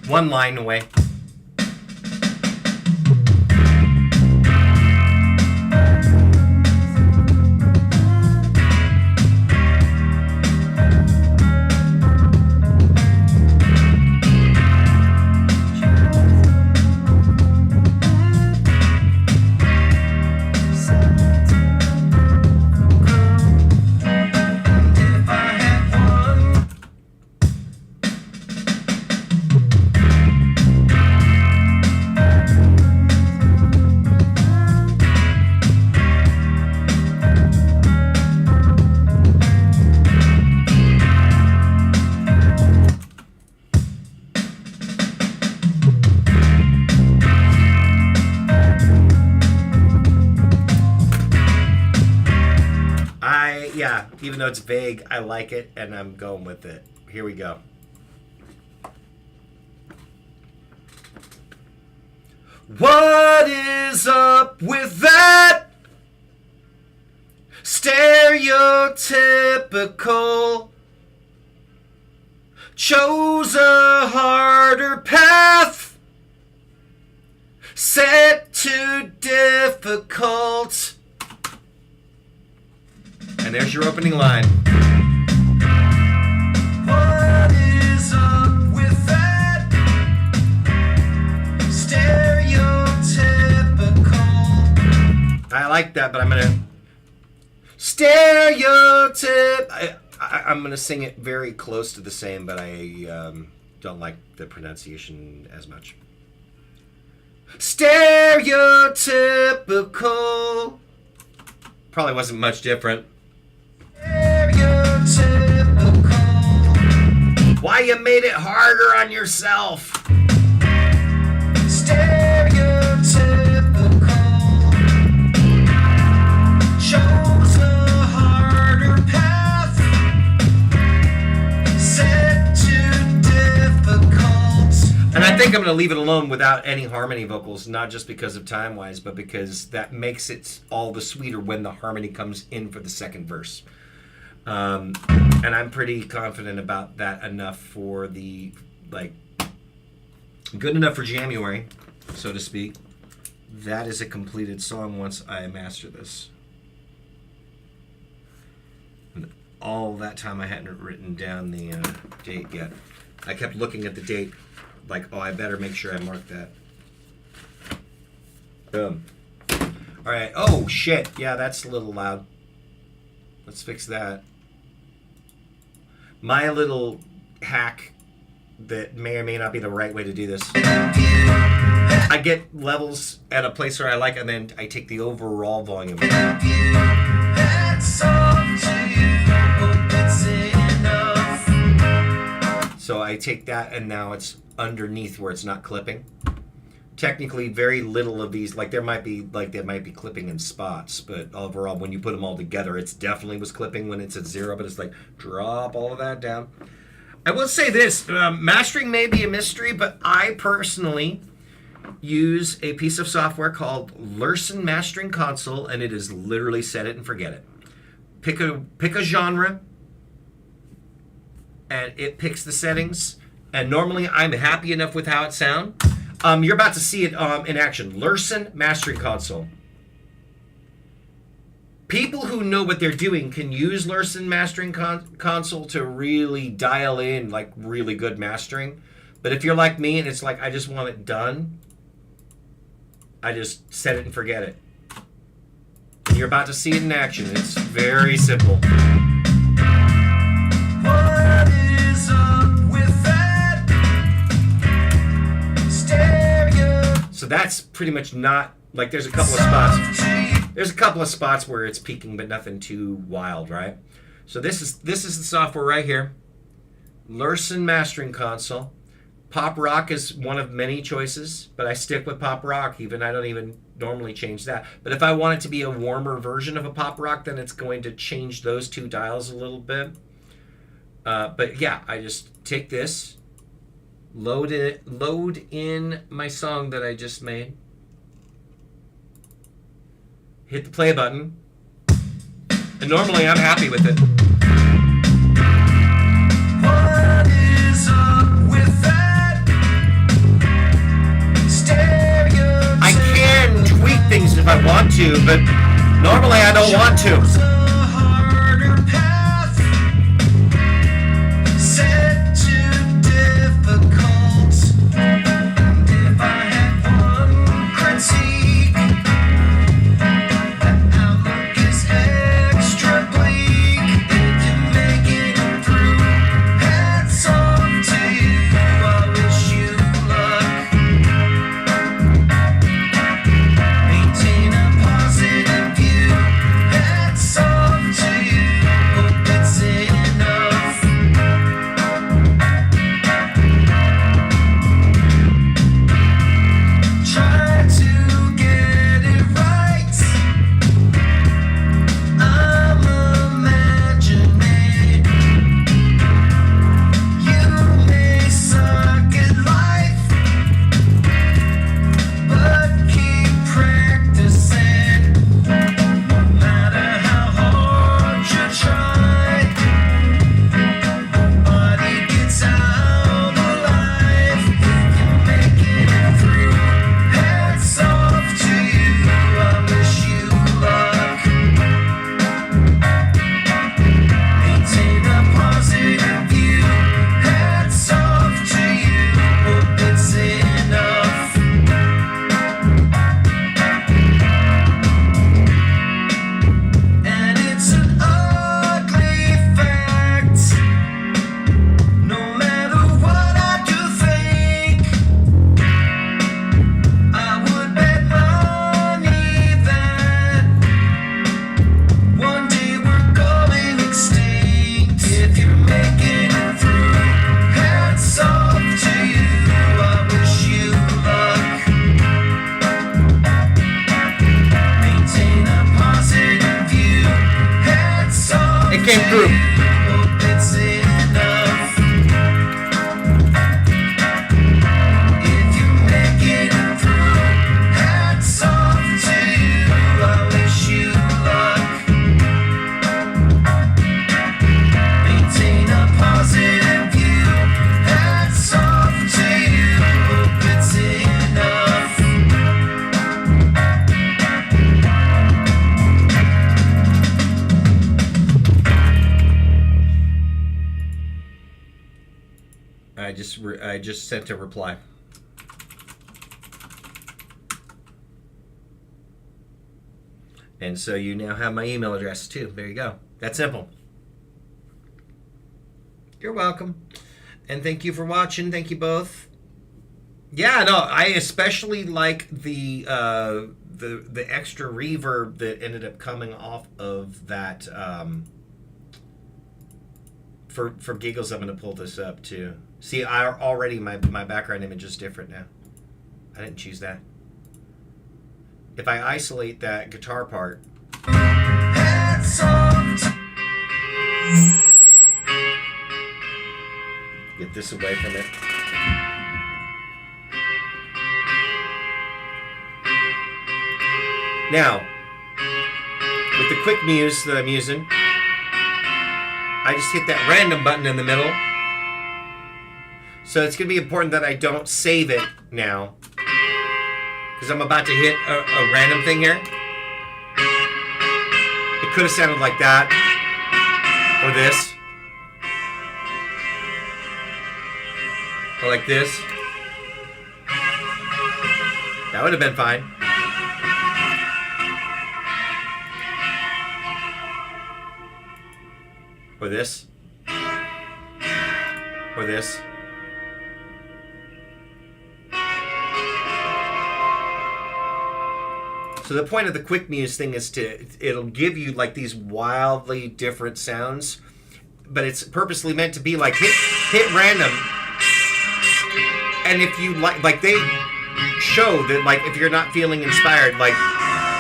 One line away. If I had one even though it's vague, I like it, and I'm going with it. Here we go. What is up with that stereotypical? Chose a harder path, set too difficult. And there's your opening line. What is up with that stereotypical? I like that, but I'm gonna stereotype. I'm gonna sing it very close to the same, but I don't like the pronunciation as much. Stereotypical. Probably wasn't much different. Stereotypical. Why you made it harder on yourself? Stereotypical. Chose a harder path, set too difficult. And I think I'm going to leave it alone without any harmony vocals, not just because of time-wise, but because that makes it all the sweeter when the harmony comes in for the second verse. And I'm pretty confident about that enough for the, like, good enough for January, so to speak. That is a completed song once I master this. And all that time I hadn't written down the date yet. I kept looking at the date like, oh, I better make sure I mark that. Boom. All right. Oh, shit. Yeah, that's a little loud. Let's fix that. My little hack that may or may not be the right way to do this. I get levels at a place where I like, and then I take the overall volume. That's up to you, but it's enough. So I take that, and now it's underneath where it's not clipping. technically very little of these. Like there might be clipping in spots, but overall, when you put them all together, it's definitely was clipping when it's at 0. But it's like drop all of that down. I will say this: mastering may be a mystery, but I personally use a piece of software called Lursen Mastering Console, and it is literally set it and forget it. Pick a genre, and it picks the settings. And normally, I'm happy enough with how it sounds. You're about to see it in action. Lursen Mastering Console. People who know what they're doing can use Lursen Mastering Console to really dial in like really good mastering. But if you're like me and it's like I just want it done, I just set it and forget it. And you're about to see it in action. It's very simple. What is up with that stereo? So that's pretty much not like there's a couple of spots. There's a couple of spots where it's peaking, but nothing too wild, right? So this is the software right here. Lursen Mastering Console. Pop Rock is one of many choices, but I stick with Pop Rock. I don't even normally change that. But if I want it to be a warmer version of a Pop Rock, then it's going to change those two dials a little bit. But yeah, I just take this, load in my song that I just made, hit the play button, and normally I'm happy with it. What is up with that stereo? I can tweak things if I want to, but normally I don't want to. A harder path set to difficult. And if I had one critique, the outlook is extra bleak. If you make it through, hats off to you. I wish you luck. Maintain a positive view. Hats off to you. Hope it's enough. Try to get it right. I'm imagining you may suck at life, but keep practicing. No matter how hard you try, nobody gets out alive. If you make it through, hats off to you. I wish you luck. Maintain a positive view. Hats off to you. Hope it's enough. And it's an ugly fact. No matter what I do think, I would bet money that one day we're going extinct. If you're making it through, hats off to you. I wish you luck. Maintain a positive view. Hats off It came to through. you. Hope it's enough. If you make it through, hats off to you. I wish you luck. Maintain a positive view. Hats off to you. Hope it's enough. I just sent a reply. And so you now have my email address too. There you go. That's simple. You're welcome. And thank you for watching. Thank you both. Yeah, no, I especially like the extra reverb that ended up coming off of that. For giggles, I'm going to pull this up too. See, already my background image is different now. I didn't choose that. If I isolate that guitar part, Hats off to get this away from it. Now, with the quick muse that I'm using, I just hit that random button in the middle. So it's going to be important that I don't save it now, because I'm about to hit a random thing here. It could have sounded like that, or this, or like this. That would have been fine. Or this. Or this. So the point of the quick muse thing is it'll give you like these wildly different sounds, but it's purposely meant to be like hit random. And if you like they show that like if you're not feeling inspired, like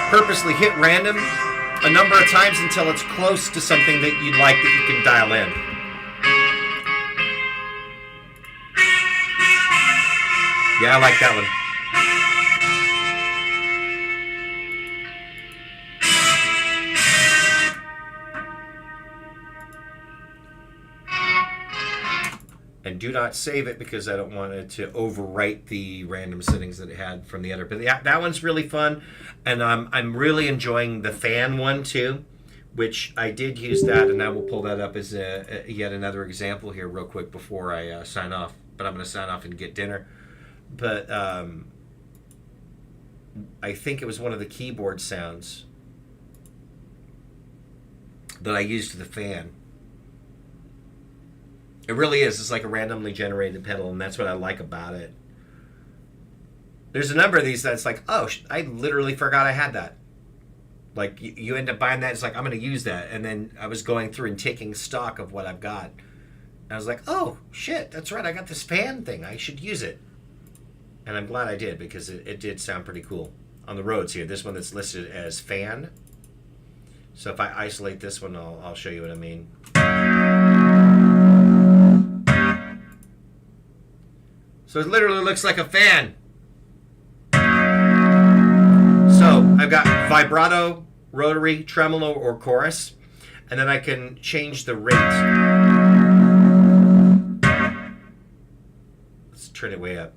purposely hit random a number of times until it's close to something that you like that you can dial in. Yeah, I like that one. And do not save it because I don't want it to overwrite the random settings that it had from the other. But yeah, that one's really fun, and I'm really enjoying the fan one too, which I did use that, and I will pull that up as yet another example here real quick before I sign off. But I'm going to sign off and get dinner. But I think it was one of the keyboard sounds that I used to the fan. It really is. It's like a randomly generated pedal, and that's what I like about it. There's a number of these that's like, oh, I literally forgot I had that. Like, you end up buying that, it's like, I'm going to use that. And then I was going through and taking stock of what I've got. And I was like, oh, shit, that's right. I got this fan thing. I should use it. And I'm glad I did, because it did sound pretty cool. On the Rhodes here, this one that's listed as fan. So if I isolate this one, I'll show you what I mean. So it literally looks like a fan. So I've got vibrato, rotary, tremolo, or chorus. And then I can change the rate. Let's turn it way up.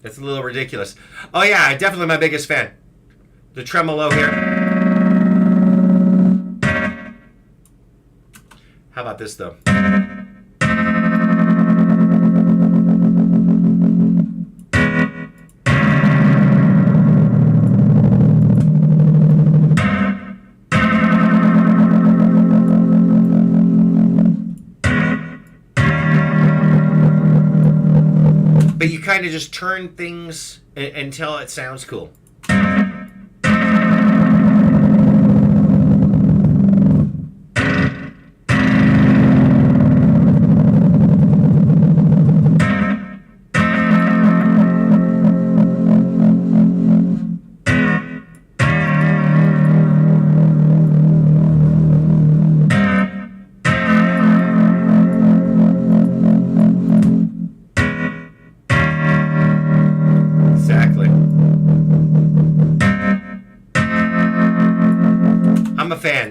That's a little ridiculous. Oh yeah, definitely my biggest fan. The tremolo here. How about this though? But you kind of just turn things until it sounds cool.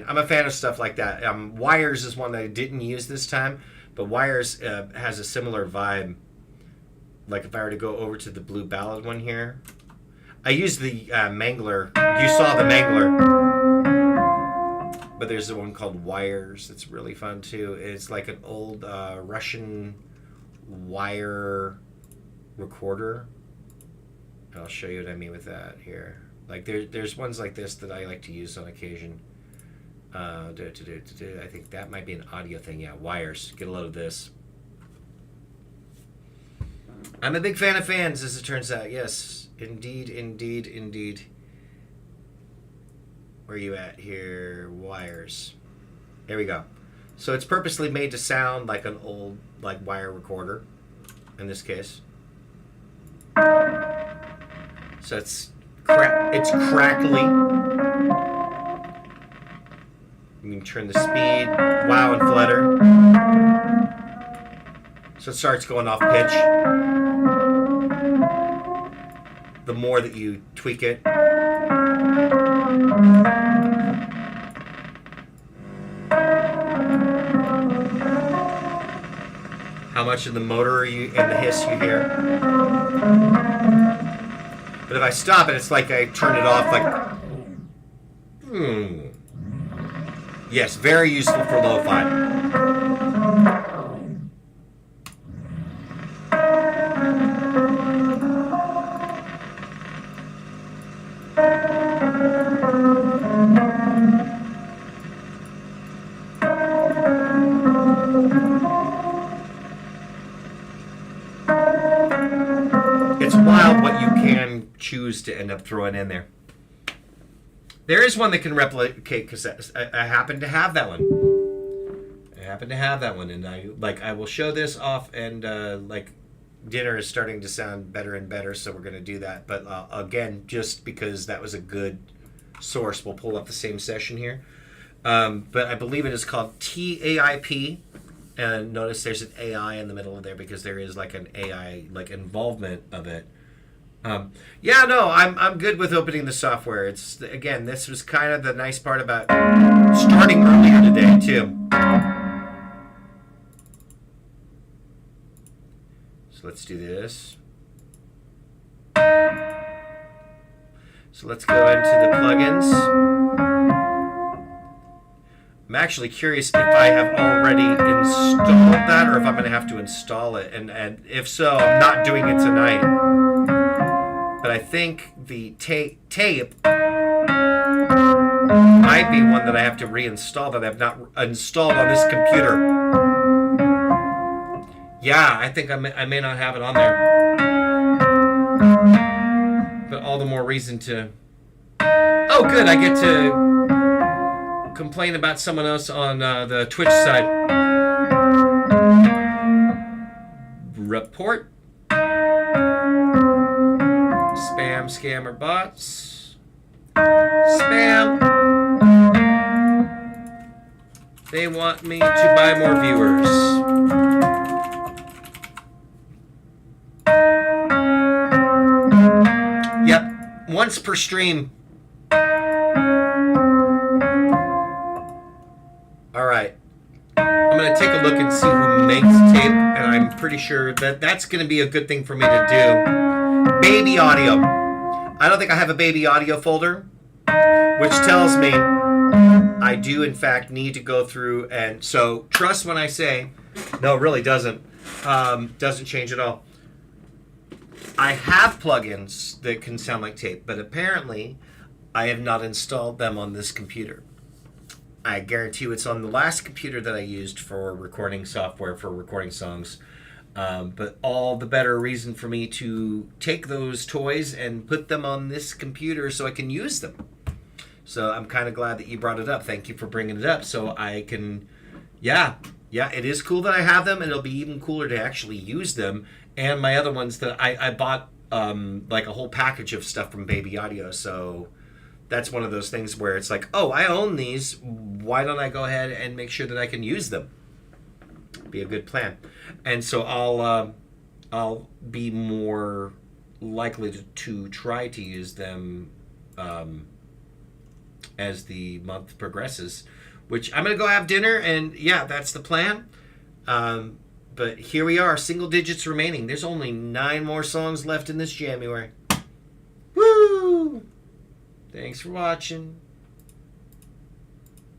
I'm a fan of stuff like that. Wires is one that I didn't use this time, but Wires has a similar vibe. Like if I were to go over to the Blue Ballad one here, I used the Mangler. You saw the Mangler, but there's the one called Wires that's really fun too. It's like an old Russian wire recorder. I'll show you what I mean with that here. Like there's ones like this that I like to use on occasion. I think that might be an audio thing. Yeah, Wires. Get a load of this. I'm a big fan of fans, as it turns out. Yes, indeed, indeed, indeed. Where are you at here? Wires. There we go. So it's purposely made to sound like an old like wire recorder in this case. So it's crackly. You can turn the speed, wow, and flutter. So it starts going off pitch. The more that you tweak it. How much of the motor and the hiss you hear. But if I stop it, it's like I turn it off like... Yes, very useful for lo-fi. It's wild what you can choose to end up throwing in there. There is one that can replicate cassettes. I happen to have that one. And I will show this off, and dinner is starting to sound better and better, so we're going to do that. But again, just because that was a good source, we'll pull up the same session here. But I believe it is called TAIP. And notice there's an AI in the middle of there because there is like an AI involvement of it. I'm good with opening the software. It's again, this was kind of the nice part about starting earlier today too. So let's do this. So let's go into the plugins. I'm actually curious if I have already installed that or if I'm going to have to install it. And if so, I'm not doing it tonight. But I think the tape might be one that I have to reinstall that I've not installed on this computer. Yeah, I think I may not have it on there. But all the more reason to... Oh, good, I get to complain about someone else on the Twitch side. Report. Spam, scammer, bots. Spam. They want me to buy more viewers. Yep, once per stream. Alright, I'm going to take a look and see who makes tape, and I'm pretty sure that that's going to be a good thing for me to do. Baby audio. I don't think I have a baby audio folder, which tells me I do in fact need to go through, and so trust when I say, no, it really doesn't. Doesn't change at all. I have plugins that can sound like tape, but apparently I have not installed them on this computer. I guarantee you it's on the last computer that I used for recording software for recording songs. But all the better reason for me to take those toys and put them on this computer so I can use them. So I'm kind of glad that you brought it up. Thank you for bringing it up so I can, yeah, it is cool that I have them, and it'll be even cooler to actually use them. And my other ones that I bought like a whole package of stuff from Baby Audio, so... That's one of those things where it's like, oh, I own these. Why don't I go ahead and make sure that I can use them? Be a good plan. And so I'll be more likely to try to use them as the month progresses. Which I'm gonna go have dinner, and yeah, that's the plan. But here we are, single digits remaining. There's only 9 more songs left in this January. Woo! Thanks for watching.